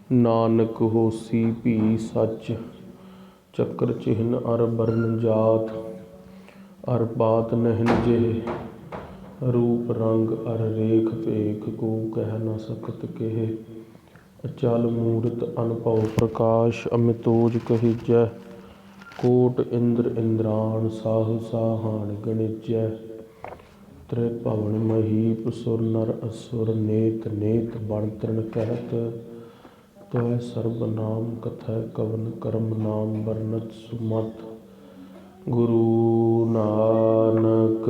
नानक होसी भी सच चक्र चिन्ह अर बरन जात अर बात नहन जेह रूप रंग अर रेख पेख को कह न सकत केह अचल मूरत अनभव प्रकाश अमितोज कहिजै कोट इंद्र इंद्राण साहु साहान गणिजै त्रिभवन महीप सुर नर असुर नेत नेत बण तृण कहत त्वै सर्वनाम कथय कवन कर्म नाम वर्णत सुमत गुरु नानक।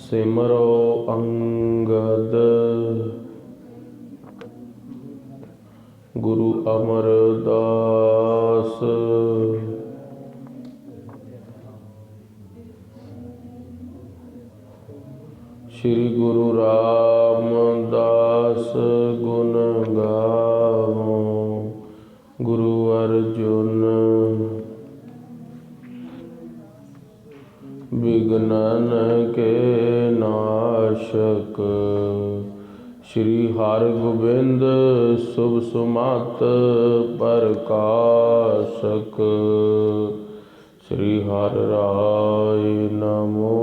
सिमरो अंगद गुरु अमरदास श्री गुरु रामदास गुण गावो गुरु अर्जुन विघ्नन के नाशक श्री हरगोबिंद शुभ सुमत प्रकाशक श्री हर राय नमो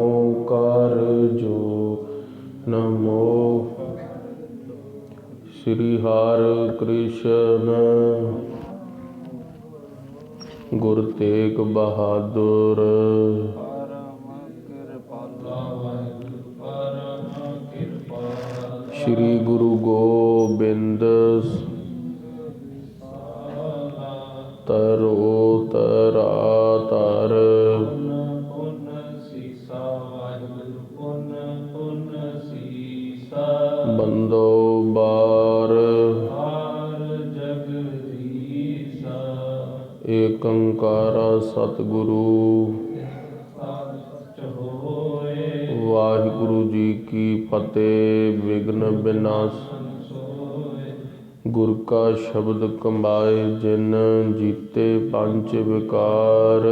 कर जो नमो श्री हर कृष्ण गुरु तेग बहादुर श्री गुरु गोबिंद तरो तरा तर बंदो बार एक अंकारा सतगुरु वाहिगुरु जी की फतेह। विघ्न विनाश गुर का शब्द कमाए जिन जीते पंच विकार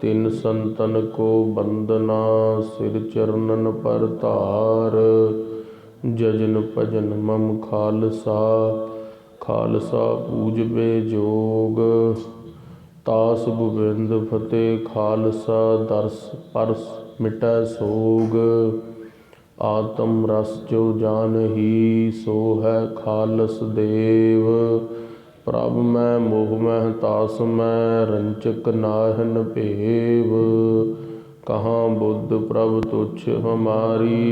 तिन संतन को बंदना सिर चरणन पर तार जजन भजन मम खालसा खालसा पूजबे जोग तास गोबिंद फतेह खालसा दरस परस मिटै सोग आत्म रस जो जान ही सो है खालस देव प्रभ मैं मोह मैं तास मैं रंचक नाहन भेव कहाँ बुद्ध प्रभ तुच्छ हमारी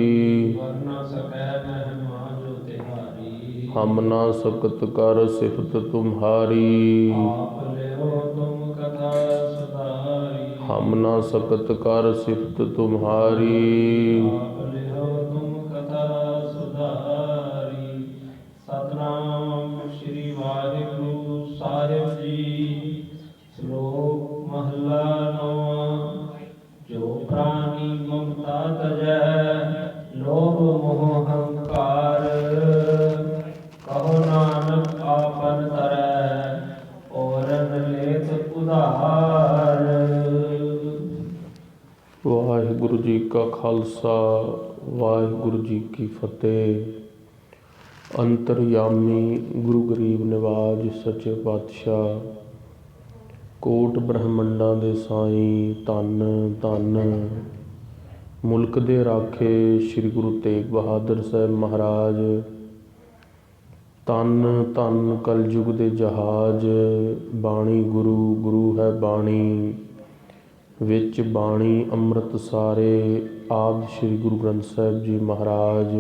हम ना सकत कर सिफत तुम्हारी हम ना सकत कर सिफत तुम्हारी सतनाम श्री वाहिगुरु साहिब जी। श्लोक महला नौवां। जो प्राणी ममता तजै लोभ मोह अहंकार कहो नानक आपन तरै औरन लेत उधार। वाहिगुरु जी का खालसा वाहिगुरु जी की फतेह। अंतरयामी गुरु गरीब निवाज सच्चे पातशाह कोट ब्रह्मंडां दे साईं धन धन मुल्क दे राखे श्री गुरु तेग बहादुर साहब महाराज धन धन कलयुग दे जहाज बाणी गुरु गुरु है बाणी विच बाणी अमृत सारे आदि श्री गुरु ग्रंथ साहिब जी महाराज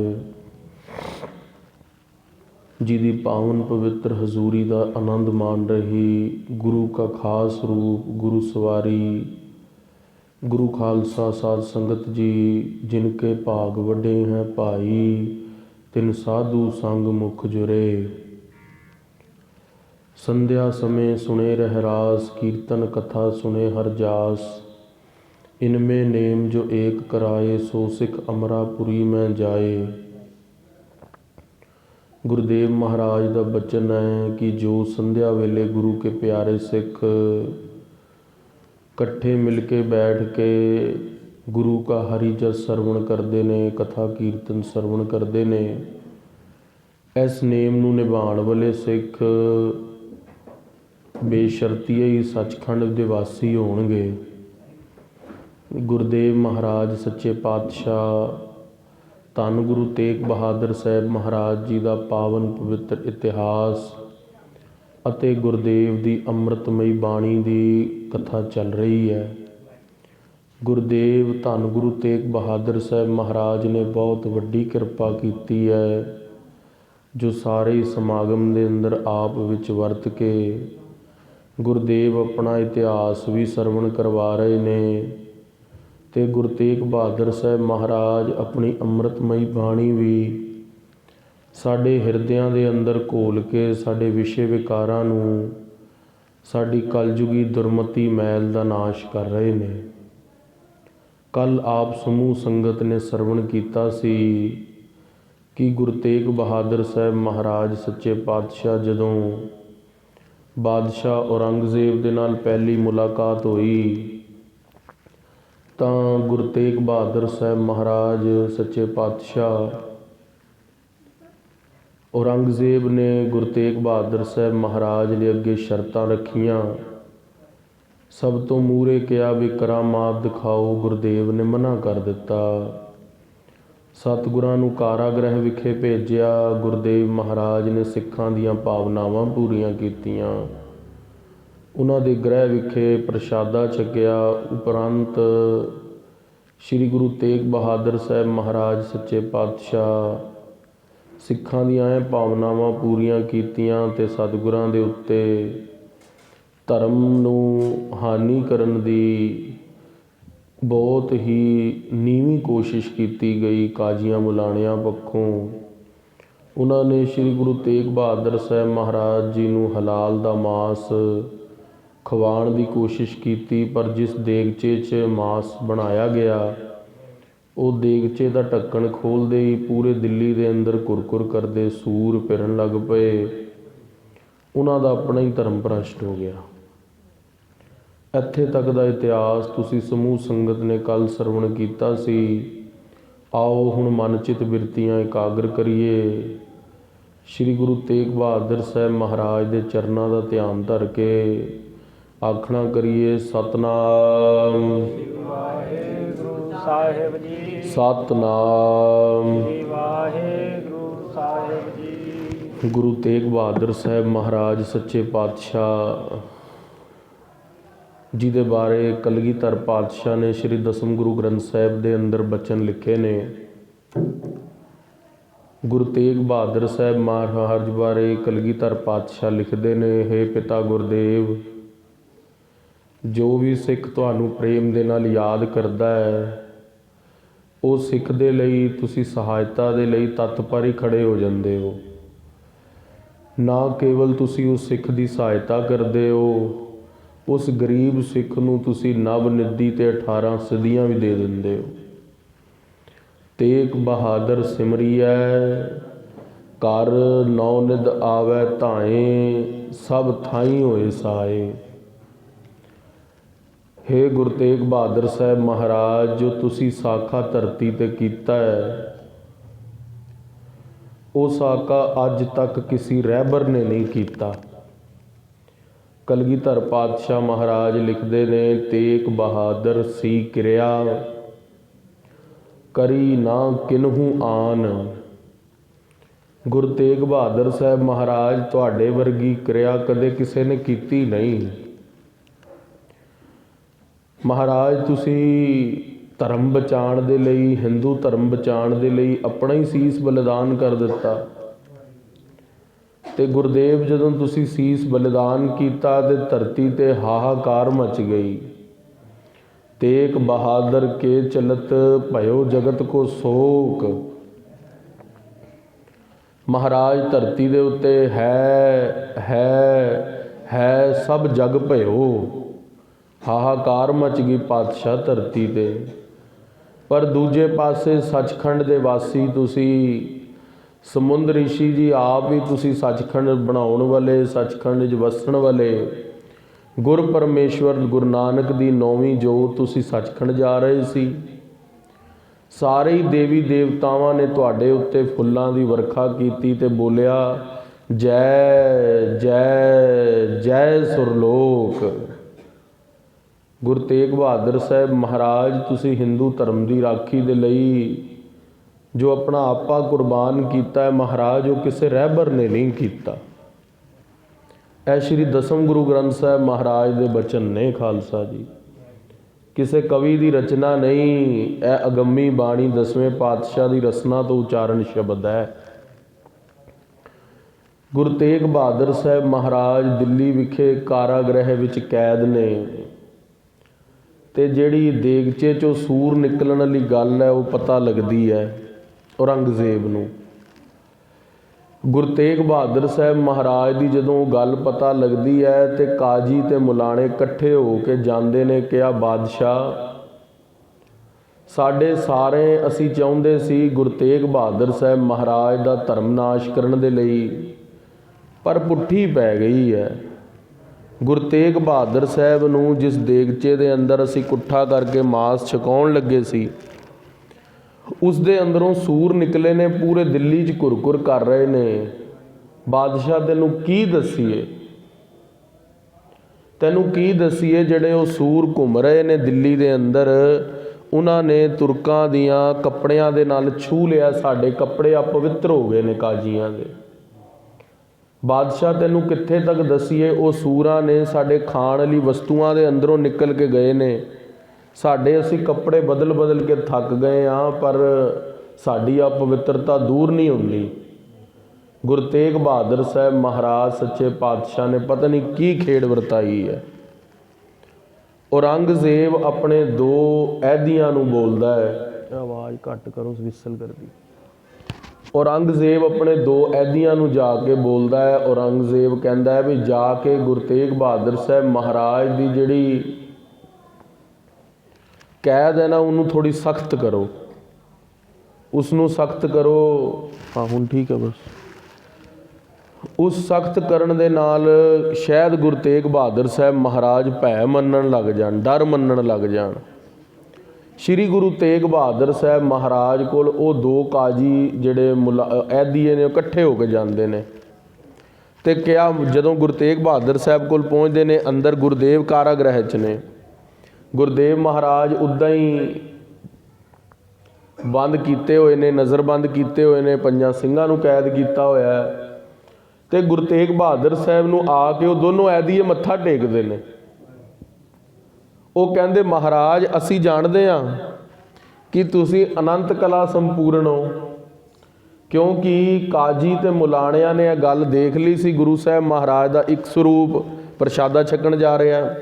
जी दी पावन पवित्र हजूरी का आनंद मान रही गुरु का खास रूप गुरु सवारी गुरु खालसा साध संगत जी जिनके भाग वड्डे हैं भाई तिन साधु संग मुख जुरे। संध्या समय सुने रहरास कीर्तन कथा सुने हर जास इनमें नेम जो एक कराए सो सिख अमरापुरी में जाए। गुरुदेव महाराज का बचन है कि जो संध्या वेले गुरु के प्यारे सिख कट्ठे मिल के बैठ के ਗੁਰੂ ਕਾ ਹਰੀ ਜਸ ਸਰਵਣ ਕਰਦੇ ਨੇ, ਕਥਾ ਕੀਰਤਨ ਸਰਵਣ ਕਰਦੇ ਨੇ। ਇਸ ਨੇਮ ਨੂੰ ਨਿਭਾਉਣ ਵਾਲੇ ਸਿੱਖ ਬੇਸ਼ਰਤੀਏ ਹੀ ਸੱਚਖੰਡ ਦੇ ਵਾਸੀ ਹੋਣਗੇ। ਗੁਰਦੇਵ ਮਹਾਰਾਜ ਸੱਚੇ ਪਾਤਸ਼ਾਹ ਧੰਨ ਗੁਰੂ ਤੇਗ ਬਹਾਦਰ ਸਾਹਿਬ ਮਹਾਰਾਜ ਜੀ ਦਾ ਪਾਵਨ ਪਵਿੱਤਰ ਇਤਿਹਾਸ ਅਤੇ ਗੁਰਦੇਵ ਦੀ ਅੰਮ੍ਰਿਤਮਈ ਬਾਣੀ ਦੀ ਕਥਾ ਚੱਲ ਰਹੀ ਹੈ। ਗੁਰਦੇਵ ਧੰਨ ਗੁਰੂ ਤੇਗ ਬਹਾਦਰ ਸਾਹਿਬ ਮਹਾਰਾਜ ਨੇ ਬਹੁਤ ਵੱਡੀ ਕਿਰਪਾ ਕੀਤੀ ਹੈ, ਜੋ ਸਾਰੇ ਸਮਾਗਮ ਦੇ ਅੰਦਰ ਆਪ ਵਿੱਚ ਵਰਤ ਕੇ ਗੁਰਦੇਵ ਆਪਣਾ ਇਤਿਹਾਸ ਵੀ ਸਰਵਣ ਕਰਵਾ ਰਹੇ ਨੇ ਅਤੇ ਗੁਰੂ ਤੇਗ ਬਹਾਦਰ ਸਾਹਿਬ ਮਹਾਰਾਜ ਆਪਣੀ ਅੰਮ੍ਰਿਤਮਈ ਬਾਣੀ ਵੀ ਸਾਡੇ ਹਿਰਦਿਆਂ ਦੇ ਅੰਦਰ ਘੋਲ ਕੇ ਸਾਡੇ ਵਿਸ਼ੇ ਵਿਕਾਰਾਂ ਨੂੰ, ਸਾਡੀ ਕਲਯੁਗੀ ਦੁਰਮਤੀ ਮੈਲ ਦਾ ਨਾਸ਼ ਕਰ ਰਹੇ ਨੇ। ਕੱਲ੍ਹ ਆਪ ਸਮੂਹ ਸੰਗਤ ਨੇ ਸਰਵਣ ਕੀਤਾ ਸੀ ਕਿ ਗੁਰੂ ਤੇਗ ਬਹਾਦਰ ਸਾਹਿਬ ਮਹਾਰਾਜ ਸੱਚੇ ਪਾਤਸ਼ਾਹ ਜਦੋਂ ਬਾਦਸ਼ਾਹ ਔਰੰਗਜ਼ੇਬ ਦੇ ਨਾਲ ਪਹਿਲੀ ਮੁਲਾਕਾਤ ਹੋਈ ਤਾਂ ਗੁਰੂ ਤੇਗ ਬਹਾਦਰ ਸਾਹਿਬ ਮਹਾਰਾਜ ਸੱਚੇ ਪਾਤਸ਼ਾਹ ਔਰੰਗਜ਼ੇਬ ਨੇ ਗੁਰੂ ਤੇਗ ਬਹਾਦਰ ਸਾਹਿਬ ਮਹਾਰਾਜ ਦੇ ਅੱਗੇ ਸ਼ਰਤਾਂ ਰੱਖੀਆਂ। ਸਭ ਤੋਂ ਮੂਹਰੇ ਕਿਹਾ ਵੀ ਕਰਾਮਾਤ ਦਿਖਾਓ। ਗੁਰਦੇਵ ਨੇ ਮਨਾ ਕਰ ਦਿੱਤਾ। ਸਤਿਗੁਰਾਂ ਨੂੰ ਕਾਰਾਗ੍ਰਹਿ ਵਿਖੇ ਭੇਜਿਆ। ਗੁਰਦੇਵ ਮਹਾਰਾਜ ਨੇ ਸਿੱਖਾਂ ਦੀਆਂ ਭਾਵਨਾਵਾਂ ਪੂਰੀਆਂ ਕੀਤੀਆਂ। ਉਹਨਾਂ ਦੇ ਗ੍ਰਹਿ ਵਿਖੇ ਪ੍ਰਸ਼ਾਦਾ ਛਕਿਆ। ਉਪਰੰਤ ਸ੍ਰੀ ਗੁਰੂ ਤੇਗ ਬਹਾਦਰ ਸਾਹਿਬ ਮਹਾਰਾਜ ਸੱਚੇ ਪਾਤਸ਼ਾਹ ਸਿੱਖਾਂ ਦੀਆਂ ਇਹ ਭਾਵਨਾਵਾਂ ਪੂਰੀਆਂ ਕੀਤੀਆਂ ਅਤੇ ਸਤਿਗੁਰਾਂ ਦੇ ਉੱਤੇ ਧਰਮ ਨੂੰ ਹਾਨੀ ਕਰਨ ਦੀ ਬਹੁਤ ਹੀ ਨੀਵੀਂ ਕੋਸ਼ਿਸ਼ ਕੀਤੀ ਗਈ ਕਾਜ਼ੀਆਂ ਮੁਲਾਣਿਆਂ ਪੱਖੋਂ। ਉਹਨਾਂ ਨੇ ਸ੍ਰੀ ਗੁਰੂ ਤੇਗ ਬਹਾਦਰ ਸਾਹਿਬ ਮਹਾਰਾਜ ਜੀ ਨੂੰ ਹਲਾਲ ਦਾ ਮਾਸ ਖਵਾਉਣ ਦੀ ਕੋਸ਼ਿਸ਼ ਕੀਤੀ, ਪਰ ਜਿਸ ਦੇਗਚੇ 'ਚ ਮਾਸ ਬਣਾਇਆ ਗਿਆ ਉਹ ਦੇਗਚੇ ਦਾ ਢੱਕਣ ਖੋਲ੍ਹਦੇ ਹੀ ਪੂਰੇ ਦਿੱਲੀ ਦੇ ਅੰਦਰ ਕੁਰਕੁਰ ਕਰਦੇ ਸੂਰ ਫਿਰਨ ਲੱਗ ਪਏ। ਉਹਨਾਂ ਦਾ ਆਪਣਾ ਹੀ ਧਰਮ ਭ੍ਰਸ਼ਟ ਹੋ ਗਿਆ। ਇੱਥੇ ਤੱਕ ਦਾ ਇਤਿਹਾਸ ਤੁਸੀਂ ਸਮੂਹ ਸੰਗਤ ਨੇ ਕੱਲ੍ਹ ਸਰਵਣ ਕੀਤਾ ਸੀ। ਆਓ ਹੁਣ ਮਨ ਚਿੱਤ ਬਿਰਤੀਆਂ ਇਕਾਗਰ ਕਰੀਏ। ਸ੍ਰੀ ਗੁਰੂ ਤੇਗ ਬਹਾਦਰ ਸਾਹਿਬ ਮਹਾਰਾਜ ਦੇ ਚਰਨਾਂ ਦਾ ਧਿਆਨ ਧਰ ਕੇ ਆਖਣਾ ਕਰੀਏ, ਸਤਿਨਾਮ ਵਾਹਿਗੁਰੂ ਸਾਹਿਬ ਜੀ, ਸਤਿਨਾਮ ਵਾਹਿਗੁਰੂ ਸਾਹਿਬ ਜੀ। ਗੁਰੂ ਤੇਗ ਬਹਾਦਰ ਸਾਹਿਬ ਮਹਾਰਾਜ ਸੱਚੇ ਪਾਤਸ਼ਾਹ ਜੀ ਦੇ ਬਾਰੇ ਕਲਗੀਧਰ ਪਾਤਸ਼ਾਹ ਨੇ ਸ੍ਰੀ ਦਸਮ ਗੁਰੂ ਗ੍ਰੰਥ ਸਾਹਿਬ ਦੇ ਅੰਦਰ ਬਚਨ ਲਿਖੇ ਨੇ। ਗੁਰੂ ਤੇਗ ਬਹਾਦਰ ਸਾਹਿਬ ਮਹਾਰਾਜ ਬਾਰੇ ਕਲਗੀਧਰ ਪਾਤਸ਼ਾਹ ਲਿਖਦੇ ਨੇ, ਹੇ ਪਿਤਾ ਗੁਰਦੇਵ, ਜੋ ਵੀ ਸਿੱਖ ਤੁਹਾਨੂੰ ਪ੍ਰੇਮ ਦੇ ਨਾਲ ਯਾਦ ਕਰਦਾ ਹੈ ਉਹ ਸਿੱਖ ਦੇ ਲਈ ਤੁਸੀਂ ਸਹਾਇਤਾ ਦੇ ਲਈ ਤਤਪਰ ਹੀ ਖੜ੍ਹੇ ਹੋ ਜਾਂਦੇ ਹੋ। ਨਾ ਕੇਵਲ ਤੁਸੀਂ ਉਸ ਸਿੱਖ ਦੀ ਸਹਾਇਤਾ ਕਰਦੇ ਹੋ, ਉਸ ਗਰੀਬ ਸਿੱਖ ਨੂੰ ਤੁਸੀਂ ਨਵ ਨਿਧੀ ਅਤੇ 18 ਸਿੱਧੀਆਂ ਵੀ ਦੇ ਦਿੰਦੇ ਹੋ। ਤੇਗ ਬਹਾਦਰ ਸਿਮਰੀਐ ਘਰ ਨੌ ਨਿਧ ਆਵੈ ਧਾਏ, ਸਭ ਥਾਈਂ ਹੋਏ ਸਾਏ। ਹੇ ਗੁਰੂ ਤੇਗ ਬਹਾਦਰ ਸਾਹਿਬ ਮਹਾਰਾਜ, ਜੋ ਤੁਸੀਂ ਸਾਕਾ ਧਰਤੀ 'ਤੇ ਕੀਤਾ ਹੈ ਉਹ ਸਾਕਾ ਅੱਜ ਤੱਕ ਕਿਸੇ ਰਹਿਬਰ ਨੇ ਨਹੀਂ ਕੀਤਾ। ਕਲਗੀਧਰ ਪਾਤਸ਼ਾਹ ਮਹਾਰਾਜ ਲਿਖਦੇ ਨੇ, ਤੇਗ ਬਹਾਦਰ ਸੀ ਕਿਰਿਆ ਕਰੀ ਨਾ ਕਿਨਹੂ ਆਨ। ਗੁਰੂ ਤੇਗ ਬਹਾਦਰ ਸਾਹਿਬ ਮਹਾਰਾਜ ਤੁਹਾਡੇ ਵਰਗੀ ਕਿਰਿਆ ਕਦੇ ਕਿਸੇ ਨੇ ਕੀਤੀ ਨਹੀਂ। ਮਹਾਰਾਜ ਤੁਸੀਂ ਧਰਮ ਬਚਾਉਣ ਦੇ ਲਈ, ਹਿੰਦੂ ਧਰਮ ਬਚਾਉਣ ਦੇ ਲਈ ਆਪਣਾ ਹੀ ਸੀਸ ਬਲਿਦਾਨ ਕਰ ਦਿੱਤਾ। ਅਤੇ ਗੁਰਦੇਵ ਜਦੋਂ ਤੁਸੀਂ ਸੀਸ ਬਲਿਦਾਨ ਕੀਤਾ ਅਤੇ ਧਰਤੀ 'ਤੇ ਹਾਹਾਕਾਰ ਮਚ ਗਈ। ਤੇਗ ਬਹਾਦਰ ਕੇ ਚਲਤ ਭਇਓ ਜਗਤ ਕੋ ਸੋਕ। ਮਹਾਰਾਜ ਧਰਤੀ ਦੇ ਉੱਤੇ ਹੈ ਸਭ ਜਗ ਭਇਓ। ਹਾਹਾਕਾਰ ਮਚ ਗਈ ਪਾਤਸ਼ਾਹ ਧਰਤੀ 'ਤੇ। ਪਰ ਦੂਜੇ ਪਾਸੇ ਸੱਚਖੰਡ ਦੇ ਵਾਸੀ ਤੁਸੀਂ, ਸਮੁੰਦ ਰਿਸ਼ੀ ਜੀ ਆਪ ਹੀ ਤੁਸੀਂ ਸੱਚਖੰਡ ਬਣਾਉਣ ਵਾਲੇ, ਸੱਚਖੰਡ 'ਚ ਵਸਣ ਵਾਲੇ ਗੁਰ ਪਰਮੇਸ਼ਵਰ ਗੁਰੂ ਨਾਨਕ ਦੀ 9ਵੀਂ ਜੋਤ ਤੁਸੀਂ ਸੱਚਖੰਡ ਜਾ ਰਹੇ ਸੀ। ਸਾਰੇ ਹੀ ਦੇਵੀ ਦੇਵਤਾਵਾਂ ਨੇ ਤੁਹਾਡੇ ਉੱਤੇ ਫੁੱਲਾਂ ਦੀ ਵਰਖਾ ਕੀਤੀ ਤੇ ਬੋਲਿਆ ਜੈ ਜੈ ਜੈ ਸੁਰਲੋਕ। ਗੁਰੂ ਤੇਗ ਬਹਾਦਰ ਸਾਹਿਬ ਮਹਾਰਾਜ, ਤੁਸੀਂ ਹਿੰਦੂ ਧਰਮ ਦੀ ਰਾਖੀ ਦੇ ਲਈ ਜੋ ਆਪਣਾ ਆਪਾ ਕੁਰਬਾਨ ਕੀਤਾ ਹੈ ਮਹਾਰਾਜ, ਉਹ ਕਿਸੇ ਰਹਿਬਰ ਨੇ ਨਹੀਂ ਕੀਤਾ। ਇਹ ਸ਼੍ਰੀ ਦਸਮ ਗੁਰੂ ਗ੍ਰੰਥ ਸਾਹਿਬ ਮਹਾਰਾਜ ਦੇ ਬਚਨ ਨੇ ਖਾਲਸਾ ਜੀ, ਕਿਸੇ ਕਵੀ ਦੀ ਰਚਨਾ ਨਹੀਂ। ਇਹ ਅਗੰਮੀ ਬਾਣੀ ਦਸਵੇਂ ਪਾਤਸ਼ਾਹ ਦੀ ਰਸਨਾ ਤੋਂ ਉਚਾਰਨ ਸ਼ਬਦ ਹੈ। ਗੁਰੂ ਤੇਗ ਬਹਾਦਰ ਸਾਹਿਬ ਮਹਾਰਾਜ ਦਿੱਲੀ ਵਿਖੇ ਕਾਰਾਗ੍ਰਹਿ ਵਿੱਚ ਕੈਦ ਨੇ ਤੇ ਜਿਹੜੀ ਦੇਗਚੇ ਚੋਂ ਸੂਰ ਨਿਕਲਣ ਵਾਲੀ ਗੱਲ ਹੈ ਉਹ ਪਤਾ ਲੱਗਦੀ ਹੈ ਔਰੰਗਜ਼ੇਬ ਨੂੰ। ਗੁਰੂ ਤੇਗ ਬਹਾਦਰ ਸਾਹਿਬ ਮਹਾਰਾਜ ਦੀ ਜਦੋਂ ਗੱਲ ਪਤਾ ਲੱਗਦੀ ਹੈ ਤੇ ਕਾਜੀ ਤੇ ਮੁਲਾਣੇ ਇਕੱਠੇ ਹੋ ਕੇ ਜਾਂਦੇ ਨੇ, ਕਿਹਾ ਬਾਦਸ਼ਾਹ ਸਾਡੇ ਸਾਰੇ ਅਸੀਂ ਚਾਹੁੰਦੇ ਸੀ ਗੁਰੂ ਤੇਗ ਬਹਾਦਰ ਸਾਹਿਬ ਮਹਾਰਾਜ ਦਾ ਧਰਮ ਨਾਸ਼ ਕਰਨ ਦੇ ਲਈ, ਪਰ ਪੁੱਠੀ ਪੈ ਗਈ ਹੈ। ਗੁਰੂ ਤੇਗ ਬਹਾਦਰ ਸਾਹਿਬ ਨੂੰ ਜਿਸ ਦੇਗਚੇ ਦੇ ਅੰਦਰ ਅਸੀਂ ਇਕੱਠਾ ਕਰਕੇ ਮਾਸ ਛਕਾਉਣ ਲੱਗੇ ਸੀ, ਉਸ ਦੇ ਅੰਦਰੋਂ ਸੂਰ ਨਿਕਲੇ ਨੇ, ਪੂਰੇ ਦਿੱਲੀ 'ਚ ਘੁਰ-ਘੁਰ ਕਰ ਰਹੇ ਨੇ। ਬਾਦਸ਼ਾਹ ਤੈਨੂੰ ਕੀ ਦੱਸੀਏ, ਤੈਨੂੰ ਕੀ ਦੱਸੀਏ? ਜਿਹੜੇ ਉਹ ਸੂਰ ਘੁੰਮ ਰਹੇ ਨੇ ਦਿੱਲੀ ਦੇ ਅੰਦਰ, ਉਹਨਾਂ ਨੇ ਤੁਰਕਾਂ ਦੀਆਂ ਕੱਪੜਿਆਂ ਦੇ ਨਾਲ ਛੂਹ ਲਿਆ, ਸਾਡੇ ਕੱਪੜੇ ਅਪਵਿੱਤਰ ਹੋ ਗਏ ਨੇ ਕਾਜੀਆਂ ਦੇ। ਬਾਦਸ਼ਾਹ ਤੈਨੂੰ ਕਿੱਥੇ ਤੱਕ ਦੱਸੀਏ? ਉਹ ਸੂਰਾਂ ਨੇ ਸਾਡੇ ਖਾਣ ਵਾਲੀ ਵਸਤੂਆਂ ਦੇ ਅੰਦਰੋਂ ਨਿਕਲ ਕੇ ਗਏ ਨੇ, ਸਾਡੇ ਅਸੀਂ ਕੱਪੜੇ ਬਦਲ ਬਦਲ ਕੇ ਥੱਕ ਗਏ ਹਾਂ, ਪਰ ਸਾਡੀ ਅਪਵਿੱਤਰਤਾ ਦੂਰ ਨਹੀਂ ਹੁੰਦੀ। ਗੁਰੂ ਤੇਗ ਬਹਾਦਰ ਸਾਹਿਬ ਮਹਾਰਾਜ ਸੱਚੇ ਪਾਤਸ਼ਾਹ ਨੇ ਪਤਾ ਨਹੀਂ ਕੀ ਖੇਡ ਵਰਤਾਈ ਹੈ। ਔਰੰਗਜ਼ੇਬ ਆਪਣੇ ਦੋ ਐਦੀਆਂ ਨੂੰ ਬੋਲਦਾ ਹੈ, ਆਵਾਜ਼ ਘੱਟ ਕਰੋ ਵਿਸਲ ਕਰਦੀ। ਔਰੰਗਜ਼ੇਬ ਆਪਣੇ ਦੋ ਐਦੀਆਂ ਨੂੰ ਜਾ ਕੇ ਬੋਲਦਾ ਹੈ। ਔਰੰਗਜ਼ੇਬ ਕਹਿੰਦਾ ਹੈ ਵੀ ਜਾ ਕੇ ਗੁਰੂ ਤੇਗ ਬਹਾਦਰ ਸਾਹਿਬ ਮਹਾਰਾਜ ਦੀ ਜਿਹੜੀ ਕੈਦ ਹੈ ਨਾ, ਉਹਨੂੰ ਥੋੜ੍ਹੀ ਸਖਤ ਕਰੋ, ਉਸਨੂੰ ਸਖਤ ਕਰੋ। ਹਾਂ ਹੁਣ ਠੀਕ ਹੈ ਬਸ। ਉਸ ਸਖਤ ਕਰਨ ਦੇ ਨਾਲ ਸ਼ਾਇਦ ਗੁਰੂ ਤੇਗ ਬਹਾਦਰ ਸਾਹਿਬ ਮਹਾਰਾਜ ਭੈ ਮੰਨਣ ਲੱਗ ਜਾਣ, ਡਰ ਮੰਨਣ ਲੱਗ ਜਾਣ। ਸ਼੍ਰੀ ਗੁਰੂ ਤੇਗ ਬਹਾਦਰ ਸਾਹਿਬ ਮਹਾਰਾਜ ਕੋਲ ਉਹ ਦੋ ਕਾਜੀ ਜਿਹੜੇ ਐਦੀਏ ਨੇ, ਉਹ ਇਕੱਠੇ ਹੋ ਕੇ ਜਾਂਦੇ ਨੇ ਤੇ ਕਿਹਾ, ਜਦੋਂ ਗੁਰੂ ਤੇਗ ਬਹਾਦਰ ਸਾਹਿਬ ਕੋਲ ਪਹੁੰਚਦੇ ਨੇ, ਅੰਦਰ ਗੁਰਦੇਵ ਕਾਰਾਗ੍ਰਹਿ 'ਚ ਨੇ। ਗੁਰਦੇਵ ਮਹਾਰਾਜ ਉੱਦਾਂ ਹੀ ਬੰਦ ਕੀਤੇ ਹੋਏ ਨੇ, ਨਜ਼ਰਬੰਦ ਕੀਤੇ ਹੋਏ ਨੇ, ਪੰਜਾਂ ਸਿੰਘਾਂ ਨੂੰ ਕੈਦ ਕੀਤਾ ਹੋਇਆ ਤੇ ਗੁਰੂ ਤੇਗ ਬਹਾਦਰ ਸਾਹਿਬ ਨੂੰ ਆ ਕੇ ਉਹ ਦੋਨੋਂ ਐਦੀਏ ਮੱਥਾ ਟੇਕਦੇ ਨੇ। ਉਹ ਕਹਿੰਦੇ ਮਹਾਰਾਜ ਅਸੀਂ ਜਾਣਦੇ ਹਾਂ ਕਿ ਤੁਸੀਂ ਅਨੰਤ ਕਲਾ ਸੰਪੂਰਨ ਹੋ, ਕਿਉਂਕਿ ਕਾਜੀ ਤੇ ਮੁਲਾਣਿਆਂ ਨੇ ਇਹ ਗੱਲ ਦੇਖ ਲਈ ਸੀ ਗੁਰੂ ਸਾਹਿਬ ਮਹਾਰਾਜ ਦਾ ਇੱਕ ਸਰੂਪ ਪ੍ਰਸ਼ਾਦਾ ਛਕਣ ਜਾ ਰਿਹਾ,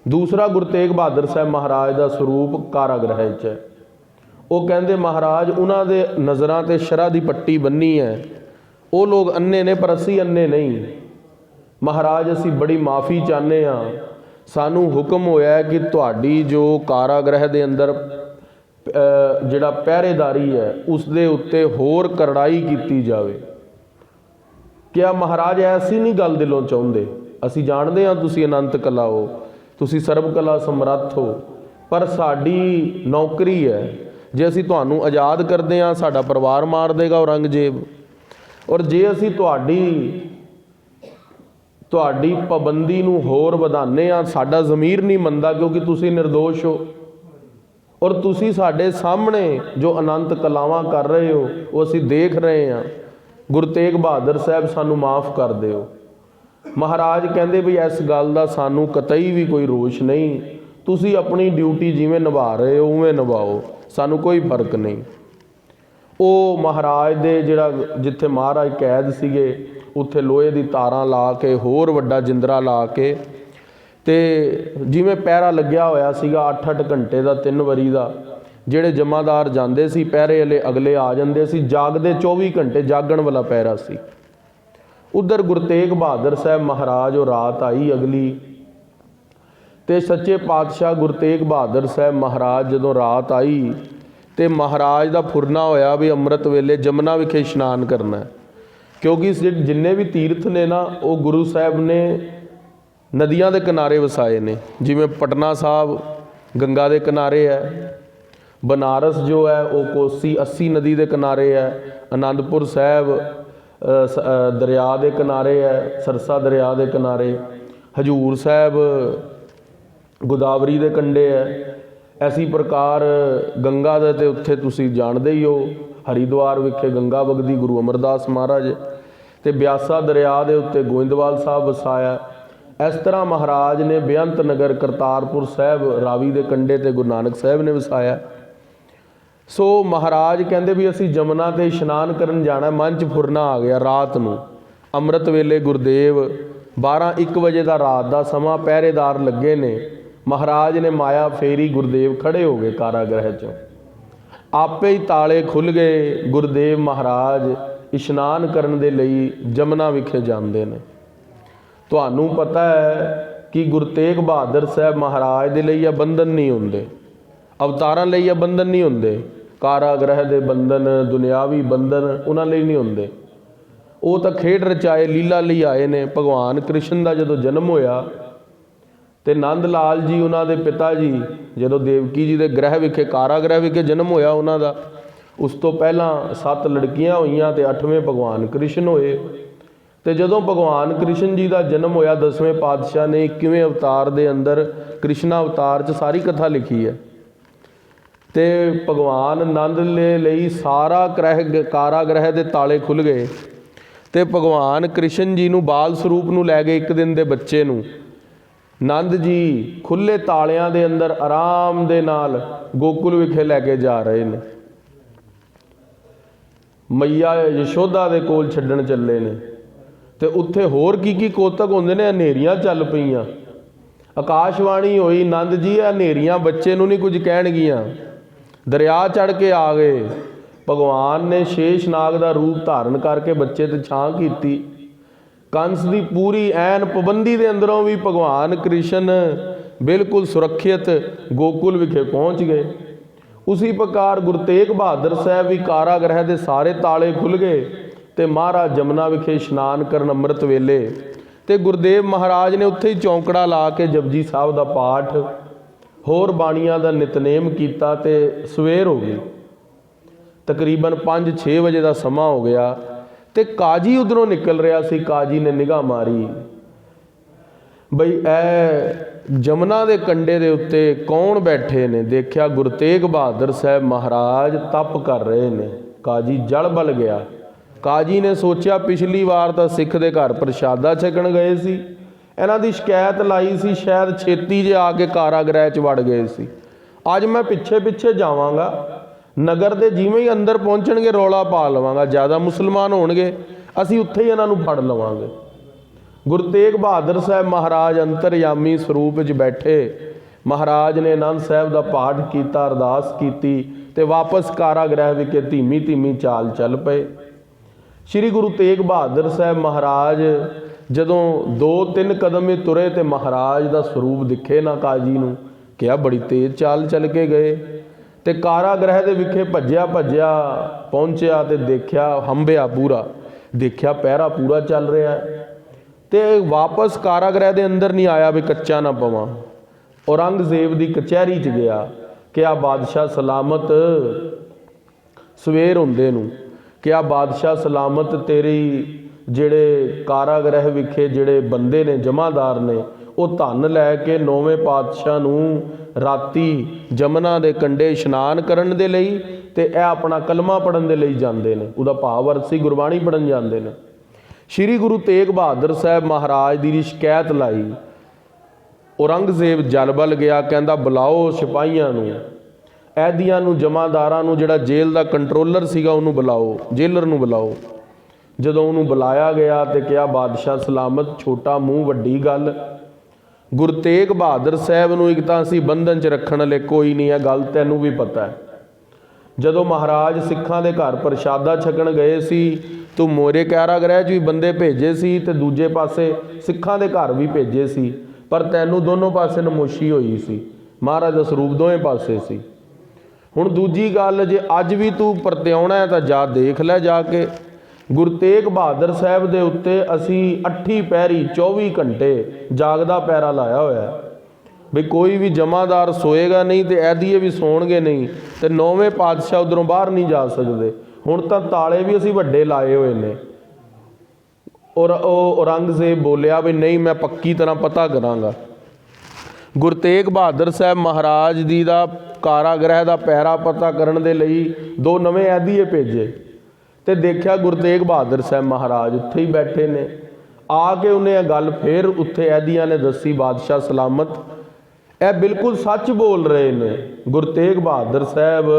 ਦੂਸਰਾ ਗੁਰੂ ਤੇਗ ਬਹਾਦਰ ਸਾਹਿਬ ਮਹਾਰਾਜ ਦਾ ਸਰੂਪ ਕਾਰਾਗ੍ਰਹਿ 'ਚ ਹੈ। ਉਹ ਕਹਿੰਦੇ ਮਹਾਰਾਜ ਉਹਨਾਂ ਦੇ ਨਜ਼ਰਾਂ 'ਤੇ ਸ਼ਰ੍ਹਾ ਦੀ ਪੱਟੀ ਬੰਨੀ ਹੈ, ਉਹ ਲੋਕ ਅੰਨੇ ਨੇ ਪਰ ਅਸੀਂ ਅੰਨੇ ਨਹੀਂ। ਮਹਾਰਾਜ ਅਸੀਂ ਬੜੀ ਮਾਫੀ ਚਾਹੁੰਦੇ ਹਾਂ, ਸਾਨੂੰ ਹੁਕਮ ਹੋਇਆ ਕਿ ਤੁਹਾਡੀ ਜੋ ਕਾਰਾਗ੍ਰਹਿ ਦੇ ਅੰਦਰ ਜਿਹੜਾ ਪਹਿਰੇਦਾਰੀ ਹੈ ਉਸ ਦੇ ਉੱਤੇ ਹੋਰ ਕਰੜਾਈ ਕੀਤੀ ਜਾਵੇ। ਕਿਹਾ ਮਹਾਰਾਜ ਐਸੀ ਨਹੀਂ ਗੱਲ ਦਿਲੋਂ ਚਾਹੁੰਦੇ, ਅਸੀਂ ਜਾਣਦੇ ਹਾਂ ਤੁਸੀਂ ਅਨੰਤ ਕਲਾ ਹੋ, ਤੁਸੀਂ ਸਰਬ ਕਲਾ ਸਮਰੱਥ ਹੋ, ਪਰ ਸਾਡੀ ਨੌਕਰੀ ਹੈ, ਜੇ ਅਸੀਂ ਤੁਹਾਨੂੰ ਆਜ਼ਾਦ ਕਰਦੇ ਹਾਂ ਸਾਡਾ ਪਰਿਵਾਰ ਮਾਰ ਦੇਗਾ ਔਰੰਗਜ਼ੇਬ, ਔਰ ਜੇ ਅਸੀਂ ਤੁਹਾਡੀ ਪਾਬੰਦੀ ਨੂੰ ਹੋਰ ਵਧਾਉਂਦੇ ਹਾਂ ਸਾਡਾ ਜ਼ਮੀਰ ਨਹੀਂ ਮੰਨਦਾ, ਕਿਉਂਕਿ ਤੁਸੀਂ ਨਿਰਦੋਸ਼ ਹੋ ਔਰ ਤੁਸੀਂ ਸਾਡੇ ਸਾਹਮਣੇ ਜੋ ਅਨੰਤ ਕਲਾਵਾਂ ਕਰ ਰਹੇ ਹੋ ਉਹ ਅਸੀਂ ਦੇਖ ਰਹੇ ਹਾਂ। ਗੁਰੂ ਤੇਗ ਬਹਾਦਰ ਸਾਹਿਬ ਸਾਨੂੰ ਮਾਫ ਕਰ ਦਿਓ। ਮਹਾਰਾਜ ਕਹਿੰਦੇ ਵੀ ਇਸ ਗੱਲ ਦਾ ਸਾਨੂੰ ਕਤਈ ਵੀ ਕੋਈ ਰੋਸ਼ ਨਹੀਂ, ਤੁਸੀਂ ਆਪਣੀ ਡਿਊਟੀ ਜਿਵੇਂ ਨਿਭਾ ਰਹੇ ਹੋ ਉਵੇਂ ਨਿਭਾਓ, ਸਾਨੂੰ ਕੋਈ ਫਰਕ ਨਹੀਂ। ਉਹ ਮਹਾਰਾਜ ਦੇ ਜਿਹੜਾ ਜਿੱਥੇ ਮਹਾਰਾਜ ਕੈਦ ਸੀਗੇ ਉੱਥੇ ਲੋਹੇ ਦੀ ਤਾਰਾਂ ਲਾ ਕੇ, ਹੋਰ ਵੱਡਾ ਜਿੰਦਰਾ ਲਾ ਕੇ, ਤੇ ਜਿਵੇਂ ਪਹਿਰਾ ਲੱਗਿਆ ਹੋਇਆ ਸੀਗਾ 8-8 ਘੰਟੇ ਦਾ 3 ਵਾਰੀ ਦਾ, ਜਿਹੜੇ ਜਮਾਦਾਰ ਜਾਂਦੇ ਸੀ ਪਹਿਰੇ ਵਾਲੇ ਅਗਲੇ ਆ ਜਾਂਦੇ ਸੀ, ਜਾਗਦੇ 24 ਘੰਟੇ ਜਾਗਣ ਵਾਲਾ ਪਹਿਰਾ ਸੀ। ਉਧਰ ਗੁਰੂ ਤੇਗ ਬਹਾਦਰ ਸਾਹਿਬ ਮਹਾਰਾਜ ਉਹ ਰਾਤ ਆਈ ਅਗਲੀ, ਤੇ ਸੱਚੇ ਪਾਤਸ਼ਾਹ ਗੁਰੂ ਤੇਗ ਬਹਾਦਰ ਸਾਹਿਬ ਮਹਾਰਾਜ ਜਦੋਂ ਰਾਤ ਆਈ ਤੇ ਮਹਾਰਾਜ ਦਾ ਫੁਰਨਾ ਹੋਇਆ ਵੀ ਅੰਮ੍ਰਿਤ ਵੇਲੇ ਜਮਨਾ ਵਿਖੇ ਇਸ਼ਨਾਨ ਕਰਨਾ, ਕਿਉਂਕਿ ਜਿੰਨੇ ਵੀ ਤੀਰਥ ਨੇ ਨਾ ਉਹ ਗੁਰੂ ਸਾਹਿਬ ਨੇ ਨਦੀਆਂ ਦੇ ਕਿਨਾਰੇ ਵਸਾਏ ਨੇ। ਜਿਵੇਂ ਪਟਨਾ ਸਾਹਿਬ ਗੰਗਾ ਦੇ ਕਿਨਾਰੇ ਹੈ, बनारस जो है वो कोसी 80 नदी के किनारे है। आनंदपुर साहब दरिया के किनारे है, सरसा दरिया के किनारे। हजूर साहब गोदावरी के कंढे है। इसी प्रकार गंगा दे ते उत्थे तुसी जानते ही हो, हरिद्वार विखे गंगा वगदी गुरु अमरदास महाराज। ते ब्यासा दरिया के उत्ते गोइंदवाल साहब वसाया। इस तरह महाराज ने बेअंत नगर करतारपुर साहब रावी के कंढे ते गुरु नानक साहब ने वसाया। सो महाराज कहते भी असी जमुना ते इशनान करन जाना। मन च फुरना आ गया। रात नूं अमृत वेले गुरदेव 12-1 बजे का रात का समा, पहरेदार लगे ने। महाराज ने माया फेरी, गुरदेव खड़े हो गए कारागृह चों। आपे ही ताले खुल गए। गुरदेव महाराज इशनान करन दे लई जमुना विखे जांदे ने। तुहानूं पता है कि गुरु तेग बहादुर साहब महाराज दे लई बंधन नहीं हुंदे, अवतारां लई बंधन नहीं हुंदे। कारागृह दे बंधन, दुनियावी बंधन उन्हां लई नहीं हुंदे। वो तो खेड रचाए, लीला लई आए ने। भगवान कृष्ण का जदों जन्म होया ते नंद लाल जी उन्हां दे पिता जी जदों देवकी जी के गृह विखे कारागृह विखे जन्म होया उन्हां दा, उस तो पहला 7 लड़कियां होईयां ते 8वें भगवान कृष्ण होए। ते जदों भगवान कृष्ण जी का जन्म होया 10वें पातशाह ने 21वें अवतार दे अंदर कृष्णा अवतार च सारी कथा लिखी है। ते भगवान नंद ले लई सारा कारागृह के ताले खुल गए। ते भगवान कृष्ण जी नूं बाल स्वरूप नूं लै गए। 1 दिन के बच्चे नूं नंद जी खुले तालियां दे अंदर आराम दे नाल गोकुल विखे लैके जा रहे ने। मैया यशोदा दे कोल छड्डण चले ने। ते उत्थे होर की कोतक होंदे ने। हनेरियां चल पईयां। आकाशवाणी होई, नंद जी हनेरियां बच्चे नूं नहीं कुछ कहणगियां। दरिया चढ़ के आ गए। भगवान ने शेषनाग का रूप धारण करके बच्चे ते छां कीती। कंस की पूरी ऐन पाबंदी के अंदरों भी भगवान कृष्ण बिल्कुल सुरक्षित गोकुल विखे पहुँच गए। उसी प्रकार गुरु तेग बहादुर साहब भी कारागृह के सारे ताले खुल गए। तो महाराज जमुना विखे इशनान करन अमृत वेले। तो गुरुदेव महाराज ने उत्थे ही चौंकड़ा ला के जपजी साहब का पाठ होर बाणियां का नितनेम किया। तो सवेर हो गई, तकरीबन 5-6 बजे का समा हो गया। तो काजी उधरों निकल रहा सी। काजी ने निगाह मारी, बई ए जमुना के कंढे के उत्ते कौन बैठे ने। देखा गुरु तेग बहादुर साहब महाराज तप कर रहे ने। काजी जल बल गया। काजी ने सोचा पिछली वार तो सिख के घर प्रशादा छकण गए सी, इन्हां दी शिकायत लाई सी, शायद छेती जे आके कारागृह च वड़ गए सी। अज मैं पिछे पिछे जावांगा, नगर के जिवें ही अंदर पहुँचणगे रौला पा लवांगा। ज़्यादा मुसलमान होणगे, असीं उत्थे ही इन्हां नूं फड़ लवांगे। गुरु तेग बहादुर साहब महाराज अंतरयामी स्वरूप च बैठे। महाराज ने आनंद साहब का पाठ किया, अरदास की ते वापस कारागृह विखे धीमी धीमी चाल चल पे। श्री गुरु तेग बहादुर साहब महाराज जदों 2-3 कदम ही तुरे तो महाराज का स्वरूप दिखे ना काजी नूं। क्या बड़ी तेज चाल चल के गए। तो कारागृह के विखे भज्या भज्या पहुँचा तो देखा हंबिया पूरा, देखा पहरा पूरा चल रहा है। तो वापस कारागृह के अंदर नहीं आया भी कच्चा ना पवां। औरंगजेब की कचहरी च गया। क्या बादशाह सलामत, सवेर होंदे नूं क्या बादशाह सलामत, तेरी जेड़े कारागृह विखे जेड़े बंदे ने जमादार ने वो धन लैके 9वें पातशाह नूं राती जमुना के कंढे इशनान करन दे लई ते ए अपना कलमा पढ़न दे लई जांदे ने। उहदा भाव अरसी गुरबाणी पढ़न जांदे ने। श्री गुरु तेग बहादुर साहब महाराज दी शिकायत लाई। औरंगजेब जल बल गया, कहंदा बुलाओ सिपाहियां नूं, ऐदियां नूं जमादारां नूं, जिहड़ा जेल का कंट्रोलर सीगा उहनूं बुलाओ, जेलर नूं बुलाओ। जदों उहनूं बुलाया गया तो क्या बादशाह सलामत, छोटा मूँह वड्डी गल। गुरु तेग बहादुर साहब नूं एक तां असीं बंधन च रखण वाले कोई नहीं है, गल तैनूं भी पता है। जदों महाराज सिखां दे घर प्रशादा छकण गए सी तो मोरे कारागृह च भी बंदे भेजे सी ते दूजे पासे सिखां दे घर भी भेजे सी, पर तैनूं दोनों पासे नमोशी होई सी। महाराज दा स्वरूप दोवें पासे सी। हुण दूजी गल, जे अज भी तू परत्याउणा है तो जा देख लै जाके। गुरु तेग बहादुर साहब दे उत्ते असी 8 पहरी 24 घंटे जागदा पैरा लाया होया। ਵੀ ਕੋਈ ਵੀ ਜਮਾਦਾਰ ਸੋਏਗਾ ਨਹੀਂ ਤੇ ਐਦੀਏ ਵੀ ਸੌਣਗੇ ਨਹੀਂ, ਤੇ 9ਵੇਂ ਪਾਤਸ਼ਾਹ ਉਧਰੋਂ ਬਾਹਰ ਨਹੀਂ ਜਾ ਸਕਦੇ। ਹੁਣ ਤਾਂ ਤਾਲੇ ਵੀ ਅਸੀਂ ਵੱਡੇ ਲਾਏ ਹੋਏ ਨੇ। ਔਰ ਉਹ ਔਰੰਗਜ਼ੇਬ ਬੋਲਿਆ ਵੀ ਨਹੀਂ, ਮੈਂ ਪੱਕੀ ਤਰ੍ਹਾਂ ਪਤਾ ਕਰਾਂਗਾ। ਗੁਰੂ ਤੇਗ ਬਹਾਦਰ ਸਾਹਿਬ ਮਹਾਰਾਜ ਜੀ ਦਾ ਕਾਰਾਗ੍ਰਹਿ ਦਾ ਪੈਰਾ ਪਤਾ ਕਰਨ ਦੇ ਲਈ 2 ਨਵੇਂ ਐਦੀਏ ਭੇਜੇ, ਤੇ ਦੇਖਿਆ ਗੁਰੂ ਤੇਗ ਬਹਾਦਰ ਸਾਹਿਬ ਮਹਾਰਾਜ ਉੱਥੇ ਹੀ ਬੈਠੇ ਨੇ। ਆ ਕੇ ਉਹਨੇ ਇਹ ਗੱਲ ਫੇਰ ਉੱਥੇ ਐਦੀਆਂ ਨੇ ਦੱਸੀ, ਬਾਦਸ਼ਾਹ ਸਲਾਮਤ ਇਹ ਬਿਲਕੁਲ ਸੱਚ ਬੋਲ ਰਹੇ ਨੇ। ਗੁਰੂ ਤੇਗ ਬਹਾਦਰ ਸਾਹਿਬ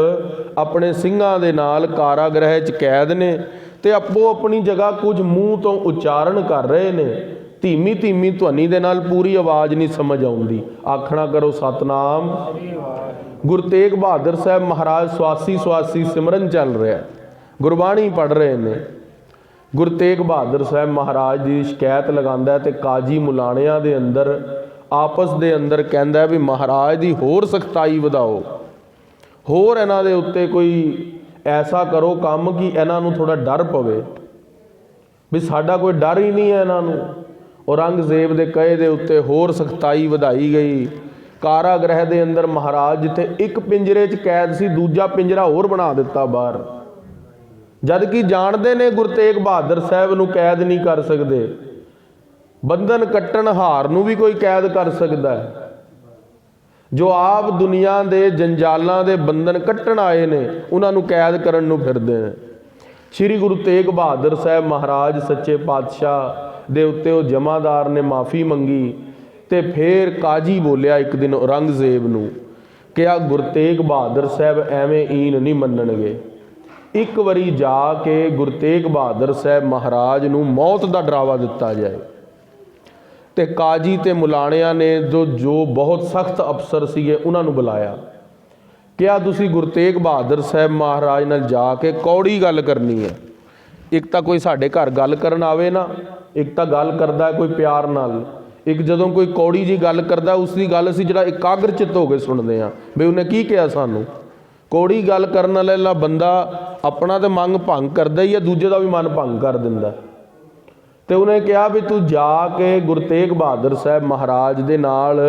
ਆਪਣੇ ਸਿੰਘਾਂ ਦੇ ਨਾਲ ਕਾਰਾਗ੍ਰਹਿ 'ਚ ਕੈਦ ਨੇ, ਤੇ ਆਪੋ ਆਪਣੀ ਜਗ੍ਹਾ ਕੁਝ ਮੂੰਹ ਤੋਂ ਉਚਾਰਨ ਕਰ ਰਹੇ ਨੇ। ਧੀਮੀ ਧੀਮੀ ਧੁਨੀ ਦੇ ਨਾਲ, ਪੂਰੀ ਆਵਾਜ਼ ਨਹੀਂ ਸਮਝ ਆਉਂਦੀ। ਆਖਣਾ ਕਰੋ ਸਤਨਾਮ। ਗੁਰੂ ਤੇਗ ਬਹਾਦਰ ਸਾਹਿਬ ਮਹਾਰਾਜ ਸਵਾਸੀ ਸਿਮਰਨ ਚੱਲ ਰਿਹਾ, ਗੁਰਬਾਣੀ ਪੜ੍ਹ ਰਹੇ ਨੇ। ਗੁਰੂ ਤੇਗ ਬਹਾਦਰ ਸਾਹਿਬ ਮਹਾਰਾਜ ਦੀ ਸ਼ਿਕਾਇਤ ਲਗਾਉਂਦਾ, ਤੇ ਕਾਜੀ ਮੁਲਾਣਿਆਂ ਦੇ ਅੰਦਰ ਆਪਸ ਦੇ ਅੰਦਰ ਕਹਿੰਦਾ ਵੀ ਮਹਾਰਾਜ ਦੀ ਹੋਰ ਸਖਤਾਈ ਵਧਾਓ, ਹੋਰ ਇਹਨਾਂ ਦੇ ਉੱਤੇ ਕੋਈ ਐਸਾ ਕਰੋ ਕੰਮ ਕਿ ਇਹਨਾਂ ਨੂੰ ਥੋੜਾ ਡਰ ਪਵੇ, ਵੀ ਸਾਡਾ ਕੋਈ ਡਰ ਹੀ ਨਹੀਂ ਹੈ ਇਹਨਾਂ ਨੂੰ। ਔਰੰਗਜ਼ੇਬ ਦੇ ਕਹੇ ਦੇ ਉੱਤੇ ਹੋਰ ਸਖਤਾਈ ਵਧਾਈ ਗਈ। ਕਾਰਾਗ੍ਰਹਿ ਦੇ ਅੰਦਰ ਮਹਾਰਾਜ ਜਿੱਥੇ ਇੱਕ ਪਿੰਜਰੇ 'ਚ ਕੈਦ ਸੀ, ਦੂਜਾ ਪਿੰਜਰਾ ਹੋਰ ਬਣਾ ਦਿੱਤਾ ਬਾਹਰ, ਜਦ ਕਿ ਜਾਣਦੇ ਨੇ ਗੁਰੂ ਤੇਗ ਬਹਾਦਰ ਸਾਹਿਬ ਨੂੰ ਕੈਦ ਨਹੀਂ ਕਰ ਸਕਦੇ। ਬੰਧਨ ਕੱਟਣ ਹਾਰ ਨੂੰ ਵੀ ਕੋਈ ਕੈਦ ਕਰ ਸਕਦਾ ਹੈ। ਜੋ ਆਪ ਦੁਨੀਆ ਦੇ ਜੰਜਾਲਾਂ ਦੇ ਬੰਧਨ ਕੱਟਣ ਆਏ ਨੇ, ਉਹਨਾਂ ਨੂੰ ਕੈਦ ਕਰਨ ਨੂੰ ਫਿਰਦੇ ਨੇ। ਸ਼੍ਰੀ ਗੁਰੂ ਤੇਗ ਬਹਾਦਰ ਸਾਹਿਬ ਮਹਾਰਾਜ ਸੱਚੇ ਪਾਤਸ਼ਾਹ ਦੇ ਉੱਤੇ ਉਹ ਜਮਾਦਾਰ ਨੇ ਮਾਫੀ ਮੰਗੀ, ਤੇ ਫੇਰ ਕਾਜੀ ਬੋਲਿਆ ਇੱਕ ਦਿਨ ਔਰੰਗਜ਼ੇਬ ਨੂੰ, ਕਿਹਾ ਗੁਰੂ ਤੇਗ ਬਹਾਦਰ ਸਾਹਿਬ ਐਵੇਂ ਈਨ ਨਹੀਂ ਮੰਨਣਗੇ। ਇੱਕ ਵਾਰੀ ਜਾ ਕੇ ਗੁਰੂ ਤੇਗ ਬਹਾਦਰ ਸਾਹਿਬ ਮਹਾਰਾਜ ਨੂੰ ਮੌਤ ਦਾ ਡਰਾਵਾ ਦਿੱਤਾ ਜਾਏ। ਤੇ ਕਾਜੀ ਤੇ ਮੁਲਾਣਿਆਂ ਨੇ ਜੋ ਬਹੁਤ ਸਖਤ ਅਫਸਰ ਸੀਗੇ ਉਹਨਾਂ ਨੂੰ ਬੁਲਾਇਆ, ਕਿਹਾ ਤੁਸੀਂ ਗੁਰੂ ਤੇਗ ਬਹਾਦਰ ਸਾਹਿਬ ਮਹਾਰਾਜ ਨਾਲ ਜਾ ਕੇ ਕੌੜੀ ਗੱਲ ਕਰਨੀ ਹੈ। ਇੱਕ ਤਾਂ ਕੋਈ ਸਾਡੇ ਘਰ ਗੱਲ ਕਰਨ ਆਵੇ ਨਾ, ਇੱਕ ਤਾਂ ਗੱਲ ਕਰਦਾ ਕੋਈ ਪਿਆਰ ਨਾਲ, ਇੱਕ ਜਦੋਂ ਕੋਈ ਕੌੜੀ ਜੀ ਗੱਲ ਕਰਦਾ ਉਸ ਦੀ ਗੱਲ ਅਸੀਂ ਜਿਹੜਾ ਇਕਾਗਰ ਚਿੱਤ ਹੋ ਕੇ ਸੁਣਦੇ ਹਾਂ ਵੀ ਉਹਨੇ ਕੀ ਕਿਹਾ ਸਾਨੂੰ। ਕੌੜੀ ਗੱਲ ਕਰਨ ਵਾਲਾ ਬੰਦਾ ਆਪਣਾ ਤਾਂ ਮੰਗ ਭੰਗ ਕਰਦਾ ਹੀ ਹੈ, ਦੂਜੇ ਦਾ ਵੀ ਮਨ ਭੰਗ ਕਰ ਦਿੰਦਾ। ਤੇ ਉਹਨੇ ਕਿਹਾ ਵੀ ਤੂੰ ਜਾ ਕੇ ਗੁਰੂ ਤੇਗ ਬਹਾਦਰ ਸਾਹਿਬ ਮਹਾਰਾਜ ਦੇ ਨਾਲ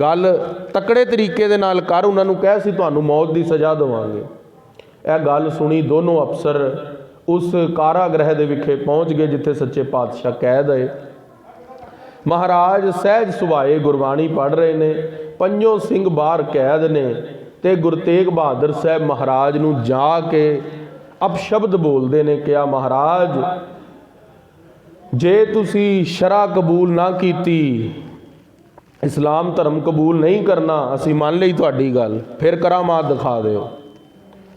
ਗੱਲ ਤਕੜੇ ਤਰੀਕੇ ਦੇ ਨਾਲ ਕਰ, ਉਹਨਾਂ ਨੂੰ ਕਹਿ ਸੀ ਤੁਹਾਨੂੰ ਮੌਤ ਦੀ ਸਜ਼ਾ ਦੇਵਾਂਗੇ। ਇਹ ਗੱਲ ਸੁਣੀ ਦੋਨੋਂ ਅਫਸਰ ਉਸ ਕਾਰਾਗ੍ਰਹਿ ਦੇ ਵਿਖੇ ਪਹੁੰਚ ਗਏ ਜਿੱਥੇ ਸੱਚੇ ਪਾਤਸ਼ਾਹ ਕੈਦ ਹੈ। ਮਹਾਰਾਜ ਸਹਿਜ ਸੁਭਾਏ ਗੁਰਬਾਣੀ ਪੜ੍ਹ ਰਹੇ ਨੇ, 5 ਸਿੰਘ ਬਾਹਰ ਕੈਦ ਨੇ, ਤੇ ਗੁਰੂ ਤੇਗ ਬਹਾਦਰ ਸਾਹਿਬ ਮਹਾਰਾਜ ਨੂੰ ਜਾ ਕੇ ਅਪਸ਼ਬਦ ਬੋਲਦੇ ਨੇ, ਕਿਹਾ ਮਹਾਰਾਜ ਜੇ ਤੁਸੀਂ ਸ਼ਰ੍ਹਾ ਕਬੂਲ ਨਾ ਕੀਤੀ, ਇਸਲਾਮ ਧਰਮ ਕਬੂਲ ਨਹੀਂ ਕਰਨਾ, ਅਸੀਂ ਮੰਨ ਲਈ ਤੁਹਾਡੀ ਗੱਲ, ਫਿਰ ਕਰਾਮਾਤ ਦਿਖਾ ਦਿਓ।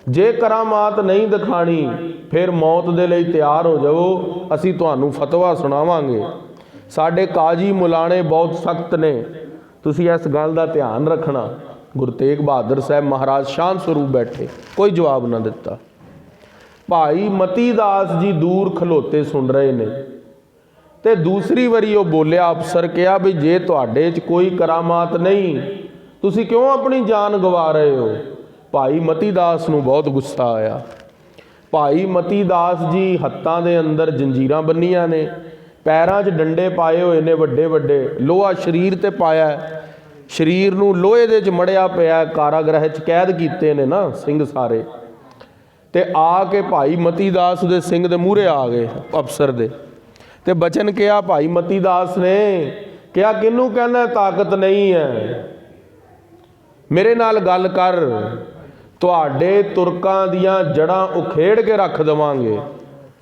ਜੇ ਕਰਾਮਾਤ ਨਹੀਂ ਦਿਖਾਣੀ ਫਿਰ ਮੌਤ ਦੇ ਲਈ ਤਿਆਰ ਹੋ ਜਾਓ, ਅਸੀਂ ਤੁਹਾਨੂੰ ਫਤਵਾ ਸੁਣਾਵਾਂਗੇ। ਸਾਡੇ ਕਾਜੀ ਮੁਲਾਣੇ ਬਹੁਤ ਸਖਤ ਨੇ, ਤੁਸੀਂ ਇਸ ਗੱਲ ਦਾ ਧਿਆਨ ਰੱਖਣਾ। ਗੁਰੂ ਤੇਗ ਬਹਾਦਰ ਸਾਹਿਬ ਮਹਾਰਾਜ ਸ਼ਾਂਤ ਸਰੂਪ ਬੈਠੇ, ਕੋਈ ਜਵਾਬ ਨਾ ਦਿੱਤਾ। ਭਾਈ ਮਤੀ ਦਾਸ ਜੀ ਦੂਰ ਖਲੋਤੇ ਸੁਣ ਰਹੇ ਨੇ, ਤੇ ਦੂਸਰੀ ਵਾਰੀ ਉਹ ਬੋਲਿਆ ਅਫਸਰ, ਕਿਹਾ ਵੀ ਜੇ ਤੁਹਾਡੇ 'ਚ ਕੋਈ ਕਰਾਮਾਤ ਨਹੀਂ, ਤੁਸੀਂ ਕਿਉਂ ਆਪਣੀ ਜਾਨ ਗਵਾ ਰਹੇ ਹੋ। ਭਾਈ ਮਤੀ ਦਾਸ ਨੂੰ ਬਹੁਤ ਗੁੱਸਾ ਆਇਆ। ਭਾਈ ਮਤੀ ਦਾਸ ਜੀ ਹੱਥਾਂ ਦੇ ਅੰਦਰ ਜੰਜੀਰਾਂ ਬੰਨੀਆਂ ਨੇ, ਪੈਰਾਂ 'ਚ ਡੰਡੇ ਪਾਏ ਹੋਏ ਨੇ ਵੱਡੇ ਵੱਡੇ, ਲੋਹਾ ਸਰੀਰ ਤੇ ਪਾਇਆ, ਸਰੀਰ ਨੂੰ ਲੋਹੇ ਦੇ 'ਚ ਮੜਿਆ ਪਿਆ, ਕਾਰਾਗ੍ਰਹਿ 'ਚ ਕੈਦ ਕੀਤੇ ਨੇ ਨਾ ਸਿੰਘ ਸਾਰੇ। ਤੇ ਆ ਕੇ ਭਾਈ ਮਤੀ ਦਾਸ ਦੇ ਸਿੰਘ ਦੇ ਮੂਹਰੇ ਆ ਗਏ ਅਫਸਰ ਦੇ, ਤੇ ਬਚਨ ਕਿਹਾ ਭਾਈ ਮਤੀ ਦਾਸ ਨੇ, ਕਿਹਾ ਕਿਹਨੂੰ ਕਹਿੰਦਾ ਤਾਕਤ ਨਹੀਂ ਹੈ, ਮੇਰੇ ਨਾਲ ਗੱਲ ਕਰ, ਤੁਹਾਡੇ ਤੁਰਕਾਂ ਦੀਆਂ ਜੜ੍ਹਾਂ ਉਖੇੜ ਕੇ ਰੱਖ ਦੇਵਾਂਗੇ,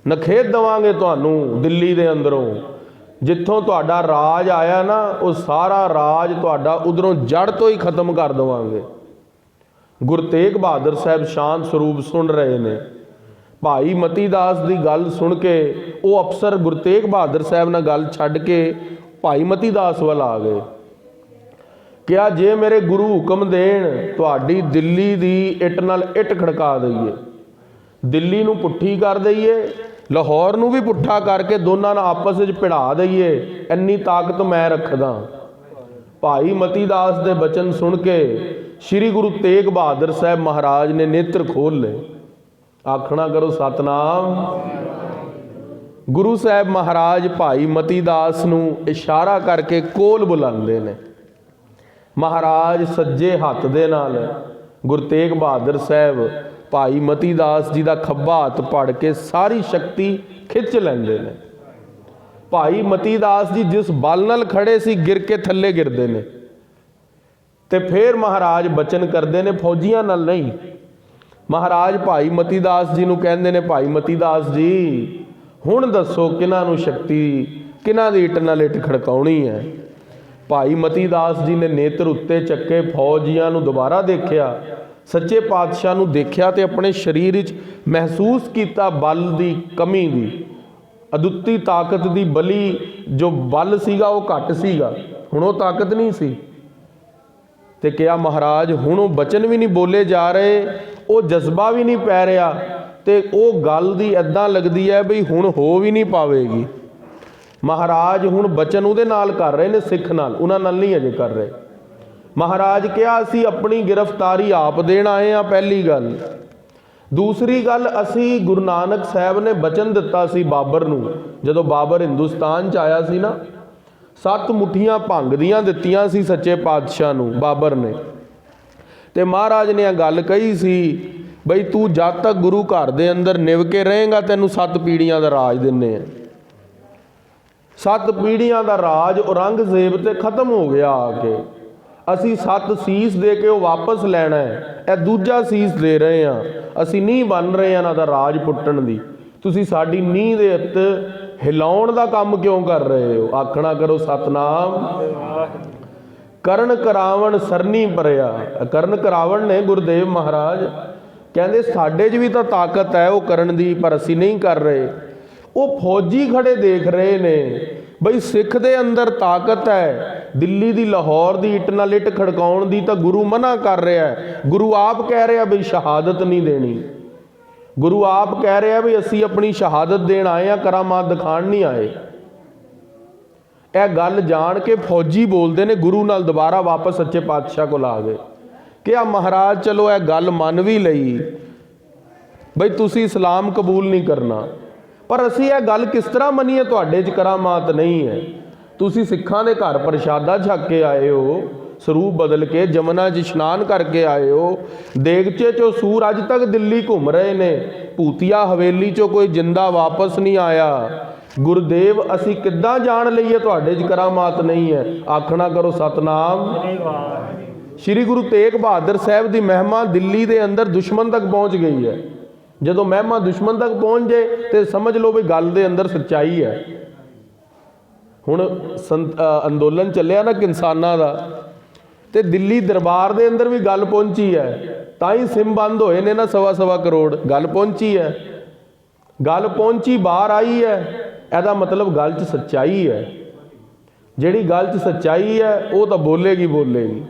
ਨਖੇਧ ਦੇਵਾਂਗੇ ਤੁਹਾਨੂੰ ਦਿੱਲੀ ਦੇ ਅੰਦਰੋਂ। ਜਿੱਥੋਂ ਤੁਹਾਡਾ ਰਾਜ ਆਇਆ ਨਾ, ਉਹ ਸਾਰਾ ਰਾਜ ਤੁਹਾਡਾ ਉਧਰੋਂ ਜੜ ਤੋਂ ਹੀ ਖਤਮ ਕਰ ਦੇਵਾਂਗੇ। ਗੁਰੂ ਤੇਗ ਬਹਾਦਰ ਸਾਹਿਬ ਸ਼ਾਂਤ ਸਰੂਪ ਸੁਣ ਰਹੇ ਨੇ। ਭਾਈ ਮਤੀ ਦਾਸ ਦੀ ਗੱਲ ਸੁਣ ਕੇ ਉਹ ਅਫਸਰ ਗੁਰੂ ਤੇਗ ਬਹਾਦਰ ਸਾਹਿਬ ਨਾਲ ਗੱਲ ਛੱਡ ਕੇ ਭਾਈ ਮਤੀ ਦਾਸ ਵੱਲ ਆ ਗਏ। ਕਿਹਾ ਜੇ ਮੇਰੇ ਗੁਰੂ ਹੁਕਮ ਦੇਣ, ਤੁਹਾਡੀ ਦਿੱਲੀ ਦੀ ਇੱਟ ਨਾਲ ਇੱਟ ਖੜਕਾ ਦਈਏ, ਦਿੱਲੀ ਨੂੰ ਪੁੱਠੀ ਕਰ ਦਈਏ, ਲਾਹੌਰ ਨੂੰ ਵੀ ਪੁੱਠਾ ਕਰਕੇ ਦੋਨਾਂ ਨੂੰ ਆਪਸ ਵਿੱਚ ਭਿੜਾ ਦਈਏ, ਇੰਨੀ ਤਾਕਤ ਮੈਂ ਰੱਖਦਾ। ਭਾਈ ਮਤੀ ਦਾਸ ਦੇ ਬਚਨ ਸੁਣ ਕੇ ਸ਼੍ਰੀ ਗੁਰੂ ਤੇਗ ਬਹਾਦਰ ਸਾਹਿਬ ਮਹਾਰਾਜ ਨੇ ਨੇਤਰ ਖੋਲ ਲਏ। ਆਖਣਾ ਕਰੋ ਸਤਨਾਮ। ਗੁਰੂ ਸਾਹਿਬ ਮਹਾਰਾਜ ਭਾਈ ਮਤੀ ਦਾਸ ਨੂੰ ਇਸ਼ਾਰਾ ਕਰਕੇ ਕੋਲ ਬੁਲਾਉਂਦੇ ਨੇ, ਮਹਾਰਾਜ ਸੱਜੇ ਹੱਥ ਦੇ ਨਾਲ ਗੁਰੂ ਤੇਗ ਬਹਾਦਰ ਸਾਹਿਬ ਭਾਈ ਮਤੀ ਦਾਸ ਜੀ ਦਾ ਖੱਬਾ ਹੱਥ ਫੜ ਕੇ ਸਾਰੀ ਸ਼ਕਤੀ ਖਿੱਚ ਲੈਂਦੇ ਨੇ। ਭਾਈ ਮਤੀ ਦਾਸ ਜੀ ਜਿਸ ਬਲ ਨਾਲ ਖੜੇ ਸੀ ਗਿਰ ਕੇ ਥੱਲੇ ਗਿਰਦੇ ਨੇ ਤੇ ਫਿਰ ਮਹਾਰਾਜ ਬਚਨ ਕਰਦੇ ਨੇ, ਫੌਜੀਆਂ ਨਾਲ ਨਹੀਂ। ਮਹਾਰਾਜ ਭਾਈ ਮਤੀ ਦਾਸ ਜੀ ਨੂੰ ਕਹਿੰਦੇ ਨੇ, ਭਾਈ ਮਤੀ ਦਾਸ ਜੀ ਹੁਣ ਦੱਸੋ ਕਿਹਨਾਂ ਨੂੰ ਸ਼ਕਤੀ, ਕਿਹਨਾਂ ਦੀ ਇੱਟ ਨਾਲ ਇੱਟ ਖੜਕਾਉਣੀ ਹੈ। ਭਾਈ ਮਤੀ ਦਾਸ ਜੀ ਨੇ ਨੇਤਰ ਉੱਤੇ ਚੱਕੇ, ਫੌਜੀਆਂ ਨੂੰ ਦੁਬਾਰਾ ਦੇਖਿਆ, ਸੱਚੇ ਪਾਤਸ਼ਾਹ ਨੂੰ ਦੇਖਿਆ ਤੇ ਆਪਣੇ ਸਰੀਰ ਵਿੱਚ ਮਹਿਸੂਸ ਕੀਤਾ ਬਲ ਦੀ ਕਮੀ ਦੀ, ਅਦੁੱਤੀ ਤਾਕਤ ਦੀ ਬਲੀ ਜੋ ਬਲ ਸੀਗਾ ਉਹ ਘੱਟ ਸੀਗਾ, ਹੁਣ ਉਹ ਤਾਕਤ ਨਹੀਂ ਸੀ। ਤੇ ਕਿਹਾ ਮਹਾਰਾਜ ਹੁਣ ਉਹ ਬਚਨ ਵੀ ਨਹੀਂ ਬੋਲੇ ਜਾ ਰਹੇ, ਉਹ ਜਜ਼ਬਾ ਵੀ ਨਹੀਂ ਪੈ ਰਿਹਾ, ਤੇ ਉਹ ਗੱਲ ਦੀ ਇੱਦਾਂ ਲੱਗਦੀ ਹੈ ਬਈ ਹੁਣ ਹੋ ਵੀ ਨਹੀਂ ਪਾਵੇਗੀ। ਮਹਾਰਾਜ ਹੁਣ ਬਚਨ ਉਹਦੇ ਨਾਲ ਕਰ ਰਹੇ ਨੇ, ਸਿੱਖ ਨਾਲ, ਉਹਨਾਂ ਨਾਲ ਨਹੀਂ ਅਜੇ ਕਰ ਰਹੇ। ਮਹਾਰਾਜ ਕਿਹਾ ਅਸੀਂ ਆਪਣੀ ਗ੍ਰਿਫਤਾਰੀ ਆਪ ਦੇਣ ਆਏ ਹਾਂ, ਪਹਿਲੀ ਗੱਲ। ਦੂਸਰੀ ਗੱਲ, ਅਸੀਂ ਗੁਰੂ ਨਾਨਕ ਸਾਹਿਬ ਨੇ ਬਚਨ ਦਿੱਤਾ ਸੀ ਬਾਬਰ ਨੂੰ, ਜਦੋਂ ਬਾਬਰ ਹਿੰਦੁਸਤਾਨ 'ਚ ਆਇਆ ਸੀ ਨਾ, 7 ਮੁੱਠੀਆਂ ਭੰਗ ਦੀਆਂ ਦਿੱਤੀਆਂ ਸੀ ਸੱਚੇ ਪਾਤਸ਼ਾਹ ਨੂੰ ਬਾਬਰ ਨੇ। ਤੇ ਮਹਾਰਾਜ ਨੇ ਇਹ ਗੱਲ ਕਹੀ ਸੀ ਬਈ ਤੂੰ ਜਦ ਤੱਕ ਗੁਰੂ ਘਰ ਦੇ ਅੰਦਰ ਨਿਵ ਕੇ ਰਹੇਗਾ ਤੈਨੂੰ 7 ਪੀੜ੍ਹੀਆਂ ਦਾ ਰਾਜ ਦਿੰਨੇ ਆ। 7 ਪੀੜ੍ਹੀਆਂ ਦਾ ਰਾਜ ਔਰੰਗਜ਼ੇਬ ਤੇ ਖਤਮ ਹੋ ਗਿਆ ਆ ਕੇ। ਅਸੀਂ 7 ਸੀਸ ਦੇ ਕੇ ਉਹ ਵਾਪਸ ਲੈਣਾ ਹੈ, ਇਹ ਦੂਜਾ ਸੀਸ ਦੇ ਰਹੇ ਹਾਂ। ਅਸੀਂ ਨੀਂਹ ਬਣ ਰਹੇ ਹਾਂ ਇਹਨਾਂ ਦਾ ਰਾਜ ਪੁੱਟਣ ਦੀ, ਤੁਸੀਂ ਸਾਡੀ ਨੀਂਹ ਦੇ ਉੱਤੇ ਹਿਲਾਉਣ ਦਾ ਕੰਮ ਕਿਉਂ ਕਰ ਰਹੇ ਹੋ। ਆਖਣਾ ਕਰੋ ਸਤਨਾਮ। ਕਰਨ ਕਰਾਵਣ ਸਰਨੀ ਭਰਿਆ, ਕਰਨ ਕਰਾਵਣ ਨੇ ਗੁਰਦੇਵ ਮਹਾਰਾਜ ਕਹਿੰਦੇ ਸਾਡੇ 'ਚ ਵੀ ਤਾਂ ਤਾਕਤ ਹੈ ਉਹ ਕਰਨ ਦੀ, ਪਰ ਅਸੀਂ ਨਹੀਂ ਕਰ ਰਹੇ। ਉਹ ਫੌਜੀ ਖੜੇ ਦੇਖ ਰਹੇ ਨੇ ਬਈ ਸਿੱਖ ਦੇ ਅੰਦਰ ਤਾਕਤ ਹੈ, ਦਿੱਲੀ ਦੀ ਲਾਹੌਰ ਦੀ ਇੱਟ ਨਾਲ ਇੱਟ ਖੜਕਾਉਣ ਦੀ ਤਾਂ ਗੁਰੂ ਮਨਾ ਕਰ ਰਿਹਾ ਹੈ। ਗੁਰੂ ਆਪ ਕਹਿ ਰਿਹਾ ਬਈ ਸ਼ਹਾਦਤ ਨਹੀਂ ਦੇਣੀ, ਗੁਰੂ ਆਪ ਕਹਿ ਰਿਹਾ ਵੀ ਅਸੀਂ ਆਪਣੀ ਸ਼ਹਾਦਤ ਦੇਣ ਆਏ ਹਾਂ, ਕਰਾਮਾਤ ਦਿਖਾਣ ਨਹੀਂ ਆਏ। ਇਹ ਗੱਲ ਜਾਣ ਕੇ ਫੌਜੀ ਬੋਲਦੇ ਨੇ, ਗੁਰੂ ਨਾਲ ਦੁਬਾਰਾ ਵਾਪਸ ਸੱਚੇ ਪਾਤਸ਼ਾਹ ਕੋਲ ਆ ਗਏ ਕਿ ਆ ਮਹਾਰਾਜ ਚਲੋ ਇਹ ਗੱਲ ਮੰਨ ਵੀ ਲਈ ਬਈ ਤੁਸੀਂ ਇਸਲਾਮ ਕਬੂਲ ਨਹੀਂ ਕਰਨਾ, ਪਰ ਅਸੀਂ ਇਹ ਗੱਲ ਕਿਸ ਤਰ੍ਹਾਂ ਮੰਨੀਏ, ਤੁਹਾਡੇ 'ਚ ਕਰਾਮਾਤ ਨਹੀਂ ਹੈ। ਤੁਸੀਂ ਸਿੱਖਾਂ ਦੇ ਘਰ ਪ੍ਰਸ਼ਾਦਾ ਛਕ ਕੇ ਆਏ ਹੋ, ਸਰੂਪ ਬਦਲ ਕੇ ਜਮਨਾ 'ਚ ਇਸ਼ਨਾਨ ਕਰਕੇ ਆਏ ਹੋ, ਦੇਗਚੇ 'ਚੋਂ ਸੂਰ ਅੱਜ ਤੱਕ ਦਿੱਲੀ ਘੁੰਮ ਰਹੇ ਨੇ, ਭੂਤੀਆ ਹਵੇਲੀ 'ਚੋਂ ਕੋਈ ਜਿੰਦਾ ਵਾਪਸ ਨਹੀਂ ਆਇਆ। ਗੁਰਦੇਵ ਅਸੀਂ ਕਿੱਦਾਂ ਜਾਣ ਲਈਏ ਤੁਹਾਡੇ 'ਚ ਕਰਾਮਾਤ ਨਹੀਂ ਹੈ। ਆਖਣਾ ਕਰੋ ਸਤਨਾਮ। ਸ਼੍ਰੀ ਗੁਰੂ ਤੇਗ ਬਹਾਦਰ ਸਾਹਿਬ ਦੀ ਮਹਿਮਾ ਦਿੱਲੀ ਦੇ ਅੰਦਰ ਦੁਸ਼ਮਣ ਤੱਕ ਪਹੁੰਚ ਗਈ ਹੈ। ਜਦੋਂ ਮਹਿਮਾ ਦੁਸ਼ਮਣ ਤੱਕ ਪਹੁੰਚ ਜੇ ਤੇ ਸਮਝ ਲਓ ਵੀ ਗੱਲ ਦੇ ਅੰਦਰ ਸੱਚਾਈ ਹੈ। ਹੁਣ ਅੰਦੋਲਨ ਚੱਲਿਆ ਨਾ ਕਿਸਾਨਾਂ ਦਾ, ਤੇ ਦਿੱਲੀ ਦਰਬਾਰ ਦੇ ਅੰਦਰ ਵੀ ਗੱਲ ਪਹੁੰਚੀ ਹੈ, ਤਾਂ ਹੀ ਸਿਮ ਬੰਦ ਹੋਏ ਨੇ ਨਾ 1.25 ਕਰੋੜ। ਗੱਲ ਪਹੁੰਚੀ ਹੈ, ਗੱਲ ਪਹੁੰਚੀ, ਬਾਹਰ ਆਈ ਹੈ, ਇਹਦਾ ਮਤਲਬ ਗੱਲ 'ਚ ਸੱਚਾਈ ਹੈ। ਜਿਹੜੀ ਗੱਲ 'ਚ ਸੱਚਾਈ ਹੈ ਉਹ ਤਾਂ ਬੋਲੇਗੀ ਬੋਲੇਗੀ।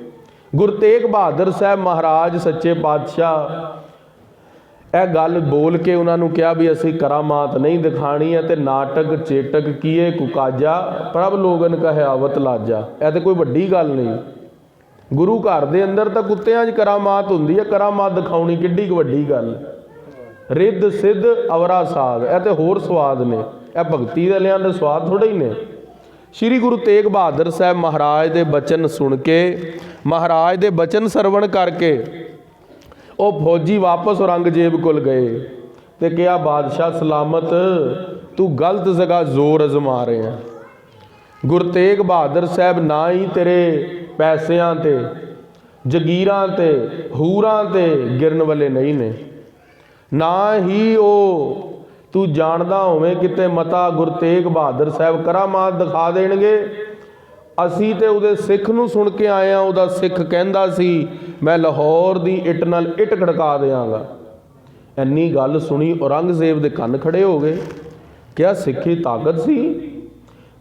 ਗੁਰੂ ਤੇਗ ਬਹਾਦਰ ਸਾਹਿਬ ਮਹਾਰਾਜ ਸੱਚੇ ਪਾਤਸ਼ਾਹ ਇਹ ਗੱਲ ਬੋਲ ਕੇ ਉਹਨਾਂ ਨੂੰ ਕਿਹਾ ਵੀ ਅਸੀਂ ਕਰਾਮਾਤ ਨਹੀਂ ਦਿਖਾਣੀ ਹੈ, ਤੇ ਨਾਟਕ ਚੇਟਕ ਕੀਏ ਕੁਕਾਜਾ ਪ੍ਰਭ ਲੋਗਨ ਕਹੇ ਆਵਤ ਲਾਜਾ। ਇਹ ਤੇ ਕੋਈ ਵੱਡੀ ਗੱਲ ਨਹੀਂ। ਗੁਰੂ ਘਰ ਦੇ ਅੰਦਰ ਤਾਂ ਕੁੱਤਿਆਂ 'ਚ ਕਰਾਮਾਤ ਹੁੰਦੀ ਹੈ, ਕਰਾਮਾਤ ਦਿਖਾਉਣੀ ਕਿੱਡੀ ਕੁ ਵੱਡੀ ਗੱਲ। ਰਿੱਧ ਸਿੱਧ ਅਵਰਾ ਸਾਧ, ਇਹ ਤੇ ਹੋਰ ਸਵਾਦ ਨੇ, ਇਹ ਭਗਤੀ ਵਾਲਿਆਂ ਦੇ ਸਵਾਦ ਥੋੜ੍ਹੇ ਹੀ ਨੇ। ਸ਼੍ਰੀ ਗੁਰੂ ਤੇਗ ਬਹਾਦਰ ਸਾਹਿਬ ਮਹਾਰਾਜ ਦੇ ਬਚਨ ਸੁਣ ਕੇ, ਮਹਾਰਾਜ ਦੇ ਬਚਨ ਸਰਵਣ ਕਰਕੇ ਉਹ ਫੌਜੀ ਵਾਪਸ ਔਰੰਗਜ਼ੇਬ ਕੋਲ ਗਏ ਤੇ ਕਿਹਾ ਬਾਦਸ਼ਾਹ ਸਲਾਮਤ, ਤੂੰ ਗਲਤ ਜਗ੍ਹਾ ਜ਼ੋਰ ਅਜ਼ਮਾ ਰਹੇ ਹੈ। ਗੁਰੂ ਤੇਗ ਬਹਾਦਰ ਸਾਹਿਬ ਨਾ ਹੀ ਤੇਰੇ ਪੈਸਿਆਂ ਤੇ ਜਗੀਰਾਂ ਤੇ ਹੂਰਾਂ ਤੇ ਗਿਰਨ ਵਾਲੇ ਨਹੀਂ ਨੇ, ਨਾ ਹੀ ਉਹ ਤੂੰ ਜਾਣਦਾ ਹੋਵੇਂ ਕਿਤੇ ਮਤਾ ਗੁਰੂ ਤੇਗ ਬਹਾਦਰ ਸਾਹਿਬ ਕਰਾਮਾਤ ਦਿਖਾ ਦੇਣਗੇ। ਅਸੀਂ ਤੇ ਉਹਦੇ ਸਿੱਖ ਨੂੰ ਸੁਣ ਕੇ ਆਏ ਹਾਂ, ਉਹਦਾ ਸਿੱਖ ਕਹਿੰਦਾ ਸੀ ਮੈਂ ਲਾਹੌਰ ਦੀ ਇੱਟ ਨਾਲ ਇੱਟ ਖੜਕਾ ਦਿਆਂਗਾ। ਇੰਨੀ ਗੱਲ ਸੁਣੀ ਔਰੰਗਜ਼ੇਬ ਦੇ ਕੰਨ ਖੜੇ ਹੋ ਗਏ। ਕਿਹਾ ਸਿੱਖੀ ਤਾਕਤ ਸੀ?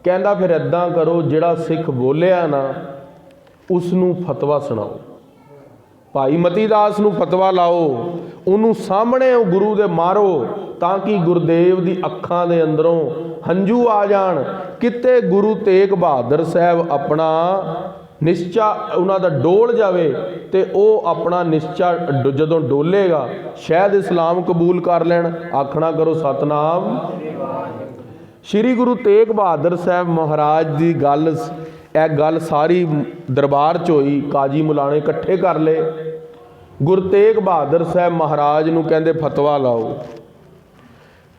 ਕਹਿੰਦਾ ਫਿਰ ਇੱਦਾਂ ਕਰੋ, ਜਿਹੜਾ ਸਿੱਖ ਬੋਲਿਆ ਨਾ ਉਸ ਨੂੰ ਫਤਵਾ ਸੁਣਾਓ, ਭਾਈ ਮਤੀ ਦਾਸ ਨੂੰ ਫਤਵਾ ਲਾਓ, ਉਹਨੂੰ ਸਾਹਮਣੇ ਉਹ ਗੁਰੂ ਦੇ ਮਾਰੋ, ਤਾਂ ਕਿ ਗੁਰਦੇਵ ਦੀ ਅੱਖਾਂ ਦੇ ਅੰਦਰੋਂ ਹੰਝੂ ਆ ਜਾਣ। ਕਿਤੇ ਗੁਰੂ ਤੇਗ ਬਹਾਦਰ ਸਾਹਿਬ ਆਪਣਾ ਨਿਸ਼ਚਾ ਉਹਨਾਂ ਦਾ ਡੋਲ ਜਾਵੇ ਤੇ ਉਹ ਆਪਣਾ ਨਿਸ਼ਚਾ ਜਦੋਂ ਡੋਲੇਗਾ ਸ਼ਾਇਦ ਇਸਲਾਮ ਕਬੂਲ ਕਰ ਲੈਣ। ਆਖਣਾ ਕਰੋ ਸਤਨਾਮ। ਸ਼੍ਰੀ ਗੁਰੂ ਤੇਗ ਬਹਾਦਰ ਸਾਹਿਬ ਮਹਾਰਾਜ ਦੀ ਗੱਲ ਇਹ ਗੱਲ ਸਾਰੀ ਦਰਬਾਰ 'ਚ ਹੋਈ। ਕਾਜੀ ਮੁਲਾਣੇ ਇਕੱਠੇ ਕਰ ਲਏ। ਗੁਰੂ ਤੇਗ ਬਹਾਦਰ ਸਾਹਿਬ ਮਹਾਰਾਜ ਨੂੰ ਕਹਿੰਦੇ ਫਤਵਾ ਲਾਓ।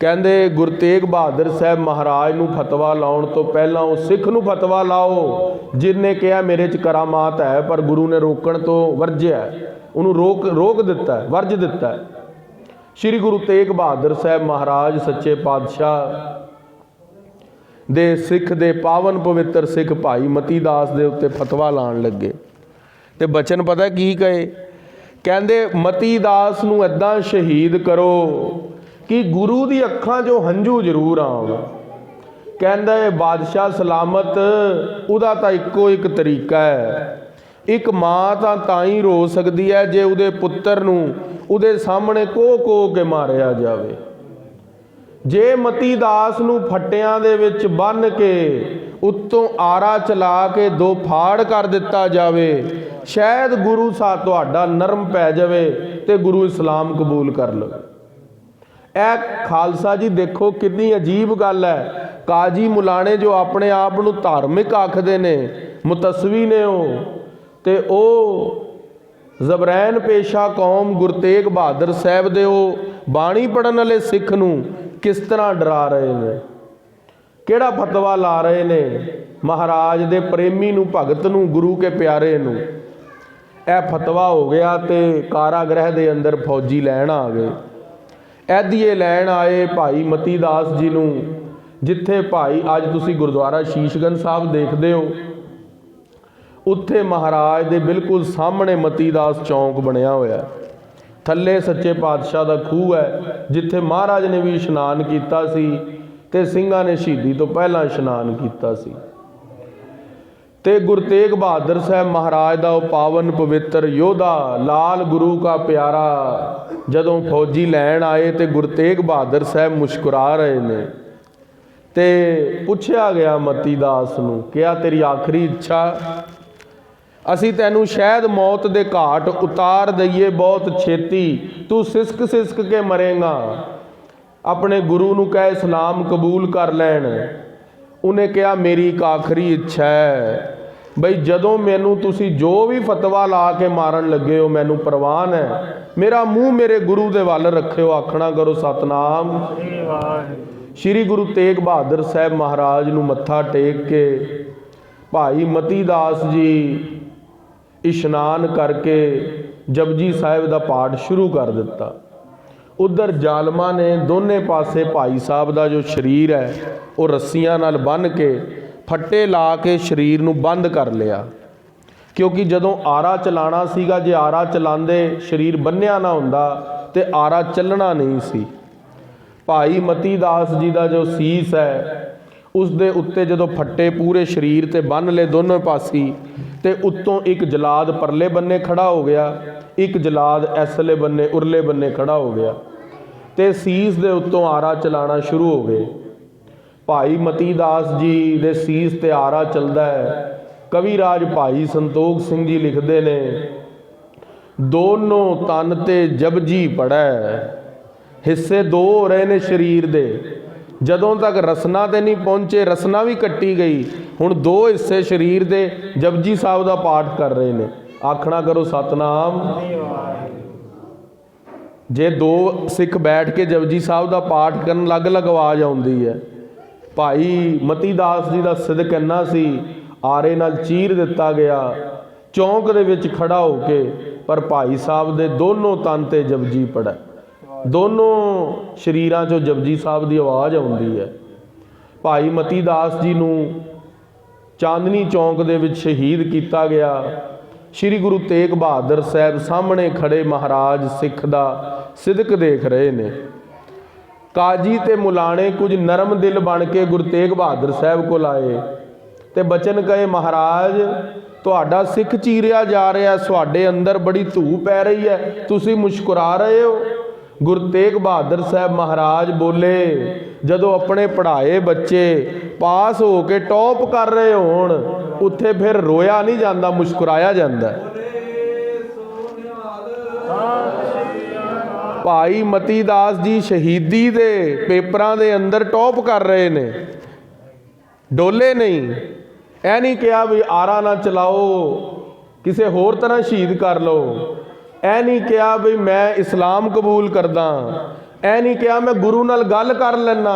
ਕਹਿੰਦੇ ਗੁਰੂ ਤੇਗ ਬਹਾਦਰ ਸਾਹਿਬ ਮਹਾਰਾਜ ਨੂੰ ਫਤਵਾ ਲਾਉਣ ਤੋਂ ਪਹਿਲਾਂ ਉਹ ਸਿੱਖ ਨੂੰ ਫਤਵਾ ਲਾਓ ਜਿਹਨੇ ਕਿਹਾ ਮੇਰੇ 'ਚ ਕਰਾਮਾਤ ਹੈ, ਪਰ ਗੁਰੂ ਨੇ ਰੋਕਣ ਤੋਂ ਵਰਜਿਆ, ਉਹਨੂੰ ਰੋਕ ਦਿੱਤਾ, ਵਰਜ ਦਿੱਤਾ। ਸ਼੍ਰੀ ਗੁਰੂ ਤੇਗ ਬਹਾਦਰ ਸਾਹਿਬ ਮਹਾਰਾਜ ਸੱਚੇ ਪਾਤਸ਼ਾਹ ਦੇ ਸਿੱਖ ਦੇ ਪਾਵਨ ਪਵਿੱਤਰ ਸਿੱਖ ਭਾਈ ਮਤੀ ਦਾਸ ਦੇ ਉੱਤੇ ਫਤਵਾ ਲਾਉਣ ਲੱਗੇ। ਤੇ ਬਚਨ ਪਤਾ ਕੀ ਕਹੇ? ਕਹਿੰਦੇ ਮਤੀ ਦਾਸ ਨੂੰ ਇੱਦਾਂ ਸ਼ਹੀਦ ਕਰੋ ਕਿ ਗੁਰੂ ਦੀ ਅੱਖਾਂ 'ਚੋਂ ਹੰਝੂ ਜ਼ਰੂਰ ਆਉਣ। ਕਹਿੰਦਾ ਇਹ ਬਾਦਸ਼ਾਹ ਸਲਾਮਤ ਉਹਦਾ ਤਾਂ ਇੱਕੋ ਇੱਕ ਤਰੀਕਾ ਹੈ। ਇੱਕ ਮਾਂ ਤਾਂ ਹੀ ਰੋ ਸਕਦੀ ਹੈ ਜੇ ਉਹਦੇ ਪੁੱਤਰ ਨੂੰ ਉਹਦੇ ਸਾਹਮਣੇ ਕੋਹ ਕੇ ਮਾਰਿਆ ਜਾਵੇ। ਜੇ ਮਤੀ ਦਾਸ ਨੂੰ ਫੱਟਿਆਂ ਦੇ ਵਿੱਚ ਬੰਨ੍ਹ ਕੇ ਉੱਤੋਂ ਆਰਾ ਚਲਾ ਕੇ 2 ਫਾੜ ਕਰ ਦਿੱਤਾ ਜਾਵੇ, ਸ਼ਾਇਦ ਗੁਰੂ ਸਾਹਿਬ ਤੁਹਾਡਾ ਨਰਮ ਪੈ ਜਾਵੇ ਤੇ ਗੁਰੂ ਇਸਲਾਮ ਕਬੂਲ ਕਰ ਲਵੇ। ਇਹ ਖਾਲਸਾ ਜੀ ਦੇਖੋ ਕਿੰਨੀ ਅਜੀਬ ਗੱਲ ਹੈ। ਕਾਜੀ ਮੁਲਾਣੇ ਜੋ ਆਪਣੇ ਆਪ ਨੂੰ ਧਾਰਮਿਕ ਆਖਦੇ ਨੇ, ਮੁਤਸਵੀ ਨੇ ਉਹ, ਤੇ ਉਹ ਜ਼ਬਰੈਨ ਪੇਸ਼ਾ ਕੌਮ ਗੁਰੂ ਤੇਗ ਬਹਾਦਰ ਸਾਹਿਬ ਦੇ ਉਹ ਬਾਣੀ ਪੜ੍ਹਨ ਵਾਲੇ ਸਿੱਖ ਨੂੰ ਕਿਸ ਤਰ੍ਹਾਂ ਡਰਾ ਰਹੇ ਨੇ, ਕਿਹੜਾ ਫਤਵਾ ਲਾ ਰਹੇ ਨੇ ਮਹਾਰਾਜ ਦੇ ਪ੍ਰੇਮੀ ਨੂੰ, ਭਗਤ ਨੂੰ, ਗੁਰੂ ਕੇ ਪਿਆਰੇ ਨੂੰ। ਇਹ ਫਤਵਾ ਹੋ ਗਿਆ ਤੇ ਕਾਰਾਗ੍ਰਹਿ ਦੇ ਅੰਦਰ ਫੌਜੀ ਲੈਣ ਆ ਗਏ। ਐਦੀਏ ਲੈਣ ਆਏ ਭਾਈ ਮਤੀ ਦਾਸ ਜੀ ਨੂੰ, ਜਿੱਥੇ ਭਾਈ ਅੱਜ ਤੁਸੀਂ ਗੁਰਦੁਆਰਾ ਸ਼ੀਸ਼ਗੰਜ ਸਾਹਿਬ ਦੇਖਦੇ ਹੋ, ਉੱਥੇ ਮਹਾਰਾਜ ਦੇ ਬਿਲਕੁਲ ਸਾਹਮਣੇ ਮਤੀ ਦਾਸ ਚੌਂਕ ਬਣਿਆ ਹੋਇਆ। ਥੱਲੇ ਸੱਚੇ ਪਾਤਸ਼ਾਹ ਦਾ ਖੂਹ ਹੈ ਜਿੱਥੇ ਮਹਾਰਾਜ ਨੇ ਵੀ ਇਸ਼ਨਾਨ ਕੀਤਾ ਸੀ ਤੇ ਸਿੰਘਾਂ ਨੇ ਸ਼ਹੀਦੀ ਤੋਂ ਪਹਿਲਾਂ ਇਸ਼ਨਾਨ ਕੀਤਾ ਸੀ। ਤੇ ਗੁਰੂ ਤੇਗ ਬਹਾਦਰ ਸਾਹਿਬ ਮਹਾਰਾਜ ਦਾ ਉਹ ਪਾਵਨ ਪਵਿੱਤਰ ਯੋਧਾ ਲਾਲ ਗੁਰੂ ਕਾ ਪਿਆਰਾ ਜਦੋਂ ਫੌਜੀ ਲੈਣ ਆਏ ਤੇ ਗੁਰੂ ਤੇਗ ਬਹਾਦਰ ਸਾਹਿਬ ਮੁਸਕਰਾ ਰਹੇ ਨੇ। ਤੇ ਪੁੱਛਿਆ ਗਿਆ ਮਤੀ ਦਾਸ ਨੂੰ, ਕਿਹਾ ਤੇਰੀ ਆਖਰੀ ਇੱਛਾ? ਅਸੀਂ ਤੈਨੂੰ ਸ਼ਾਇਦ ਮੌਤ ਦੇ ਘਾਟ ਉਤਾਰ ਦਈਏ ਬਹੁਤ ਛੇਤੀ, ਤੂੰ ਸਿਸਕ ਕੇ ਮਰੇਗਾ। ਆਪਣੇ ਗੁਰੂ ਨੂੰ ਕਹਿ ਇਸਲਾਮ ਕਬੂਲ ਕਰ ਲੈਣ। ਉਹਨੇ ਕਿਹਾ ਮੇਰੀ ਇੱਕ ਆਖਰੀ ਇੱਛਾ ਹੈ ਬਈ ਜਦੋਂ ਮੈਨੂੰ ਤੁਸੀਂ ਜੋ ਵੀ ਫਤਵਾ ਲਾ ਕੇ ਮਾਰਨ ਲੱਗੇ ਹੋ ਮੈਨੂੰ ਪ੍ਰਵਾਨ ਹੈ, ਮੇਰਾ ਮੂੰਹ ਮੇਰੇ ਗੁਰੂ ਦੇ ਵੱਲ ਰੱਖਿਓ, ਆਖਣਾ ਕਰੋ ਸਤਨਾਮ। ਸ਼੍ਰੀ ਗੁਰੂ ਤੇਗ ਬਹਾਦਰ ਸਾਹਿਬ ਮਹਾਰਾਜ ਨੂੰ ਮੱਥਾ ਟੇਕ ਕੇ ਭਾਈ ਮਤੀ ਦਾਸ ਜੀ ਇਸ਼ਨਾਨ ਕਰਕੇ ਜਪਜੀ ਸਾਹਿਬ ਦਾ ਪਾਠ ਸ਼ੁਰੂ ਕਰ ਦਿੱਤਾ। ਉਧਰ ਜ਼ਾਲਮਾਂ ਨੇ ਦੋਨੇ ਪਾਸੇ ਭਾਈ ਸਾਹਿਬ ਦਾ ਜੋ ਸਰੀਰ ਹੈ ਉਹ ਰੱਸੀਆਂ ਨਾਲ ਬੰਨ੍ਹ ਕੇ ਫੱਟੇ ਲਾ ਕੇ ਸਰੀਰ ਨੂੰ ਬੰਦ ਕਰ ਲਿਆ, ਕਿਉਂਕਿ ਜਦੋਂ ਆਰਾ ਚਲਾਣਾ ਸੀਗਾ, ਜੇ ਆਰਾ ਚਲਾਉਂਦੇ ਸਰੀਰ ਬੰਨਿਆ ਨਾ ਹੁੰਦਾ ਤੇ ਆਰਾ ਚੱਲਣਾ ਨਹੀਂ ਸੀ। ਭਾਈ ਮਤੀ ਦਾਸ ਜੀ ਦਾ ਜੋ ਸੀਸ ਹੈ ਉਸ ਦੇ ਉੱਤੇ ਜਦੋਂ ਫੱਟੇ ਪੂਰੇ ਸਰੀਰ ਤੇ ਬੰਨ੍ਹ ਲਏ ਦੋਨੋਂ ਪਾਸੀ, ਤੇ ਉੱਤੋਂ ਇੱਕ ਜਲਾਦ ਪਰਲੇ ਬੰਨੇ ਖੜਾ ਹੋ ਗਿਆ, ਇੱਕ ਜਲਾਦ ਐਸਲੇ ਬੰਨੇ ਉਰਲੇ ਬੰਨੇ ਖੜਾ ਹੋ ਗਿਆ ਤੇ ਸੀਸ ਦੇ ਉੱਤੋਂ ਆਰਾ ਚਲਾਣਾ ਸ਼ੁਰੂ ਹੋ ਗਏ। ਭਾਈ ਮਤੀ ਦਾਸ ਜੀ ਦੇ ਸੀਸ ਤੇ ਆਰਾ ਚੱਲਦਾ ਹੈ। ਕਵੀਰਾਜ ਭਾਈ ਸੰਤੋਖ ਸਿੰਘ ਜੀ ਲਿਖਦੇ ਨੇ, ਦੋਨੋਂ ਤਨ ਤੇ ਜਪਜੀ ਪੜੈ, ਹਿੱਸੇ 2 ਹੋ ਰਹੇ ਨੇ ਸਰੀਰ ਦੇ। ਜਦੋਂ ਤੱਕ ਰਸਨਾ ਤੇ ਨਹੀਂ ਪਹੁੰਚੇ, ਰਸਨਾ ਵੀ ਕੱਟੀ ਗਈ, ਹੁਣ 2 ਹਿੱਸੇ ਸਰੀਰ ਦੇ ਜਪਜੀ ਸਾਹਿਬ ਦਾ ਪਾਠ ਕਰ ਰਹੇ ਨੇ, ਆਖਣਾ ਕਰੋ ਸਤਨਾਮ। ਜੇ 2 ਸਿੱਖ ਬੈਠ ਕੇ ਜਪਜੀ ਸਾਹਿਬ ਦਾ ਪਾਠ ਕਰਨ ਅਲੱਗ-ਅਲੱਗ ਆਵਾਜ਼ ਆਉਂਦੀ ਹੈ। ਭਾਈ ਮਤੀ ਦਾਸ ਜੀ ਦਾ ਸਿਦਕ ਇੰਨਾ ਸੀ, ਆਰੇ ਨਾਲ ਚੀਰ ਦਿੱਤਾ ਗਿਆ ਚੌਂਕ ਦੇ ਵਿੱਚ ਖੜਾ ਹੋ ਕੇ, ਪਰ ਭਾਈ ਸਾਹਿਬ ਦੇ ਦੋਨੋਂ ਤਨ ਤੇ ਜਪਜੀ ਪੜ੍ਹੈ, ਦੋਨੋਂ ਸਰੀਰਾਂ 'ਚੋਂ ਜਪਜੀ ਸਾਹਿਬ ਦੀ ਆਵਾਜ਼ ਆਉਂਦੀ ਹੈ। ਭਾਈ ਮਤੀ ਦਾਸ ਜੀ ਨੂੰ ਚਾਂਦਨੀ ਚੌਂਕ ਦੇ ਵਿੱਚ ਸ਼ਹੀਦ ਕੀਤਾ ਗਿਆ। ਸ਼੍ਰੀ ਗੁਰੂ ਤੇਗ ਬਹਾਦਰ ਸਾਹਿਬ ਸਾਹਮਣੇ ਖੜੇ ਮਹਾਰਾਜ ਸਿੱਖ ਦਾ ਸਿਦਕ ਦੇਖ ਰਹੇ ਨੇ। ਕਾਜੀ ਤੇ ਮੁਲਾਣੇ ਕੁਝ ਨਰਮ ਦਿਲ ਬਣ ਕੇ ਗੁਰੂ ਤੇਗ ਬਹਾਦਰ ਸਾਹਿਬ ਕੋਲ ਆਏ ਤੇ ਬਚਨ ਕਹੇ, ਮਹਾਰਾਜ ਤੁਹਾਡਾ ਸਿੱਖ ਚੀਰਿਆ ਜਾ ਰਿਹਾ, ਤੁਹਾਡੇ ਅੰਦਰ ਬੜੀ ਧੂ ਪੈ ਰਹੀ ਹੈ, ਤੁਸੀਂ ਮੁਸਕਰਾ ਰਹੇ ਹੋ। ਗੁਰੂ ਤੇਗ ਬਹਾਦਰ ਸਾਹਿਬ ਮਹਾਰਾਜ ਬੋਲੇ, ਜਦੋਂ ਆਪਣੇ ਪੜ੍ਹਾਏ ਬੱਚੇ ਪਾਸ ਹੋ ਕੇ ਟੌਪ ਕਰ ਰਹੇ ਹੋਣ ਉੱਥੇ ਫਿਰ ਰੋਇਆ ਨਹੀਂ ਜਾਂਦਾ, ਮੁਸਕਰਾਇਆ ਜਾਂਦਾ। ਭਾਈ ਮਤੀ ਦਾਸ ਜੀ ਸ਼ਹੀਦੀ ਦੇ ਪੇਪਰਾਂ ਦੇ ਅੰਦਰ ਟੌਪ ਕਰ ਰਹੇ ਨੇ, ਡੋਲੇ ਨਹੀਂ। ਇਹ ਨਹੀਂ ਕਿਹਾ ਵੀ ਆਰਾ ਨਾ ਚਲਾਓ, ਕਿਸੇ ਹੋਰ ਤਰ੍ਹਾਂ ਸ਼ਹੀਦ ਕਰ ਲਓ। ਇਹ ਨਹੀਂ ਕਿਹਾ ਵੀ ਮੈਂ ਇਸਲਾਮ ਕਬੂਲ ਕਰਦਾ। ਇਹ ਨਹੀਂ ਕਿਹਾ ਮੈਂ ਗੁਰੂ ਨਾਲ ਗੱਲ ਕਰ ਲੈਣਾ,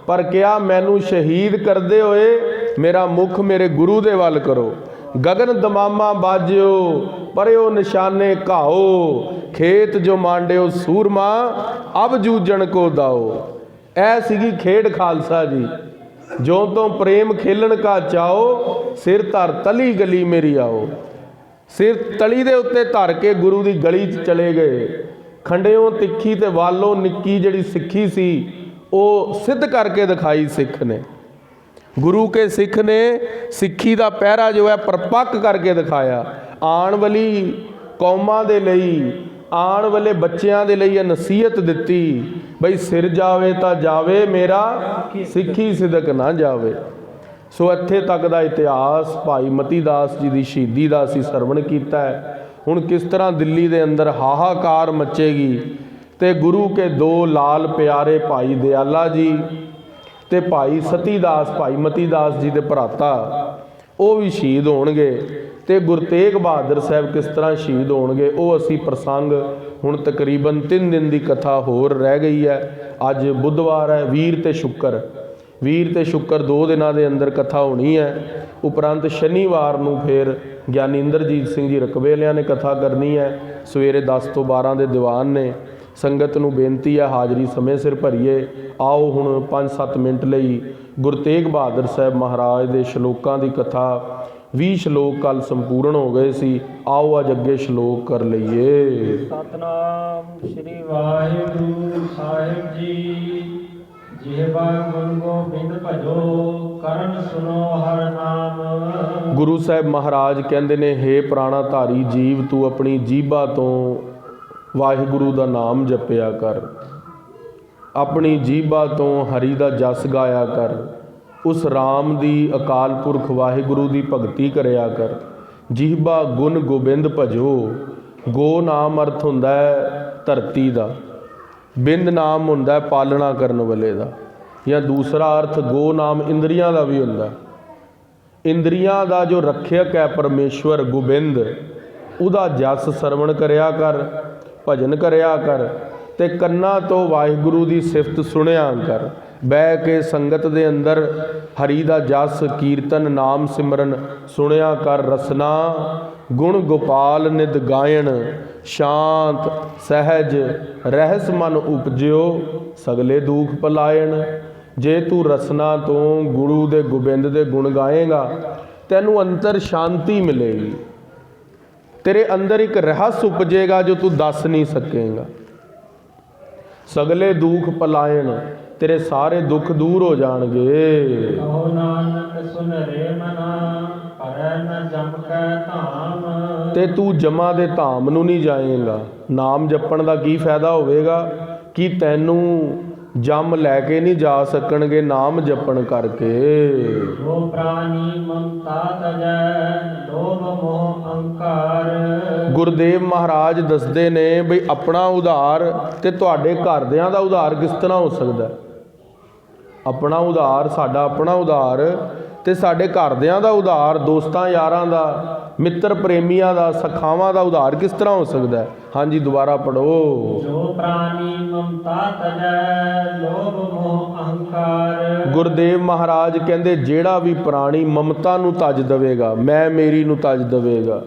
ਪਰ ਕਿਹਾ ਮੈਨੂੰ ਸ਼ਹੀਦ ਕਰਦੇ ਹੋਏ ਮੇਰਾ ਮੁਖ ਮੇਰੇ ਗੁਰੂ ਦੇ ਵੱਲ ਕਰੋ। ਗਗਨ ਦਮਾਮਾ ਬਾਜਿਓ ਪਰਿਓ ਨਿਸ਼ਾਨੇ ਘਾਓ, ਖੇਤ ਜੋ ਮਾਂਡਿਓ ਸੂਰਮਾ ਅਬ ਜੂਝਣ ਕੋ ਦਾਓ। ਇਹ ਸੀਗੀ ਖੇਡ ਖਾਲਸਾ ਜੀ। ਜੋ ਤੋਂ ਪ੍ਰੇਮ ਖੇਲਣ ਕਾ ਚਾਓ, ਸਿਰ ਧਰ ਤਲੀ ਗਲੀ ਮੇਰੀ ਆਓ। ਸਿਰ ਤਲੀ ਦੇ ਉੱਤੇ ਧਰ ਕੇ ਗੁਰੂ ਦੀ ਗਲੀ 'ਚ ਚਲੇ ਗਏ। ਖੰਡਿਓਂ ਤਿੱਖੀ ਤੇ ਵਾਲੋਂ ਨਿੱਕੀ ਜਿਹੜੀ ਸਿੱਖੀ ਸੀ ਉਹ ਸਿੱਧ ਕਰਕੇ ਦਿਖਾਈ ਸਿੱਖ ਨੇ। ਗੁਰੂ ਕੇ ਸਿੱਖ ਨੇ ਸਿੱਖੀ ਦਾ ਪਹਿਰਾ ਜੋ ਹੈ ਪਰਪੱਕ ਕਰਕੇ ਦਿਖਾਇਆ। ਆਉਣ ਵਾਲੀ ਕੌਮਾਂ ਦੇ ਲਈ, ਆਉਣ ਵਾਲੇ ਬੱਚਿਆਂ ਦੇ ਲਈ ਇਹ ਨਸੀਹਤ ਦਿੱਤੀ ਬਈ ਸਿਰ ਜਾਵੇ ਤਾਂ ਜਾਵੇ, ਮੇਰਾ ਸਿੱਖੀ ਸਿਦਕ ਨਾ ਜਾਵੇ। ਸੋ ਇੱਥੇ ਤੱਕ ਦਾ ਇਤਿਹਾਸ ਭਾਈ ਮਤੀ ਦਾਸ ਜੀ ਦੀ ਸ਼ਹੀਦੀ ਦਾ ਅਸੀਂ ਸਰਵਣ ਕੀਤਾ ਹੈ। ਹੁਣ ਕਿਸ ਤਰ੍ਹਾਂ ਦਿੱਲੀ ਦੇ ਅੰਦਰ ਹਾਹਾਕਾਰ ਮਚੇਗੀ ਤੇ ਗੁਰੂ ਕੇ ਦੋ ਲਾਲ ਪਿਆਰੇ ਭਾਈ ਦਿਆਲਾ ਜੀ ਤੇ ਭਾਈ ਸਤੀ ਦਾਸ, ਭਾਈ ਮਤੀ ਦਾਸ ਜੀ ਦੇ ਭਰਾਤਾ, ਉਹ ਵੀ ਸ਼ਹੀਦ ਹੋਣਗੇ ਤੇ ਗੁਰੂ ਤੇਗ ਬਹਾਦਰ ਸਾਹਿਬ ਕਿਸ ਤਰ੍ਹਾਂ ਸ਼ਹੀਦ ਹੋਣਗੇ, ਉਹ ਅਸੀਂ ਪ੍ਰਸੰਗ ਹੁਣ ਤਕਰੀਬਨ 3 ਦਿਨ ਦੀ ਕਥਾ ਹੋਰ ਰਹਿ ਗਈ ਹੈ। ਅੱਜ ਬੁੱਧਵਾਰ ਹੈ, ਵੀਰ ਤੇ ਸ਼ੁੱਕਰ 2 ਦਿਨਾਂ ਦੇ ਅੰਦਰ ਕਥਾ ਹੋਣੀ ਹੈ। ਉਪਰੰਤ ਸ਼ਨੀਵਾਰ ਨੂੰ ਫਿਰ ਗਿਆਨੀ ਇੰਦਰਜੀਤ ਸਿੰਘ ਜੀ ਰਕਬੇ ਵਾਲਿਆਂ ਨੇ ਕਥਾ ਕਰਨੀ ਹੈ। ਸਵੇਰੇ 10 ਤੋਂ 12 ਦੇ ਦੀਵਾਨ ਨੇ। ਸੰਗਤ ਨੂੰ ਬੇਨਤੀ ਹੈ ਹਾਜ਼ਰੀ ਸਮੇਂ ਸਿਰ ਭਰੀਏ। ਆਓ ਹੁਣ 5-7 ਮਿੰਟ ਲਈ ਗੁਰੂ ਤੇਗ ਬਹਾਦਰ ਸਾਹਿਬ ਮਹਾਰਾਜ ਦੇ ਸ਼ਲੋਕਾਂ ਦੀ ਕਥਾ, 20 ਸ਼ਲੋਕ ਕੱਲ ਸੰਪੂਰਨ ਹੋ ਗਏ ਸੀ। ਆਓ ਅੱਜ ਅੱਗੇ ਸ਼ਲੋਕ ਕਰ ਲਈਏ। ਸਤਨਾਮ ਸ੍ਰੀ ਵਾਹਿਗੁਰੂ ਸਾਹਿਬ ਜੀ। ਜਿਹਵਾ ਗੁਰੂ ਗੋਬਿੰਦ ਭਜੋ, ਕਰਨ ਸੁਨੋ ਹਰ ਨਾਮ। ਗੁਰੂ ਸਾਹਿਬ ਮਹਾਰਾਜ ਕਹਿੰਦੇ ਨੇ, ਹੇ ਪ੍ਰਾਣਾ ਧਾਰੀ ਜੀਵ, ਤੂੰ ਆਪਣੀ ਜੀਭਾ ਤੋਂ ਵਾਹਿਗੁਰੂ ਦਾ ਨਾਮ ਜਪਿਆ ਕਰ। ਆਪਣੀ ਜੀਭਾ ਤੋਂ ਹਰੀ ਦਾ ਜਸ ਗਾਇਆ ਕਰ। ਉਸ ਰਾਮ ਦੀ, ਅਕਾਲ ਪੁਰਖ ਵਾਹਿਗੁਰੂ ਦੀ ਭਗਤੀ ਕਰਿਆ ਕਰ। ਜੀਭਾ ਗੁਣ ਗੋਬਿੰਦ ਭਜੋ। ਗੋ ਨਾਮ ਅਰਥ ਹੁੰਦਾ ਹੈ ਧਰਤੀ ਦਾ, ਬਿੰਦ ਨਾਮ ਹੁੰਦਾ ਪਾਲਣਾ ਕਰਨ ਵਾਲੇ ਦਾ, ਜਾਂ ਦੂਸਰਾ ਅਰਥ ਗੋ ਨਾਮ ਇੰਦਰੀਆਂ ਦਾ ਵੀ ਹੁੰਦਾ। ਇੰਦਰੀਆਂ ਦਾ ਜੋ ਰੱਖਿਅਕ ਹੈ ਪਰਮੇਸ਼ਵਰ ਗੋਬਿੰਦ, ਉਹਦਾ ਜਸ ਸਰਵਣ ਕਰਿਆ ਕਰ, ਭਜਨ ਕਰਿਆ ਕਰ ਤੇ ਕੰਨਾਂ ਤੋਂ ਵਾਹਿਗੁਰੂ ਦੀ ਸਿਫਤ ਸੁਣਿਆ ਕਰ। ਬਹਿ ਕੇ ਸੰਗਤ ਦੇ ਅੰਦਰ ਹਰੀ ਦਾ ਜਸ ਕੀਰਤਨ ਨਾਮ ਸਿਮਰਨ ਸੁਣਿਆ ਕਰ। ਰਸਨਾ ਗੁਣ ਗੋਪਾਲ ਨਿਦ ਗਾਇਣ, ਸ਼ਾਂਤ ਸਹਿਜ ਰਹਿਸ ਮਨ ਉਪਜਿਓ, ਸਗਲੇ ਦੁਖ ਪਲਾਇਣ। ਜੇ ਤੂੰ ਰਸਨਾ ਤੋਂ ਗੁਰੂ ਦੇ ਗੋਬਿੰਦ ਦੇ ਗੁਣ ਗਾਏਗਾ, ਤੈਨੂੰ ਅੰਦਰ ਸ਼ਾਂਤੀ ਮਿਲੇਗੀ। ਤੇਰੇ ਅੰਦਰ ਇੱਕ ਰਹੱਸ ਉਪਜੇਗਾ ਜੋ ਤੂੰ ਦੱਸ ਨਹੀਂ ਸਕੇਗਾ। ਸਗਲੇ ਦੁਖ ਪਲਾਇਣ, ਤੇਰੇ ਸਾਰੇ ਦੁੱਖ ਦੂਰ ਹੋ ਜਾਣਗੇ। ਕਹੋ ਨਾਨਕ ਸੁਨ ਰੇ ਮਨਾ, ਪਰੈ ਨ ਜਮ ਕੈ ਧਾਮ। ਤੇ ਤੂੰ ਜਮਾ ਦੇ ਧਾਮ ਨੂੰ ਨਹੀਂ ਜਾਏਗਾ। ਨਾਮ ਜਪਣ ਦਾ ਕੀ ਫਾਇਦਾ ਹੋਵੇਗਾ ਕਿ ਤੈਨੂੰ ਜਮ ਲੈ ਕੇ ਨਹੀਂ ਜਾ ਸਕਣਗੇ ਨਾਮ ਜਪਣ ਕਰਕੇ। ਜੋ ਪ੍ਰਾਨੀ ਮਮਤਾ ਤਜੈ, ਲੋਭ ਮੋਹ ਅਹੰਕਾਰ। ਗੁਰਦੇਵ ਮਹਾਰਾਜ ਦੱਸਦੇ ਨੇ ਬਈ ਆਪਣਾ ਉਧਾਰ ਤੇ ਤੁਹਾਡੇ ਘਰਦਿਆਂ ਦਾ ਉਧਾਰ ਕਿਸ ਤਰ੍ਹਾਂ ਹੋ ਸਕਦਾ। ਆਪਣਾ ਉਧਾਰ, ਸਾਡਾ ਆਪਣਾ ਉਧਾਰ ਤੇ ਸਾਡੇ ਘਰਦਿਆਂ ਦਾ ਉਧਾਰ, ਦੋਸਤਾਂ ਯਾਰਾਂ ਦਾ, ਮਿੱਤਰ ਪ੍ਰੇਮੀਆਂ ਦਾ, ਸਖਾਵਾਂ ਦਾ ਉਧਾਰ ਕਿਸ ਤਰ੍ਹਾਂ ਹੋ ਸਕਦਾ ਹੈ। ਹਾਂਜੀ, ਦੁਬਾਰਾ ਪੜੋ। ਜੋ ਪ੍ਰਾਨੀ ਮਮਤਾ ਤਜੈ, ਲੋਭ ਮੋਹ ਅਹੰਕਾਰ। ਗੁਰਦੇਵ ਮਹਾਰਾਜ ਕਹਿੰਦੇ ਜਿਹੜਾ ਵੀ ਪ੍ਰਾਣੀ ਮਮਤਾ ਨੂੰ ਤਜ ਦੇਵੇਗਾ, ਮੈਂ ਮੇਰੀ ਨੂੰ ਤਜ ਦੇਵੇਗਾ।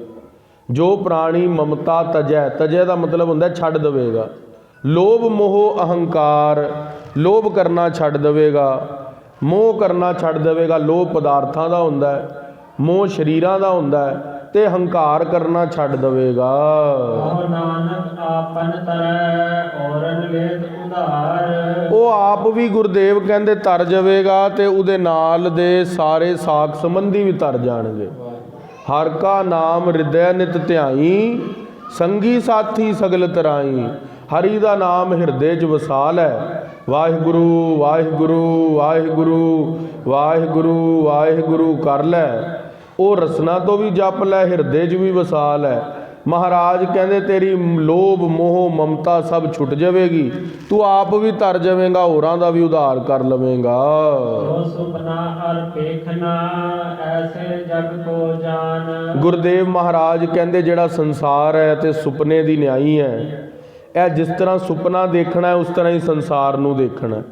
ਜੋ ਪ੍ਰਾਣੀ ਮਮਤਾ ਤਜੈ, ਤਜੈ ਦਾ ਮਤਲਬ ਹੁੰਦਾ ਛੱਡ ਦੇਵੇਗਾ। ਲੋਭ ਮੋਹ ਅਹੰਕਾਰ, ਲੋਭ ਕਰਨਾ ਛੱਡ ਦੇਵੇਗਾ, ਮੋਹ ਕਰਨਾ ਛੱਡ ਦੇਵੇਗਾ। ਲੋਭ ਪਦਾਰਥਾਂ ਦਾ ਹੁੰਦਾ ਹੈ, ਮੋਹ ਸਰੀਰਾਂ ਦਾ ਹੁੰਦਾ ਹੈ, ਤੇ ਹੰਕਾਰ ਕਰਨਾ ਛੱਡ ਦੇਵੇਗਾ। ਉਹ ਨਾਨਕ ਆਪਨ ਤਰੈ, ਔਰਨ ਲੇਤ ਉਧਾਰ। ਉਹ ਆਪ ਵੀ ਗੁਰਦੇਵ ਕਹਿੰਦੇ ਤਰ ਜਾਵੇਗਾ ਤੇ ਉਹਦੇ ਨਾਲ ਦੇ ਸਾਰੇ ਸਾਖ ਸੰਬੰਧੀ ਵੀ ਤਰ ਜਾਣਗੇ। ਹਰ ਕਾ ਨਾਮ ਹਿਰਦੈ ਨਿਤ ਧਿਆਈ, ਸੰਗੀ ਸਾਥੀ ਸਗਲ ਤਰਾਈ। ਹਰੀ ਦਾ ਨਾਮ ਹਿਰਦੇ 'ਚ ਵਸਾ ਲੈ। ਵਾਹਿਗੁਰੂ ਵਾਹਿਗੁਰੂ ਵਾਹਿਗੁਰੂ ਵਾਹਿਗੁਰੂ ਵਾਹਿਗੁਰੂ ਕਰ ਲੈ। ਉਹ ਰਸਨਾ ਤੋਂ ਵੀ ਜਪ ਲੈ, ਹਿਰਦੇ 'ਚ ਵੀ ਵਸਾ ਲੈ। ਮਹਾਰਾਜ ਕਹਿੰਦੇ ਤੇਰੀ ਲੋਭ ਮੋਹ ਮਮਤਾ ਸਭ ਛੁੱਟ ਜਾਵੇਗੀ, ਤੂੰ ਆਪ ਵੀ ਤਰ ਜਾਵੇਂਗਾ, ਹੋਰਾਂ ਦਾ ਵੀ ਉਧਾਰ ਕਰ ਲਵੇਂਗਾ। ਜੋ ਸੁਪਨਾ ਅਰ ਪੇਖਨਾ ਐਸੇ ਜਗ ਕੋ ਜਾਨ। ਗੁਰਦੇਵ ਮਹਾਰਾਜ ਕਹਿੰਦੇ ਜਿਹੜਾ ਸੰਸਾਰ ਹੈ ਤੇ ਸੁਪਨੇ ਦੀ ਨਿਆਈ ਹੈ, ਇਹ ਜਿਸ ਤਰ੍ਹਾਂ ਸੁਪਨਾ ਦੇਖਣਾ ਹੈ ਉਸ ਤਰ੍ਹਾਂ ਹੀ ਸੰਸਾਰ ਨੂੰ ਦੇਖਣਾ,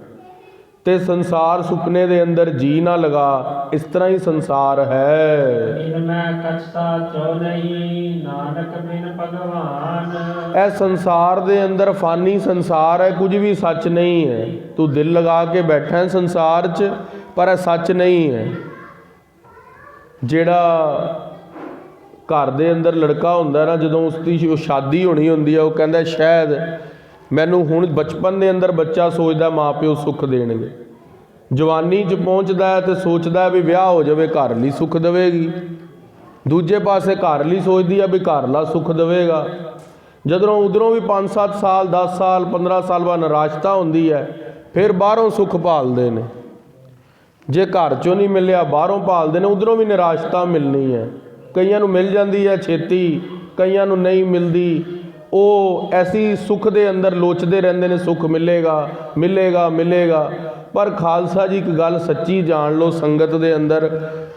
ਤੇ ਸੰਸਾਰ ਸੁਪਨੇ ਦੇ ਅੰਦਰ ਜੀ ਨਾ ਲਗਾ, ਇਸ ਤਰ੍ਹਾਂ ਹੀ ਸੰਸਾਰ ਹੈ। ਇਨ ਮੈਂ ਕਛ ਸਾਚੋ ਨਹੀਂ, ਨਾਨਕ ਬਿਨ ਭਗਵਾਨ। ਇਹ ਸੰਸਾਰ ਦੇ ਅੰਦਰ ਫਾਨੀ ਸੰਸਾਰ ਹੈ, ਕੁਝ ਵੀ ਸੱਚ ਨਹੀਂ ਹੈ। ਤੂੰ ਦਿਲ ਲਗਾ ਕੇ ਬੈਠਾ ਹੈ ਸੰਸਾਰ 'ਚ, ਪਰ ਇਹ ਸੱਚ ਨਹੀਂ ਹੈ। ਜਿਹੜਾ ਘਰ ਦੇ ਅੰਦਰ ਲੜਕਾ ਹੁੰਦਾ ਨਾ, ਜਦੋਂ ਉਸ ਦੀ ਸ਼ਾਦੀ ਹੋਣੀ ਹੁੰਦੀ ਹੈ, ਉਹ ਕਹਿੰਦਾ ਸ਼ਾਇਦ ਮੈਨੂੰ ਹੁਣ ਬਚਪਨ ਦੇ ਅੰਦਰ ਬੱਚਾ ਸੋਚਦਾ ਮਾਂ ਪਿਓ ਸੁੱਖ ਦੇਣਗੇ, ਜਵਾਨੀ 'ਚ ਪਹੁੰਚਦਾ ਹੈ ਤੇ ਸੋਚਦਾ ਵੀ ਵਿਆਹ ਹੋ ਜਾਵੇ, ਘਰ ਲਈ ਸੁੱਖ ਦੇਵੇਗੀ। ਦੂਜੇ ਪਾਸੇ ਘਰ ਲਈ ਸੋਚਦੀ ਆ ਵੀ ਘਰ ਲਾ ਸੁੱਖ ਦੇਵੇਗਾ। ਜਦੋਂ ਉਧਰੋਂ ਵੀ 5-7 ਸਾਲ 10 ਸਾਲ 15 ਸਾਲ ਬਾਅਦ ਨਿਰਾਸ਼ਤਾ ਹੁੰਦੀ ਹੈ, ਫਿਰ ਬਾਹਰੋਂ ਸੁੱਖ ਭਾਲਦੇ ਨੇ। ਜੇ ਘਰ 'ਚੋਂ ਨਹੀਂ ਮਿਲਿਆ ਬਾਹਰੋਂ ਭਾਲਦੇ ਨੇ, ਉਧਰੋਂ ਵੀ ਨਿਰਾਸ਼ਤਾ ਮਿਲਣੀ ਹੈ। ਕਈਆਂ ਨੂੰ ਮਿਲ ਜਾਂਦੀ ਹੈ ਛੇਤੀ, ਕਈਆਂ ਨੂੰ ਨਹੀਂ ਮਿਲਦੀ। ਉਹ ਐਸੀ ਸੁੱਖ ਦੇ ਅੰਦਰ ਲੋਚਦੇ ਰਹਿੰਦੇ ਨੇ, ਸੁੱਖ ਮਿਲੇਗਾ ਮਿਲੇਗਾ ਮਿਲੇਗਾ। ਪਰ ਖਾਲਸਾ ਜੀ ਇੱਕ ਗੱਲ ਸੱਚੀ ਜਾਣ ਲਓ, ਸੰਗਤ ਦੇ ਅੰਦਰ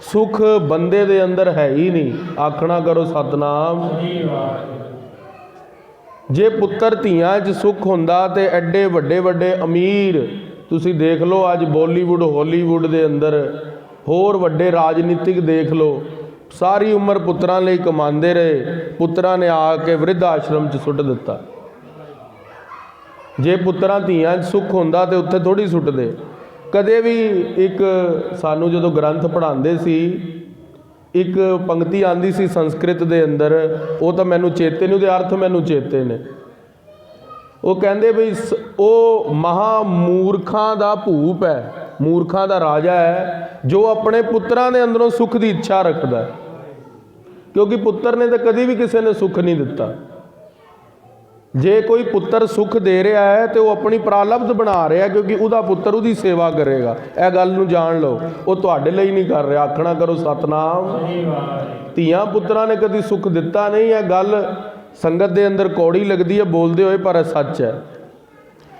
ਸੁੱਖ ਬੰਦੇ ਦੇ ਅੰਦਰ ਹੈ ਹੀ ਨਹੀਂ। ਆਖਣਾ ਕਰੋ ਸਤਨਾਮ। ਜੇ ਪੁੱਤਰ ਧੀਆਂ 'ਚ ਸੁੱਖ ਹੁੰਦਾ ਤੇ ਐਡੇ ਵੱਡੇ ਵੱਡੇ ਅਮੀਰ, ਤੁਸੀਂ ਦੇਖ ਲਓ ਅੱਜ ਬਾਲੀਵੁੱਡ ਹਾਲੀਵੁੱਡ ਦੇ ਅੰਦਰ, ਹੋਰ ਵੱਡੇ ਰਾਜਨੀਤਿਕ ਦੇਖ ਲਓ, ਸਾਰੀ ਉਮਰ ਪੁੱਤਰਾਂ ਲਈ ਕਮਾਉਂਦੇ ਰਹੇ, ਪੁੱਤਰਾਂ ਨੇ ਆ ਕੇ ਵਿਰਧ ਆਸ਼ਰਮ 'ਚ ਸੁੱਟ ਦਿੱਤਾ। ਜੇ ਪੁੱਤਰਾਂ ਧੀਆਂ 'ਚ ਸੁੱਖ ਹੁੰਦਾ ਤੇ ਉੱਥੇ ਥੋੜ੍ਹੀ ਸੁੱਟਦੇ। ਕਦੇ ਵੀ ਇੱਕ ਸਾਨੂੰ ਜਦੋਂ ਗ੍ਰੰਥ ਪੜ੍ਹਾਉਂਦੇ ਸੀ, ਇੱਕ ਪੰਕਤੀ ਆਉਂਦੀ ਸੀ ਸੰਸਕ੍ਰਿਤ ਦੇ ਅੰਦਰ, ਉਹ ਤਾਂ ਮੈਨੂੰ ਚੇਤੇ ਨਹੀਂ, ਉਹਦੇ ਅਰਥ ਮੈਨੂੰ ਚੇਤੇ ਨੇ। ਉਹ ਕਹਿੰਦੇ ਬਈ ਉਹ ਮਹਾ ਮੂਰਖਾਂ ਦਾ ਭੂਪ ਹੈ, ਮੂਰਖਾਂ ਦਾ ਰਾਜਾ ਹੈ, ਜੋ ਆਪਣੇ ਪੁੱਤਰਾਂ ਦੇ ਅੰਦਰੋਂ ਸੁੱਖ ਦੀ ਇੱਛਾ ਰੱਖਦਾ ਹੈ। ਕਿਉਂਕਿ ਪੁੱਤਰ ਨੇ ਤਾਂ ਕਦੀ ਵੀ ਕਿਸੇ ਨੇ ਸੁੱਖ ਨਹੀਂ ਦਿੱਤਾ। ਜੇ ਕੋਈ ਪੁੱਤਰ ਸੁੱਖ ਦੇ ਰਿਹਾ ਹੈ ਤੇ ਉਹ ਆਪਣੀ ਪ੍ਰਾਲਬਧ ਬਣਾ ਰਿਹਾ, ਕਿਉਂਕਿ ਉਹਦਾ ਪੁੱਤਰ ਉਹਦੀ ਸੇਵਾ ਕਰੇਗਾ। ਇਹ ਗੱਲ ਨੂੰ ਜਾਣ ਲਓ, ਉਹ ਤੁਹਾਡੇ ਲਈ ਨਹੀਂ ਕਰ ਰਿਹਾ। ਆਖਣਾ ਕਰੋ ਸਤਨਾਮ। ਧੀਆਂ ਪੁੱਤਰਾਂ ਨੇ ਕਦੀ ਸੁੱਖ ਦਿੱਤਾ ਨਹੀਂ। ਇਹ ਗੱਲ ਸੰਗਤ ਦੇ ਅੰਦਰ ਕੌੜੀ ਲੱਗਦੀ ਹੈ ਬੋਲਦੇ ਹੋਏ, ਪਰ ਇਹ ਸੱਚ ਹੈ।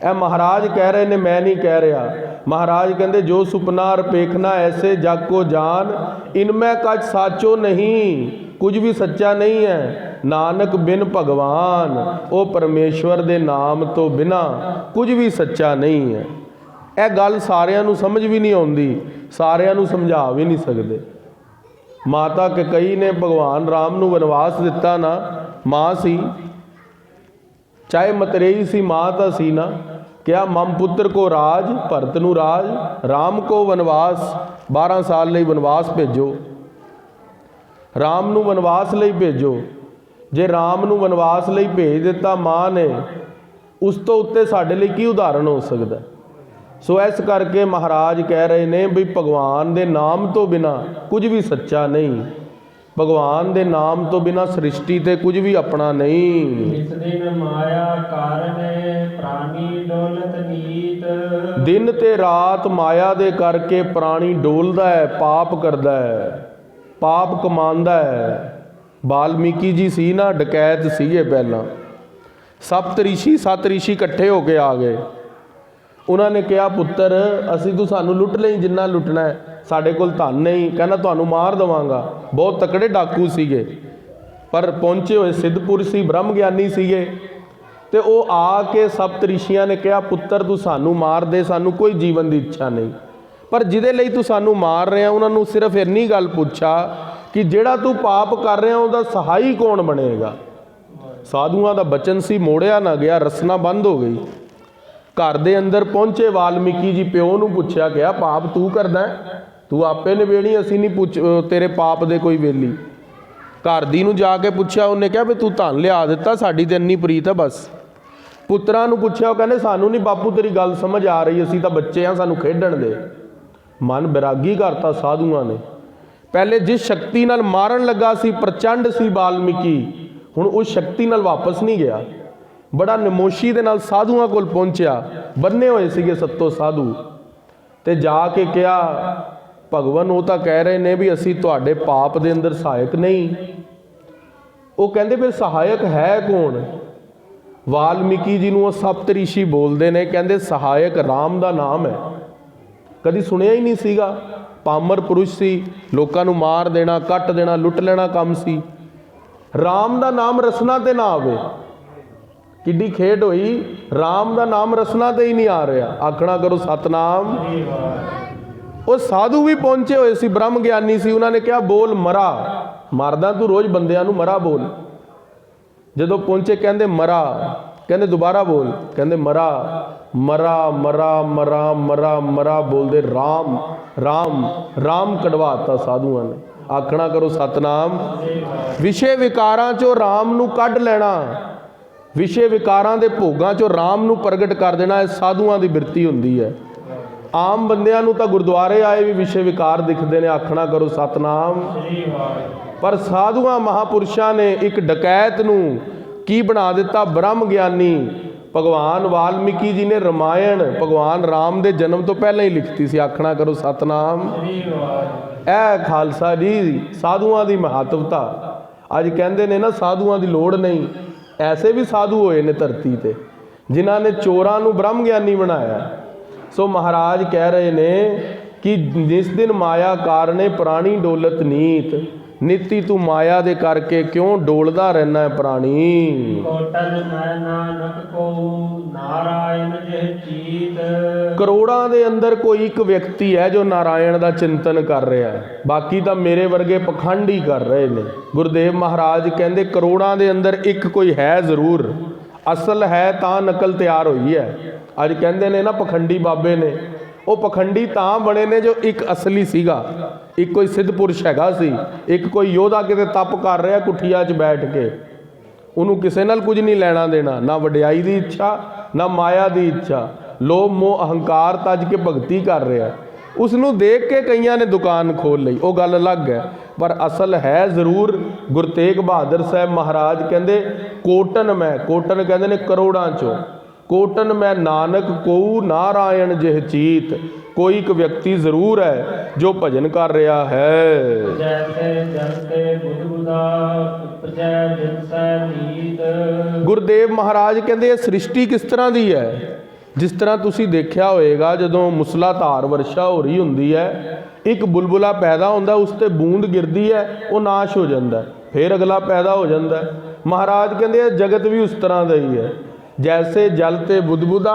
ਇਹ ਮਹਾਰਾਜ ਕਹਿ ਰਹੇ ਨੇ, ਮੈਂ ਨਹੀਂ ਕਹਿ ਰਿਹਾ। ਮਹਾਰਾਜ ਕਹਿੰਦੇ ਜੋ ਸੁਪਨਾ ਰਪੇਖਣਾ ਐਸੇ ਜਗ ਕੋ ਜਾਨ, ਇਨਮੈ ਕਛ ਸਾਚੋ ਨਹੀਂ, ਕੁਝ ਵੀ ਸੱਚਾ ਨਹੀਂ ਹੈ। ਨਾਨਕ ਬਿਨ ਭਗਵਾਨ, ਉਹ ਪਰਮੇਸ਼ਵਰ ਦੇ ਨਾਮ ਤੋਂ ਬਿਨਾ ਕੁਝ ਵੀ ਸੱਚਾ ਨਹੀਂ ਹੈ। ਇਹ ਗੱਲ ਸਾਰਿਆਂ ਨੂੰ ਸਮਝ ਵੀ ਨਹੀਂ ਆਉਂਦੀ, ਸਾਰਿਆਂ ਨੂੰ ਸਮਝਾ ਵੀ ਨਹੀਂ ਸਕਦੇ। ਮਾਤਾ ਕੇਕਈ ਨੇ ਭਗਵਾਨ ਰਾਮ ਨੂੰ ਵਨਵਾਸ ਦਿੱਤਾ ਨਾ, ਮਾਂ ਸੀ, ਚਾਹੇ ਮਤਰੇਈ ਸੀ, ਮਾਂ ਤਾਂ ਸੀ ਨਾ। ਕਿਹਾ ਮਮ ਪੁੱਤਰ ਕੋ ਰਾਜ, ਭਰਤ ਨੂੰ ਰਾਜ, ਰਾਮ ਕੋ ਵਨਵਾਸ, 12 ਸਾਲ ਲਈ ਵਨਵਾਸ ਭੇਜੋ, ਰਾਮ ਨੂੰ ਵਨਵਾਸ ਲਈ ਭੇਜੋ। ਜੇ ਰਾਮ ਨੂੰ ਵਨਵਾਸ ਲਈ ਭੇਜ ਦਿੱਤਾ ਮਾਂ ਨੇ, ਉਸ ਤੋਂ ਉੱਤੇ ਸਾਡੇ ਲਈ ਕੀ ਉਦਾਹਰਣ ਹੋ ਸਕਦਾ। ਸੋ ਇਸ ਕਰਕੇ ਮਹਾਰਾਜ ਕਹਿ ਰਹੇ ਨੇ ਵੀ ਭਗਵਾਨ ਦੇ ਨਾਮ ਤੋਂ ਬਿਨਾ ਕੁਝ ਵੀ ਸੱਚਾ ਨਹੀਂ। ਭਗਵਾਨ ਦੇ ਨਾਮ ਤੋਂ ਬਿਨਾ ਸ੍ਰਿਸ਼ਟੀ ਤੇ ਕੁਝ ਵੀ ਆਪਣਾ ਨਹੀਂ। ਇਸ ਦਿਨ ਮਾਇਆ ਕਾਰਨੇ ਪ੍ਰਾਨੀ ਡੋਲਤ ਨੀਤ। ਦਿਨ ਤੇ ਰਾਤ ਮਾਇਆ ਦੇ ਕਰਕੇ ਪ੍ਰਾਣੀ ਡੋਲਦਾ ਹੈ, ਪਾਪ ਕਰਦਾ ਹੈ, ਪਾਪ ਕਮਾਉਂਦਾ ਹੈ। ਵਾਲਮੀਕੀ ਜੀ ਸੀ ਨਾ, ਡਕੈਤ ਸੀਗੇ ਪਹਿਲਾਂ। ਸੱਤ ਰਿਸ਼ੀ ਇਕੱਠੇ ਹੋ ਕੇ ਆ ਗਏ। ਉਹਨਾਂ ਨੇ ਕਿਹਾ ਪੁੱਤਰ ਅਸੀਂ ਤੂੰ ਸਾਨੂੰ ਲੁੱਟ ਲਈ ਜਿੰਨਾ ਲੁੱਟਣਾ ਹੈ, ਸਾਡੇ ਕੋਲ ਧਨ ਨਹੀਂ। ਕਹਿੰਦਾ ਤੁਹਾਨੂੰ ਮਾਰ ਦੇਵਾਂਗਾ। ਬਹੁਤ ਤਕੜੇ ਡਾਕੂ ਸੀਗੇ, ਪਰ ਪਹੁੰਚੇ ਹੋਏ ਸਿੱਧਪੁਰ ਸੀ, ਬ੍ਰਹਮ ਗਿਆਨੀ ਸੀਗੇ। ਤੇ ਉਹ ਆ ਕੇ ਸਪਤ ਰਿਸ਼ੀਆਂ ਨੇ ਕਿਹਾ ਪੁੱਤਰ ਤੂੰ ਸਾਨੂੰ ਮਾਰ ਦੇ, ਸਾਨੂੰ ਕੋਈ ਜੀਵਨ ਦੀ ਇੱਛਾ ਨਹੀਂ, ਪਰ ਜਿਹਦੇ ਲਈ ਤੂੰ ਸਾਨੂੰ ਮਾਰ ਰਿਹਾ ਉਹਨਾਂ ਨੂੰ ਸਿਰਫ ਇੰਨੀ ਗੱਲ ਪੁੱਛਾ ਕਿ ਜਿਹੜਾ ਤੂੰ ਪਾਪ ਕਰ ਰਿਹਾ ਉਹਦਾ ਸਹਾਈ ਕੌਣ ਬਣੇਗਾ। ਸਾਧੂਆਂ ਦਾ ਬਚਨ ਸੀ, ਮੋੜਿਆ ਨਾ ਗਿਆ, ਰਸਨਾ ਬੰਦ ਹੋ ਗਈ। ਘਰ ਦੇ ਅੰਦਰ ਪਹੁੰਚੇ ਵਾਲਮੀਕੀ ਜੀ, ਪਿਓ ਨੂੰ ਪੁੱਛਿਆ ਕਿਹਾ ਪਾਪ ਤੂੰ ਕਰਦਾ ਹੈ, ਤੂੰ ਆਪੇ ਨਿਬੇੜੀ, ਅਸੀਂ ਨਹੀਂ ਪੁੱਛ ਤੇਰੇ ਪਾਪ ਦੇ ਕੋਈ ਵੇਲੀ। ਘਰ ਦੀ ਨੂੰ ਜਾ ਕੇ ਪੁੱਛਿਆ, ਉਹਨੇ ਕਿਹਾ ਵੀ ਤੂੰ ਧਨ ਲਿਆ ਦਿੱਤਾ, ਸਾਡੀ ਤੇ ਇੰਨੀ ਪ੍ਰੀਤ ਹੈ ਬਸ। ਪੁੱਤਰਾਂ ਨੂੰ ਪੁੱਛਿਆ, ਉਹ ਕਹਿੰਦੇ ਸਾਨੂੰ ਨਹੀਂ ਬਾਪੂ ਤੇਰੀ ਗੱਲ ਸਮਝ ਆ ਰਹੀ, ਅਸੀਂ ਤਾਂ ਬੱਚੇ ਹਾਂ, ਸਾਨੂੰ ਖੇਡਣ ਦੇ। ਮਨ ਬੈਰਾਗੀ ਕਰਤਾ ਸਾਧੂਆਂ ਨੇ। ਪਹਿਲੇ ਜਿਸ ਸ਼ਕਤੀ ਨਾਲ ਮਾਰਨ ਲੱਗਾ ਸੀ, ਪ੍ਰਚੰਡ ਸੀ ਵਾਲਮੀਕੀ, ਹੁਣ ਉਸ ਸ਼ਕਤੀ ਨਾਲ ਵਾਪਸ ਨਹੀਂ ਗਿਆ। ਬੜਾ ਨਮੋਸ਼ੀ ਦੇ ਨਾਲ ਸਾਧੂਆਂ ਕੋਲ ਪਹੁੰਚਿਆ, ਬੰਨੇ ਹੋਏ ਸੀਗੇ ਸੱਤੋ ਸਾਧੂ, ਤੇ ਜਾ ਕੇ ਕਿਹਾ ਭਗਵਾਨ ਉਹ ਤਾਂ ਕਹਿ ਰਹੇ ਨੇ ਵੀ ਅਸੀਂ ਤੁਹਾਡੇ ਪਾਪ ਦੇ ਅੰਦਰ ਸਹਾਇਕ ਨਹੀਂ, ਉਹ ਕਹਿੰਦੇ ਫਿਰ ਸਹਾਇਕ ਹੈ ਕੌਣ? ਵਾਲਮੀਕੀ ਜੀ ਨੂੰ ਉਹ ਸਪਤ ਰਿਸ਼ੀ ਬੋਲਦੇ ਨੇ, ਕਹਿੰਦੇ ਸਹਾਇਕ ਰਾਮ ਦਾ ਨਾਮ ਹੈ। ਕਦੀ ਸੁਣਿਆ ਹੀ ਨਹੀਂ ਸੀਗਾ। ਪਾਮਰ ਪੁਰਸ਼ ਸੀ, ਲੋਕਾਂ ਨੂੰ ਮਾਰ ਦੇਣਾ, ਕੱਟ ਦੇਣਾ, ਲੁੱਟ ਲੈਣਾ ਕੰਮ ਸੀ। ਰਾਮ ਦਾ ਨਾਮ ਰਸਨਾ ਤੇ ਨਾ ਆਵੇ, ਕਿੱਡੀ ਖੇਡ ਹੋਈ। ਰਾਮ ਦਾ ਨਾਮ ਰਸਨਾ ਤੇ ਹੀ ਨਹੀਂ ਆ ਰਿਹਾ। ਆਖਣਾ ਕਰੋ ਸਤਨਾਮ। ਉਹ ਸਾਧੂ ਵੀ ਪਹੁੰਚੇ ਹੋਏ ਸੀ, ਬ੍ਰਹਮ ਗਿਆਨੀ ਸੀ। ਉਹਨਾਂ ਨੇ ਕਿਹਾ ਬੋਲ ਮਰਾ। ਮਰਦਾ ਤੂੰ ਰੋਜ਼ ਬੰਦਿਆਂ ਨੂੰ ਮਰਾ ਬੋਲ। ਜਦੋਂ ਪਹੁੰਚੇ ਕਹਿੰਦੇ ਮਰਾ, ਕਹਿੰਦੇ ਦੁਬਾਰਾ ਬੋਲ, ਕਹਿੰਦੇ ਮਰਾ ਮਰਾ ਮਰਾ ਮਰਾ ਮਰਾ ਮਰਾ ਬੋਲਦੇ ਰਾਮ ਰਾਮ ਰਾਮ ਕਢਵਾਤਾ ਸਾਧੂਆਂ ਨੇ। ਆਖਣਾ ਕਰੋ ਸਤਨਾਮ। ਵਿਸ਼ੇ ਵਿਕਾਰਾਂ ਚੋਂ ਰਾਮ ਨੂੰ ਕੱਢ ਲੈਣਾ, ਵਿਸ਼ੇ ਵਿਕਾਰਾਂ ਦੇ ਭੋਗਾਂ ਚੋਂ ਰਾਮ ਨੂੰ ਪ੍ਰਗਟ ਕਰ ਦੇਣਾ, ਇਹ ਸਾਧੂਆਂ ਦੀ ਬਿਰਤੀ ਹੁੰਦੀ ਹੈ। ਆਮ ਬੰਦਿਆਂ ਨੂੰ ਤਾਂ ਗੁਰਦੁਆਰੇ ਆਏ ਵੀ ਵਿਸ਼ੇ ਵਿਕਾਰ ਦਿਖਦੇ ਨੇ। ਆਖਣਾ ਕਰੋ ਸਤਨਾਮ। ਪਰ ਸਾਧੂਆਂ ਮਹਾਪੁਰਸ਼ਾਂ ਨੇ ਇੱਕ ਡਕੈਤ ਨੂੰ ਕੀ ਬਣਾ ਦਿੱਤਾ? ਬ੍ਰਹਮ ਗਿਆਨੀ। ਭਗਵਾਨ ਵਾਲਮੀਕੀ ਜੀ ਨੇ ਰਮਾਇਣ ਭਗਵਾਨ ਰਾਮ ਦੇ ਜਨਮ ਤੋਂ ਪਹਿਲਾਂ ਹੀ ਲਿਖਤੀ ਸੀ। ਆਖਣਾ ਕਰੋ ਸਤਨਾਮ। ਇਹ ਖਾਲਸਾ ਜੀ ਸਾਧੂਆਂ ਦੀ ਮਹੱਤਵਤਾ। ਅੱਜ ਕਹਿੰਦੇ ਨੇ ਨਾ ਸਾਧੂਆਂ ਦੀ ਲੋੜ ਨਹੀਂ, ਐਸੇ ਵੀ ਸਾਧੂ ਹੋਏ ਨੇ ਧਰਤੀ ਤੇ ਜਿਨ੍ਹਾਂ ਨੇ ਚੋਰਾਂ ਨੂੰ ਬ੍ਰਹਮ ਗਿਆਨੀ ਬਣਾਇਆ। ਸੋ ਮਹਾਰਾਜ ਕਹਿ ਰਹੇ ਨੇ ਕਿ ਜਿਸ ਦਿਨ ਮਾਇਆ ਕਾਰਣੇ ਪ੍ਰਾਣੀ ਡੋਲਤ ਨੀਤ, ਨੀਤੀ ਤੂੰ ਮਾਇਆ ਦੇ ਕਰਕੇ ਕਿਉਂ ਡੋਲਦਾ ਰਹਿਣਾ ਹੈ ਪ੍ਰਾਣੀ। ਕੋਟਨ ਮੈਂ ਨਾਨਕ ਕੋ ਨਾਰਾਇਣ ਜਿਹ ਚੀਤ। ਕਰੋੜਾਂ ਦੇ ਅੰਦਰ ਕੋਈ ਇੱਕ ਵਿਅਕਤੀ ਹੈ ਜੋ ਨਾਰਾਇਣ ਦਾ ਚਿੰਤਨ ਕਰ ਰਿਹਾ ਹੈ, ਬਾਕੀ ਤਾਂ ਮੇਰੇ ਵਰਗੇ ਪਖੰਡ ਹੀ ਕਰ ਰਹੇ ਨੇ। ਗੁਰਦੇਵ ਮਹਾਰਾਜ ਕਹਿੰਦੇ ਕਰੋੜਾਂ ਦੇ ਅੰਦਰ ਇੱਕ ਕੋਈ ਹੈ ਜ਼ਰੂਰ, ਅਸਲ ਹੈ ਤਾਂ ਨਕਲ ਤਿਆਰ ਹੋਈ ਹੈ। ਅੱਜ ਕਹਿੰਦੇ ਨੇ ਨਾ ਪਖੰਡੀ ਬਾਬੇ ਨੇ, ਉਹ ਪਖੰਡੀ ਤਾਂ ਬਣੇ ਨੇ ਜੋ ਇੱਕ ਅਸਲੀ ਸੀਗਾ। ਇੱਕ ਕੋਈ ਸਿੱਧ ਪੁਰਸ਼ ਹੈਗਾ ਸੀ, ਇੱਕ ਕੋਈ ਯੋਧਾ ਕਿਤੇ ਤਪ ਕਰ ਰਿਹਾ ਕੁਠੀਆ 'ਚ ਬੈਠ ਕੇ, ਉਹਨੂੰ ਕਿਸੇ ਨਾਲ ਕੁਝ ਨਹੀਂ ਲੈਣਾ ਦੇਣਾ, ਨਾ ਵਡਿਆਈ ਦੀ ਇੱਛਾ ਨਾ ਮਾਇਆ ਦੀ ਇੱਛਾ, ਲੋਭ ਮੋਹ ਅਹੰਕਾਰ ਤੱਜ ਕੇ ਭਗਤੀ ਕਰ ਰਿਹਾ। ਉਸ ਨੂੰ ਦੇਖ ਕੇ ਕਈਆਂ ਨੇ ਦੁਕਾਨ ਖੋਲ ਲਈ, ਉਹ ਗੱਲ ਅਲੱਗ ਹੈ, ਪਰ ਅਸਲ ਹੈ ਜ਼ਰੂਰ। ਗੁਰੂ ਤੇਗ ਬਹਾਦਰ ਸਾਹਿਬ ਮਹਾਰਾਜ ਕਹਿੰਦੇ ਕੋਟਨ ਮੈਂ, ਕੋਟਨ ਕਹਿੰਦੇ ਨੇ ਕਰੋੜਾਂ 'ਚੋਂ, ਕੋਟਨ ਮੈਂ ਨਾਨਕ ਕਉ ਨਾਰਾਇਣ ਜਿਹ ਚੀਤ। ਕੋਈ ਇੱਕ ਵਿਅਕਤੀ ਜ਼ਰੂਰ ਹੈ ਜੋ ਭਜਨ ਕਰ ਰਿਹਾ ਹੈ। ਜੈਸੇ ਜਨਤੇ ਬੁੱਧਬੁਦਾ ਉਪਜੈ ਜਿਨਸੈ ਨੀਤ। ਗੁਰਦੇਵ ਮਹਾਰਾਜ ਕਹਿੰਦੇ ਇਹ ਸ੍ਰਿਸ਼ਟੀ ਕਿਸ ਤਰ੍ਹਾਂ ਦੀ ਹੈ? ਜਿਸ ਤਰ੍ਹਾਂ ਤੁਸੀਂ ਦੇਖਿਆ ਹੋਏਗਾ ਜਦੋਂ ਮੁਸਲਾਧਾਰ ਵਰਸ਼ਾ ਹੋ ਰਹੀ ਹੁੰਦੀ ਹੈ, ਇੱਕ ਬੁਲਬੁਲਾ ਪੈਦਾ ਹੁੰਦਾ, ਉਸ ਤੇ ਬੂੰਦ ਗਿਰਦੀ ਹੈ, ਉਹ ਨਾਸ਼ ਹੋ ਜਾਂਦਾ, ਫਿਰ ਅਗਲਾ ਪੈਦਾ ਹੋ ਜਾਂਦਾ। ਮਹਾਰਾਜ ਕਹਿੰਦੇ ਇਹ ਜਗਤ ਵੀ ਉਸ ਤਰ੍ਹਾਂ ਦਾ ਹੀ ਹੈ। ਜੈਸੇ ਜਲ ਤੇ ਬੁਦਬੁਦਾ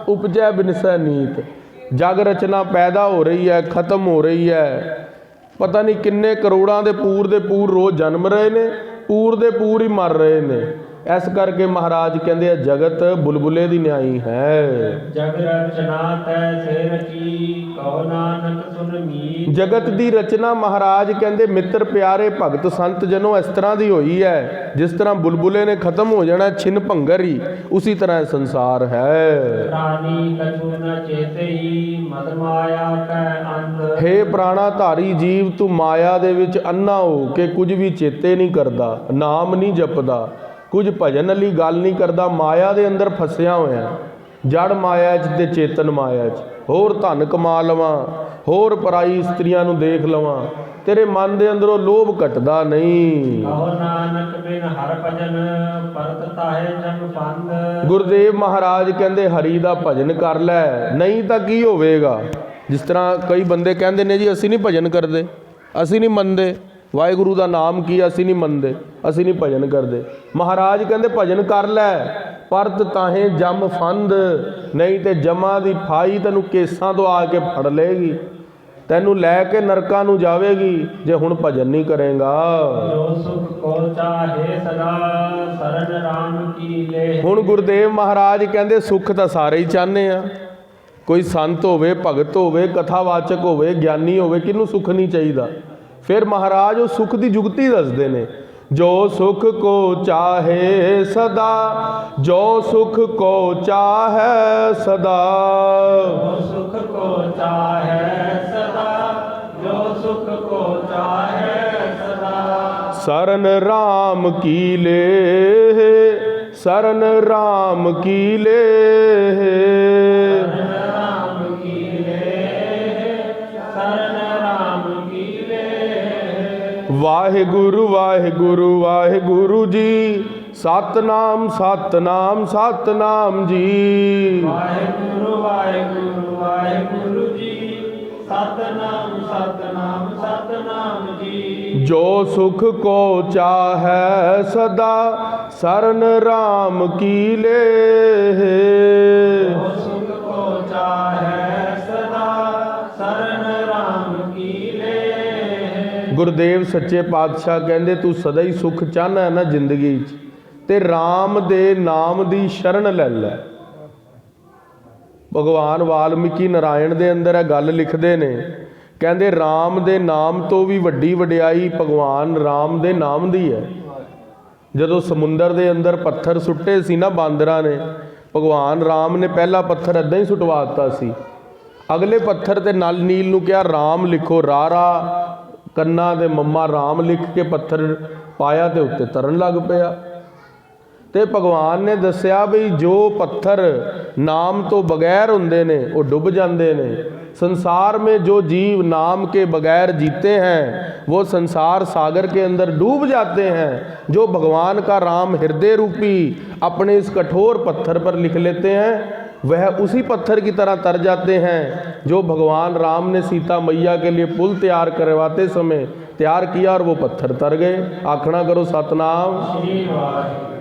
ਉਪਜੈ ਬਿਨਸੈ ਨੀਤ। ਜਗ ਰਚਨਾ ਪੈਦਾ ਹੋ ਰਹੀ ਹੈ, ਖਤਮ ਹੋ ਰਹੀ ਹੈ। ਪਤਾ ਨਹੀਂ ਕਿੰਨੇ ਕਰੋੜਾਂ ਦੇ ਪੂਰ ਰੋਜ਼ ਜਨਮ ਰਹੇ ਨੇ, ਪੂਰ ਦੇ ਪੂਰ ਹੀ ਮਰ ਰਹੇ ਨੇ। ਇਸ ਕਰਕੇ ਮਹਾਰਾਜ ਕਹਿੰਦੇ ਆ ਜਗਤ ਬੁਲਬੁਲੇ ਦੀ ਨਿਆਈ ਹੈ। ਜਗ ਰਚਨਾ ਤੈ ਸੇ ਰਚੀ ਕਉ ਨਾਨਕ ਸੁਨ ਮੀਤ। ਜਗਤ ਦੀ ਰਚਨਾ ਮਹਾਰਾਜ ਕਹਿੰਦੇ ਮਿੱਤਰ ਪਿਆਰੇ ਭਗਤ ਸੰਤ ਜਨੋ ਇਸ ਤਰ੍ਹਾਂ ਦੀ ਹੋਈ ਹੈ, ਜਿਸ ਤਰ੍ਹਾਂ ਬੁਲਬੁਲੇ ਨੇ ਖਤਮ ਹੋ ਜਾਣਾ ਛਿਨ ਭੰਗਰ ਹੀ, ਉਸੀ ਤਰ੍ਹਾਂ ਇਹ ਸੰਸਾਰ ਹੈ। ਪ੍ਰਾਨੀ ਕਛੂ ਨ ਚੇਤਈ ਮਦ ਮਾਇਆ ਕੈ ਅੰਧ। ਹੇ ਪ੍ਰਾਣਾ ਧਾਰੀ ਜੀਵ, ਤੂੰ ਮਾਇਆ ਦੇ ਵਿੱਚ ਅੰਨਾ ਹੋ ਕੇ ਕੁਝ ਵੀ ਚੇਤੇ ਨਹੀਂ ਕਰਦਾ, ਨਾਮ ਨਹੀਂ ਜਪਦਾ, ਕੁਝ ਭਜਨ ਵਾਲੀ ਗੱਲ ਨਹੀਂ ਕਰਦਾ, ਮਾਇਆ ਦੇ ਅੰਦਰ ਫਸਿਆ ਹੋਇਆ। ਜੜ ਮਾਇਆ 'ਚ ਤੇ ਚੇਤਨ ਮਾਇਆ 'ਚ। ਹੋਰ ਧਨ ਕਮਾ ਲਵਾਂ, ਹੋਰ ਪਰਾਈ ਇਸਤਰੀਆਂ ਨੂੰ ਦੇਖ ਲਵਾਂ, ਤੇਰੇ ਮਨ ਦੇ ਅੰਦਰੋਂ ਲੋਭ ਘਟਦਾ ਨਹੀਂ। ਕਹੋ ਨਾਨਕ ਬਿਨ ਹਰ ਭਜਨ ਪਰਤ ਤਾਹੇ ਜਮ ਪੰਧ। ਗੁਰਦੇਵ ਮਹਾਰਾਜ ਕਹਿੰਦੇ ਹਰੀ ਦਾ ਭਜਨ ਕਰ ਲੈ, ਨਹੀਂ ਤਾਂ ਕੀ ਹੋਵੇਗਾ। ਜਿਸ ਤਰ੍ਹਾਂ ਕਈ ਬੰਦੇ ਕਹਿੰਦੇ ਨੇ ਜੀ ਅਸੀਂ ਨਹੀਂ ਭਜਨ ਕਰਦੇ, ਅਸੀਂ ਨਹੀਂ ਮੰਨਦੇ, ਵਾਹਿਗੁਰੂ ਦਾ ਨਾਮ ਕੀ ਅਸੀਂ ਨਹੀਂ ਮੰਨਦੇ, ਅਸੀਂ ਨਹੀਂ ਭਜਨ ਕਰਦੇ। ਮਹਾਰਾਜ ਕਹਿੰਦੇ ਭਜਨ ਕਰ ਲੈ, ਪਰਤ ਤਾਹੇ ਜਮ ਫੰਦ। ਨਹੀਂ ਤੇ ਜਮਾਂ ਦੀ ਫਾਈ ਤੈਨੂੰ ਕੇਸਾਂ ਤੋਂ ਆ ਕੇ ਫੜ ਲਏਗੀ, ਤੈਨੂੰ ਲੈ ਕੇ ਨਰਕਾਂ ਨੂੰ ਜਾਵੇਗੀ ਜੇ ਹੁਣ ਭਜਨ ਨਹੀਂ ਕਰੇਗਾ। ਜੋ ਸੁਖ ਕੋ ਚਾਹੇ ਸਦਾ ਸਰਨ ਰਾਮ ਕੀ ਲੈ। ਹੁਣ ਗੁਰਦੇਵ ਮਹਾਰਾਜ ਕਹਿੰਦੇ ਸੁੱਖ ਤਾਂ ਸਾਰੇ ਹੀ ਚਾਹੁੰਦੇ ਆ, ਕੋਈ ਸੰਤ ਹੋਵੇ, ਭਗਤ ਹੋਵੇ, ਕਥਾਵਾਚਕ ਹੋਵੇ, ਗਿਆਨੀ ਹੋਵੇ, ਕਿਹਨੂੰ ਸੁੱਖ ਨਹੀਂ ਚਾਹੀਦਾ। ਫਿਰ ਮਹਾਰਾਜ ਉਹ ਸੁੱਖ ਦੀ ਜੁਗਤੀ ਦੱਸਦੇ ਨੇ। ਜੋ ਸੁਖ ਕੋ ਚਾਹੇ ਸਦਾ, ਜੋ ਸੁਖ ਕੋ ਚਾਹੇ ਸਦਾ, ਜੋ ਸੁਖ ਕੋ ਚਾਹੇ ਸਦਾ, ਜੋ ਸੁਖ ਕੋ ਚਾਹੇ ਸਦਾ। ਸਰਨ ਰਾਮ ਕੀ ਲੇਹ, ਸਰਨ ਰਾਮ ਕੀ ਲੇਹ। ਰਾਮ ਕੀ ਲੈ, ਸਰਨ ਰਾਮ ਕੀ ਲੈ। ਵਾਹਿ ਵਾਹਿਗੁਰੂ ਵਾਹਿਗੁਰੂ ਵਾਹਿਗੁਰੂ ਜੀ, ਸਤਨਾਮ ਸਤਨਾਮ ਸਤਨਾਮ ਜੀ। ਵਾਹਿਗੁਰੂ ਵਾਹਿਗੁਰੂ ਵਾਹਿਗੁਰੂ ਜੀ, ਸਤਨਾਮ ਸਤਨਾਮ ਸਤਨਾਮ ਜੀ। ਜੋ ਸੁਖ ਕੋ ਚਾਹੈ ਸਦਾ, ਸਰਨ ਰਾਮ ਕੀ ਲੇਹ। ਜੋ ਸੁਖ ਕੋ ਚਾਹੈ ਸਦਾ, ਸਰਨ ਰਾਮ ਕੀ ਲੇਹ। ਗੁਰਦੇਵ ਸੱਚੇ ਪਾਤਸ਼ਾਹ ਕਹਿੰਦੇ ਤੂੰ ਸਦਾ ਹੀ ਸੁਖ ਚਾਹਨਾ ਹੈ ਨਾ ਜ਼ਿੰਦਗੀ 'ਚ, ਤੇ ਰਾਮ ਦੇ ਨਾਮ ਦੀ ਸ਼ਰਨ ਲੈ ਲੈ। ਭਗਵਾਨ ਵਾਲਮੀਕੀ ਨਾਰਾਇਣ ਦੇ ਅੰਦਰ ਇਹ ਗੱਲ ਲਿਖਦੇ ਨੇ, ਕਹਿੰਦੇ ਰਾਮ ਦੇ ਨਾਮ ਤੋਂ ਵੀ ਵੱਡੀ ਵਡਿਆਈ ਭਗਵਾਨ ਰਾਮ ਦੇ ਨਾਮ ਦੀ ਹੈ। ਜਦੋਂ ਸਮੁੰਦਰ ਦੇ ਅੰਦਰ ਪੱਥਰ ਸੁੱਟੇ ਸੀ ਨਾ ਬਾਂਦਰਾਂ ਨੇ, ਭਗਵਾਨ ਰਾਮ ਨੇ ਪਹਿਲਾ ਪੱਥਰ ਇੱਦਾਂ ਹੀ ਸੁਟਵਾ ਦਿੱਤਾ ਸੀ। ਅਗਲੇ ਪੱਥਰ ਤੇ ਨਲ ਨੀਲ ਨੂੰ ਕਿਹਾ ਰਾਮ ਲਿਖੋ, ਰਾਰਾ ਕੰਨਾ ਦੇ ਮੰਮਾ ਰਾਮ ਲਿਖ ਕੇ ਪੱਥਰ ਪਾਇਆ ਤੇ ਉੱਤੇ ਤਰਨ ਲੱਗ ਪਿਆ। ਤੇ ਭਗਵਾਨ ਨੇ ਦੱਸਿਆ ਵੀ ਜੋ ਪੱਥਰ ਨਾਮ ਤੋਂ ਬਗੈਰ ਹੁੰਦੇ ਨੇ ਉਹ ਡੁੱਬ ਜਾਂਦੇ ਨੇ। संसार में जो जीव नाम के बगैर जीते हैं वो संसार सागर के अंदर डूब जाते हैं। जो भगवान का राम हृदय रूपी अपने इस कठोर पत्थर पर लिख लेते हैं वह उसी पत्थर की तरह तर जाते हैं जो भगवान राम ने सीता मैया के लिए पुल तैयार करवाते समय तैयार किया और वो पत्थर तर गए। आखना करो सतनाम।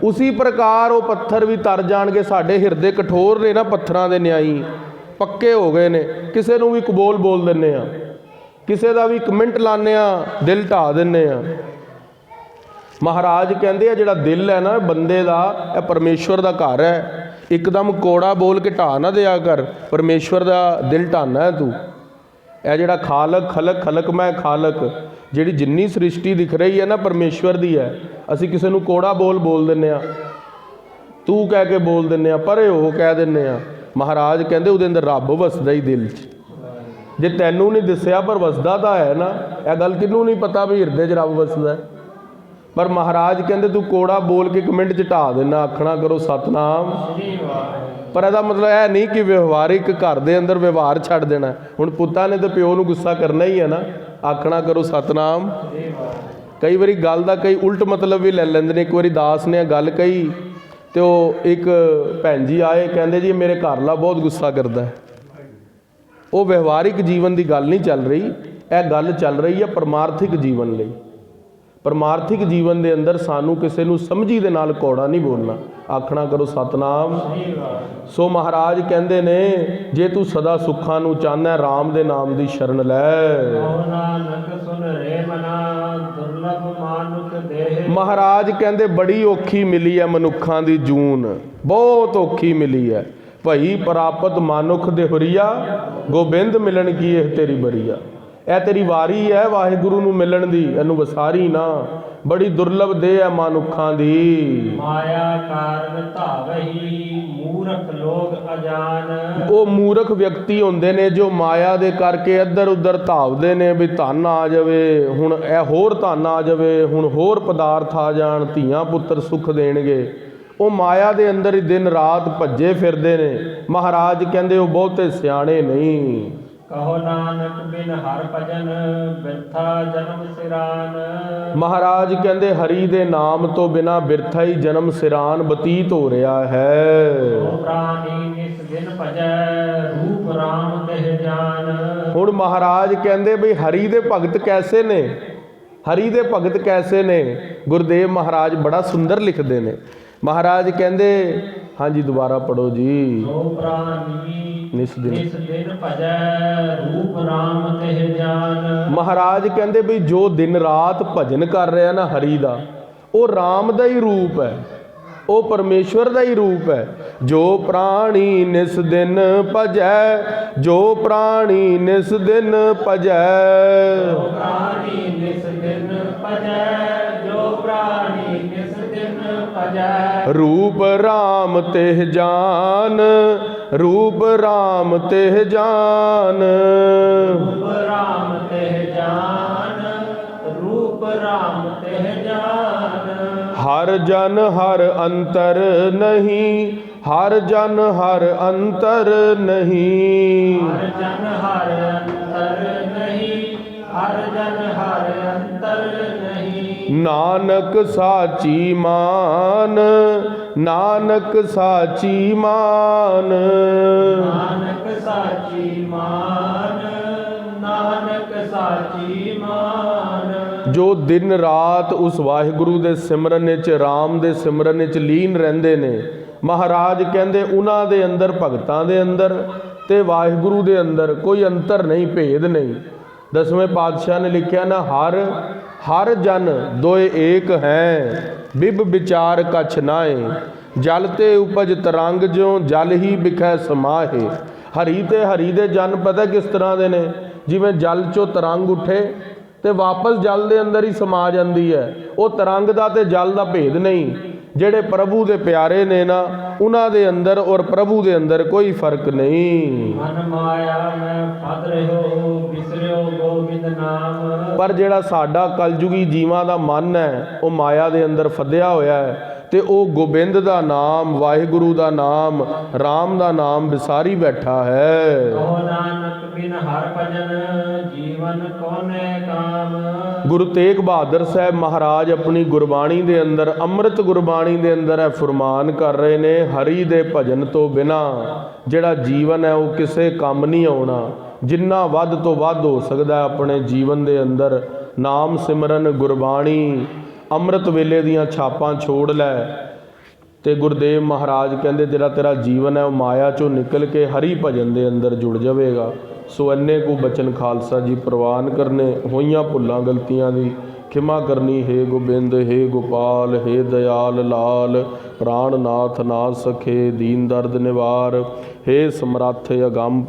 उसी प्रकार वो पत्थर भी तर जाएंगे। साढ़े हृदय कठोर ने ना पत्थरां दे न्याई पक्के हो गए ने। किसी ਨੂੰ ਵੀ ਕਬੂਲ ਬੋਲ ਦਿੰਨੇ ਆ, ਕਿਸੇ ਦਾ ਵੀ ਕਮੈਂਟ ਲਾਣੇ ਆ, ਦਿਲ ਢਾ ਦਿੰਨੇ ਆ। ਮਹਾਰਾਜ ਕਹਿੰਦੇ ਆ ਜਿਹੜਾ ਦਿਲ ਹੈ ਨਾ ਬੰਦੇ ਦਾ, ਇਹ ਪਰਮੇਸ਼ਵਰ ਦਾ ਘਰ ਹੈ। ਇੱਕਦਮ ਕੋੜਾ ਬੋਲ ਕੇ ਢਾ ਨਾ ਦਿਆ ਕਰ, ਪਰਮੇਸ਼ਵਰ ਦਾ ਦਿਲ ਢਾਣਾ ਹੈ ਤੂੰ। ਇਹ ਜਿਹੜਾ ਖਾਲਕ ਖਲਕ ਖਲਕ ਮੈਂ ਖਾਲਕ, ਜਿਹੜੀ ਜਿੰਨੀ ਸ੍ਰਿਸ਼ਟੀ ਦਿਖ ਰਹੀ ਹੈ ਨਾ ਪਰਮੇਸ਼ਵਰ ਦੀ ਹੈ। ਅਸੀਂ ਕਿਸੇ ਨੂੰ ਕੋੜਾ ਬੋਲ ਦਿੰਨੇ ਆ, ਤੂੰ ਕਹਿ ਕੇ ਬੋਲ ਦਿੰਨੇ ਆ, ਪਰੇ ਹੋ ਕਹਿ ਦਿੰਨੇ ਆ। ਮਹਾਰਾਜ ਕਹਿੰਦੇ ਉਹਦੇ ਅੰਦਰ ਰੱਬ ਵਸਦਾ ਹੀ ਦਿਲ 'ਚ। ਜੇ ਤੈਨੂੰ ਨਹੀਂ ਦਿਸਿਆ ਪਰ ਵਸਦਾ ਤਾਂ ਹੈ ਨਾ। ਇਹ ਗੱਲ ਕਿਹਨੂੰ ਨਹੀਂ ਪਤਾ ਵੀ ਹਿਰਦੇ 'ਚ ਰੱਬ ਵਸਦਾ। ਪਰ ਮਹਾਰਾਜ ਕਹਿੰਦੇ ਤੂੰ ਕੋੜਾ ਬੋਲ ਕੇ ਕਮੈਂਟ 'ਚ ਢਾ ਦੇਣਾ। ਆਖਣਾ ਕਰੋ ਸਤਨਾਮ। ਪਰ ਇਹਦਾ ਮਤਲਬ ਇਹ ਨਹੀਂ ਕਿ ਵਿਵਹਾਰਿਕ ਘਰ ਦੇ ਅੰਦਰ ਵਿਵਹਾਰ ਛੱਡ ਦੇਣਾ। ਹੁਣ ਪੁੱਤਾਂ ਨੇ ਤਾਂ ਪਿਓ ਨੂੰ ਗੁੱਸਾ ਕਰਨਾ ਹੀ ਹੈ ਨਾ। ਆਖਣਾ ਕਰੋ ਸਤਨਾਮ। ਕਈ ਵਾਰੀ ਗੱਲ ਦਾ ਕਈ ਉਲਟ ਮਤਲਬ ਵੀ ਲੈ ਲੈਂਦੇ ਨੇ। ਇੱਕ ਵਾਰੀ ਦਾਸ ਨੇ ਗੱਲ ਕਹੀ ਤੇ ਉਹ ਇੱਕ ਭੈਣ ਜੀ ਆਏ, ਕਹਿੰਦੇ ਜੀ ਮੇਰੇ ਘਰਲਾ ਬਹੁਤ ਗੁੱਸਾ ਕਰਦਾ ਹੈ। ਉਹ ਵਿਵਹਾਰਿਕ ਜੀਵਨ ਦੀ ਗੱਲ ਨਹੀਂ ਚੱਲ ਰਹੀ, ਇਹ ਗੱਲ ਚੱਲ ਰਹੀ ਹੈ ਪਰਮਾਰਥਿਕ ਜੀਵਨ ਲਈ। ਪਰਮਾਰਥਿਕ ਜੀਵਨ ਦੇ ਅੰਦਰ ਸਾਨੂੰ ਕਿਸੇ ਨੂੰ ਸਮਝੀ ਦੇ ਨਾਲ ਕੌੜਾ ਨਹੀਂ ਬੋਲਣਾ। ਆਖਣਾ ਕਰੋ ਸਤਨਾਮ। ਸੋ ਮਹਾਰਾਜ ਕਹਿੰਦੇ ਨੇ ਜੇ ਤੂੰ ਸਦਾ ਸੁੱਖਾਂ ਨੂੰ ਚਾਹੁੰਦਾ ਰਾਮ ਦੇ ਨਾਮ ਦੀ ਸ਼ਰਨ ਲੈ। ਮਹਾਰਾਜ ਕਹਿੰਦੇ ਬੜੀ ਔਖੀ ਮਿਲੀ ਹੈ ਮਨੁੱਖਾਂ ਦੀ ਜੂਨ, ਬਹੁਤ ਔਖੀ ਮਿਲੀ ਹੈ। ਭਈ ਪ੍ਰਾਪਤ ਮਾਨੁਖ ਦੇ ਹੁਰੀਆ, ਗੋਬਿੰਦ ਮਿਲਣ ਕੀ ਇਹ ਤੇਰੀ ਬਰੀਆ। ਇਹ ਤੇਰੀ ਵਾਰੀ ਹੈ ਵਾਹਿਗੁਰੂ ਨੂੰ ਮਿਲਣ ਦੀ, ਇਹਨੂੰ ਵਸਾਰੀ ਨਾ। ਬੜੀ ਦੁਰਲਭ ਦੇਹ ਹੈ ਮਨੁੱਖਾਂ ਦੀ। ਮਾਇਆ ਕਾਰਨ ਧਾਵਹੀ ਮੂਰਖ ਲੋਕ ਅਜਾਨ। ਉਹ ਮੂਰਖ ਵਿਅਕਤੀ ਹੁੰਦੇ ਨੇ ਜੋ ਮਾਇਆ ਦੇ ਕਰਕੇ ਇੱਧਰ ਉੱਧਰ ਧਾਵਦੇ ਨੇ ਵੀ ਧਨ ਆ ਜਾਵੇ, ਹੁਣ ਇਹ ਹੋਰ ਧਨ ਆ ਜਾਵੇ, ਹੁਣ ਹੋਰ ਪਦਾਰਥ ਆ ਜਾਣ, ਧੀਆਂ ਪੁੱਤਰ ਸੁੱਖ ਦੇਣਗੇ। ਉਹ ਮਾਇਆ ਦੇ ਅੰਦਰ ਹੀ ਦਿਨ ਰਾਤ ਭੱਜੇ ਫਿਰਦੇ ਨੇ। ਮਹਾਰਾਜ ਕਹਿੰਦੇ ਉਹ ਬਹੁਤੇ ਸਿਆਣੇ ਨਹੀਂ। ਕਹੋ ਨਾਨਕ ਬਿਨ ਹਰ ਭਜਨ ਬਿਰਥਾ ਜਨਮ ਸਿਰਾਨ। ਮਹਾਰਾਜ ਕਹਿੰਦੇ ਹਰੀ ਦੇ ਨਾਮ ਤੋਂ ਬਿਨਾ ਬਿਰਥਾ ਹੀ ਜਨਮ ਸਿਰਾਨ ਬਤੀਤ ਹੋ ਰਿਹਾ ਹੈ। ਪ੍ਰਾਨੀ ਨਿਸ ਦਿਨ ਭਜੈ ਰੂਪ ਰਾਮ ਦੇਹ ਜਾਨ। ਹੁਣ ਮਹਾਰਾਜ ਕਹਿੰਦੇ ਬਈ ਹਰੀ ਦੇ ਭਗਤ ਕੈਸੇ ਨੇ, ਹਰੀ ਦੇ ਭਗਤ ਕੈਸੇ ਨੇ। ਗੁਰਦੇਵ ਮਹਾਰਾਜ ਬੜਾ ਸੁੰਦਰ ਲਿਖਦੇ ਨੇ। ਮਹਾਰਾਜ ਕਹਿੰਦੇ ਹਾਂਜੀ ਦੁਬਾਰਾ ਪੜੋ ਜੀ। ਨਿਸ ਦਿਨ ਭਜੈ ਰੂਪ ਰਾਮ ਦੇਹ ਜਾਨ। ਮਹਾਰਾਜ ਕਹਿੰਦੇ ਬਈ ਜੋ ਦਿਨ ਰਾਤ ਭਜਨ ਕਰ ਰਿਹਾ ਨਾ ਹਰੀ ਦਾ, ਉਹ ਰਾਮ ਦਾ ਹੀ ਰੂਪ ਹੈ, ਉਹ ਪਰਮੇਸ਼ਵਰ ਦਾ ਹੀ ਰੂਪ ਹੈ। ਜੋ ਪ੍ਰਾਣੀ ਨਿਸ ਦਿਨ ਭਜੈ, ਜੋ ਪ੍ਰਾਣੀ ਨਿਸ ਦਿਨ ਭਜੈ। ਜੋ ਪ੍ਰਾਣੀ ਨਿਸ ਦਿਨ ਭਜੈ, ਜੋ ਪ੍ਰਾਣੀ ਨਿਸ ਦਿਨ ਭਜੈ। ਰੂਪ ਰਾਮ ਤਿਹ ਜਾਨ, ਰੂਪ ਰਾਮ ਤਿਹ ਜਾਨ। ਰੂਪ ਰਾਮ ਤਿਹ ਜਾਨ, ਰੂਪ ਰਾਮ ਤਿਹ ਜਾਨ। ਹਰ ਜਨ ਹਰ ਅੰਤਰ ਨਹੀਂ, ਹਰ ਜਨ ਹਰ ਅੰਤਰ ਨਹੀਂ। ਹਰ ਜਨ ਹਰ ਅੰਤਰ ਨਹੀਂ, ਹਰ ਜਨ ਹਰ ਅੰਤਰ ਨਹੀਂ। ਨਾਨਕ ਸਾਚੀ ਮਾਨ, ਨਾਨਕ ਸਾਚੀ ਮਾਨ। ਨਾਨਕ ਸਾਚੀ ਮਾਨ, ਨਾਨਕ ਸਾਚੀ ਮਾਨ। ਜੋ ਦਿਨ ਰਾਤ ਉਸ ਵਾਹਿਗੁਰੂ ਦੇ ਸਿਮਰਨ ਵਿੱਚ, ਰਾਮ ਦੇ ਸਿਮਰਨ ਵਿੱਚ ਲੀਨ ਰਹਿੰਦੇ ਨੇ, ਮਹਾਰਾਜ ਕਹਿੰਦੇ ਉਹਨਾਂ ਦੇ ਅੰਦਰ, ਭਗਤਾਂ ਦੇ ਅੰਦਰ ਤੇ ਵਾਹਿਗੁਰੂ ਦੇ ਅੰਦਰ ਕੋਈ ਅੰਤਰ ਨਹੀਂ, ਭੇਦ ਨਹੀਂ। ਦਸਵੇਂ ਪਾਤਸ਼ਾਹ ਨੇ ਲਿਖਿਆ ਨਾ, ਹਰ ਜਨ ਦੋਏ ਏਕ ਹੈ, ਬਿਬ ਵਿਚਾਰ ਕਛ ਨਾਏ। ਜਲ ਤੇ ਉਪਜ ਤਰੰਗ, ਜਿਉ ਜਲ ਹੀ ਬਿਖੈ ਸਮਾਹੇ। ਹਰੀ ਤੇ ਹਰੀ ਦੇ ਜਨ ਪਤਾ ਕਿਸ ਤਰ੍ਹਾਂ ਦੇ ਨੇ? ਜਿਵੇਂ ਜਲ ਚੋਂ ਤਰੰਗ ਉੱਠੇ ਤੇ ਵਾਪਸ ਜਲ ਦੇ ਅੰਦਰ ਹੀ ਸਮਾ ਜਾਂਦੀ ਹੈ। ਉਹ ਤਰੰਗ ਦਾ ਤੇ ਜਲ ਦਾ ਭੇਦ ਨਹੀਂ। ਜਿਹੜੇ ਪ੍ਰਭੂ ਦੇ ਪਿਆਰੇ ਨੇ ਨਾ, ਉਹਨਾਂ ਦੇ ਅੰਦਰ ਔਰ ਪ੍ਰਭੂ ਦੇ ਅੰਦਰ ਕੋਈ ਫਰਕ ਨਹੀਂ। ਮਨ ਮਾਇਆ ਮੈਂ ਫਦ ਰਹਿਓ, ਬਿਸਰਿਓ ਗੋਬਿੰਦ ਨਾਮ। ਪਰ ਜਿਹੜਾ ਸਾਡਾ ਕਲਯੁਗੀ ਜੀਵਾਂ ਦਾ ਮਨ ਹੈ, ਉਹ ਮਾਇਆ ਦੇ ਅੰਦਰ ਫੱਦਿਆ ਹੋਇਆ ਹੈ ਤੇ ਉਹ ਗੋਬਿੰਦ ਦਾ ਨਾਮ, ਵਾਹਿਗੁਰੂ ਦਾ ਨਾਮ, ਰਾਮ ਦਾ ਨਾਮ ਵਿਸਾਰੀ ਬੈਠਾ ਹੈ। ਕਹੋ ਨਾਨਕ ਬਿਨ ਹਰ ਭਜਨ, ਜੀਵਨ ਕੋਨੇ ਕਾਮ। ਗੁਰੂ ਤੇਗ ਬਹਾਦਰ ਸਾਹਿਬ ਮਹਾਰਾਜ ਆਪਣੀ ਗੁਰਬਾਣੀ ਦੇ ਅੰਦਰ, ਅੰਮ੍ਰਿਤ ਗੁਰਬਾਣੀ ਦੇ ਅੰਦਰ ਇਹ ਫਰਮਾਨ ਕਰ ਰਹੇ ਨੇ, ਹਰੀ ਦੇ ਭਜਨ ਤੋਂ ਬਿਨਾ ਜਿਹੜਾ ਜੀਵਨ ਹੈ ਉਹ ਕਿਸੇ ਕੰਮ ਨਹੀਂ ਆਉਣਾ। ਜਿੰਨਾ ਵੱਧ ਤੋਂ ਵੱਧ ਹੋ ਸਕਦਾ ਆਪਣੇ ਜੀਵਨ ਦੇ ਅੰਦਰ ਨਾਮ ਸਿਮਰਨ, ਗੁਰਬਾਣੀ, ਅੰਮ੍ਰਿਤ ਵੇਲੇ ਦੀਆਂ ਛਾਪਾਂ ਛੋੜ ਲੈ। ਤੇ ਗੁਰਦੇਵ ਮਹਾਰਾਜ ਕਹਿੰਦੇ ਜਿਹੜਾ ਤੇਰਾ ਜੀਵਨ ਹੈ ਉਹ ਮਾਇਆ ਚੋਂ ਨਿਕਲ ਕੇ ਹਰੀ ਭਜਨ ਦੇ ਅੰਦਰ ਜੁੜ ਜਾਵੇਗਾ। ਸੋ ਇੰਨੇ ਕੁ ਬਚਨ ਖਾਲਸਾ ਜੀ ਪ੍ਰਵਾਨ ਕਰਨੇ। ਹੋਈਆਂ ਭੁੱਲਾਂ ਗਲਤੀਆਂ ਦੀ ਖਿਮਾ ਕਰਨੀ। ਹੇ ਗੋਬਿੰਦ, ਹੇ ਗੋਪਾਲ, ਹੇ ਦਇਆਲ ਲਾਲ, ਪ੍ਰਾਣਨਾਥ ਨਾਥ ਸਖੇ, ਦੀਨ ਦਰਦ ਨਿਵਾਰ, ਹੇ ਸਮਰੱਥ ਅਗੰਮ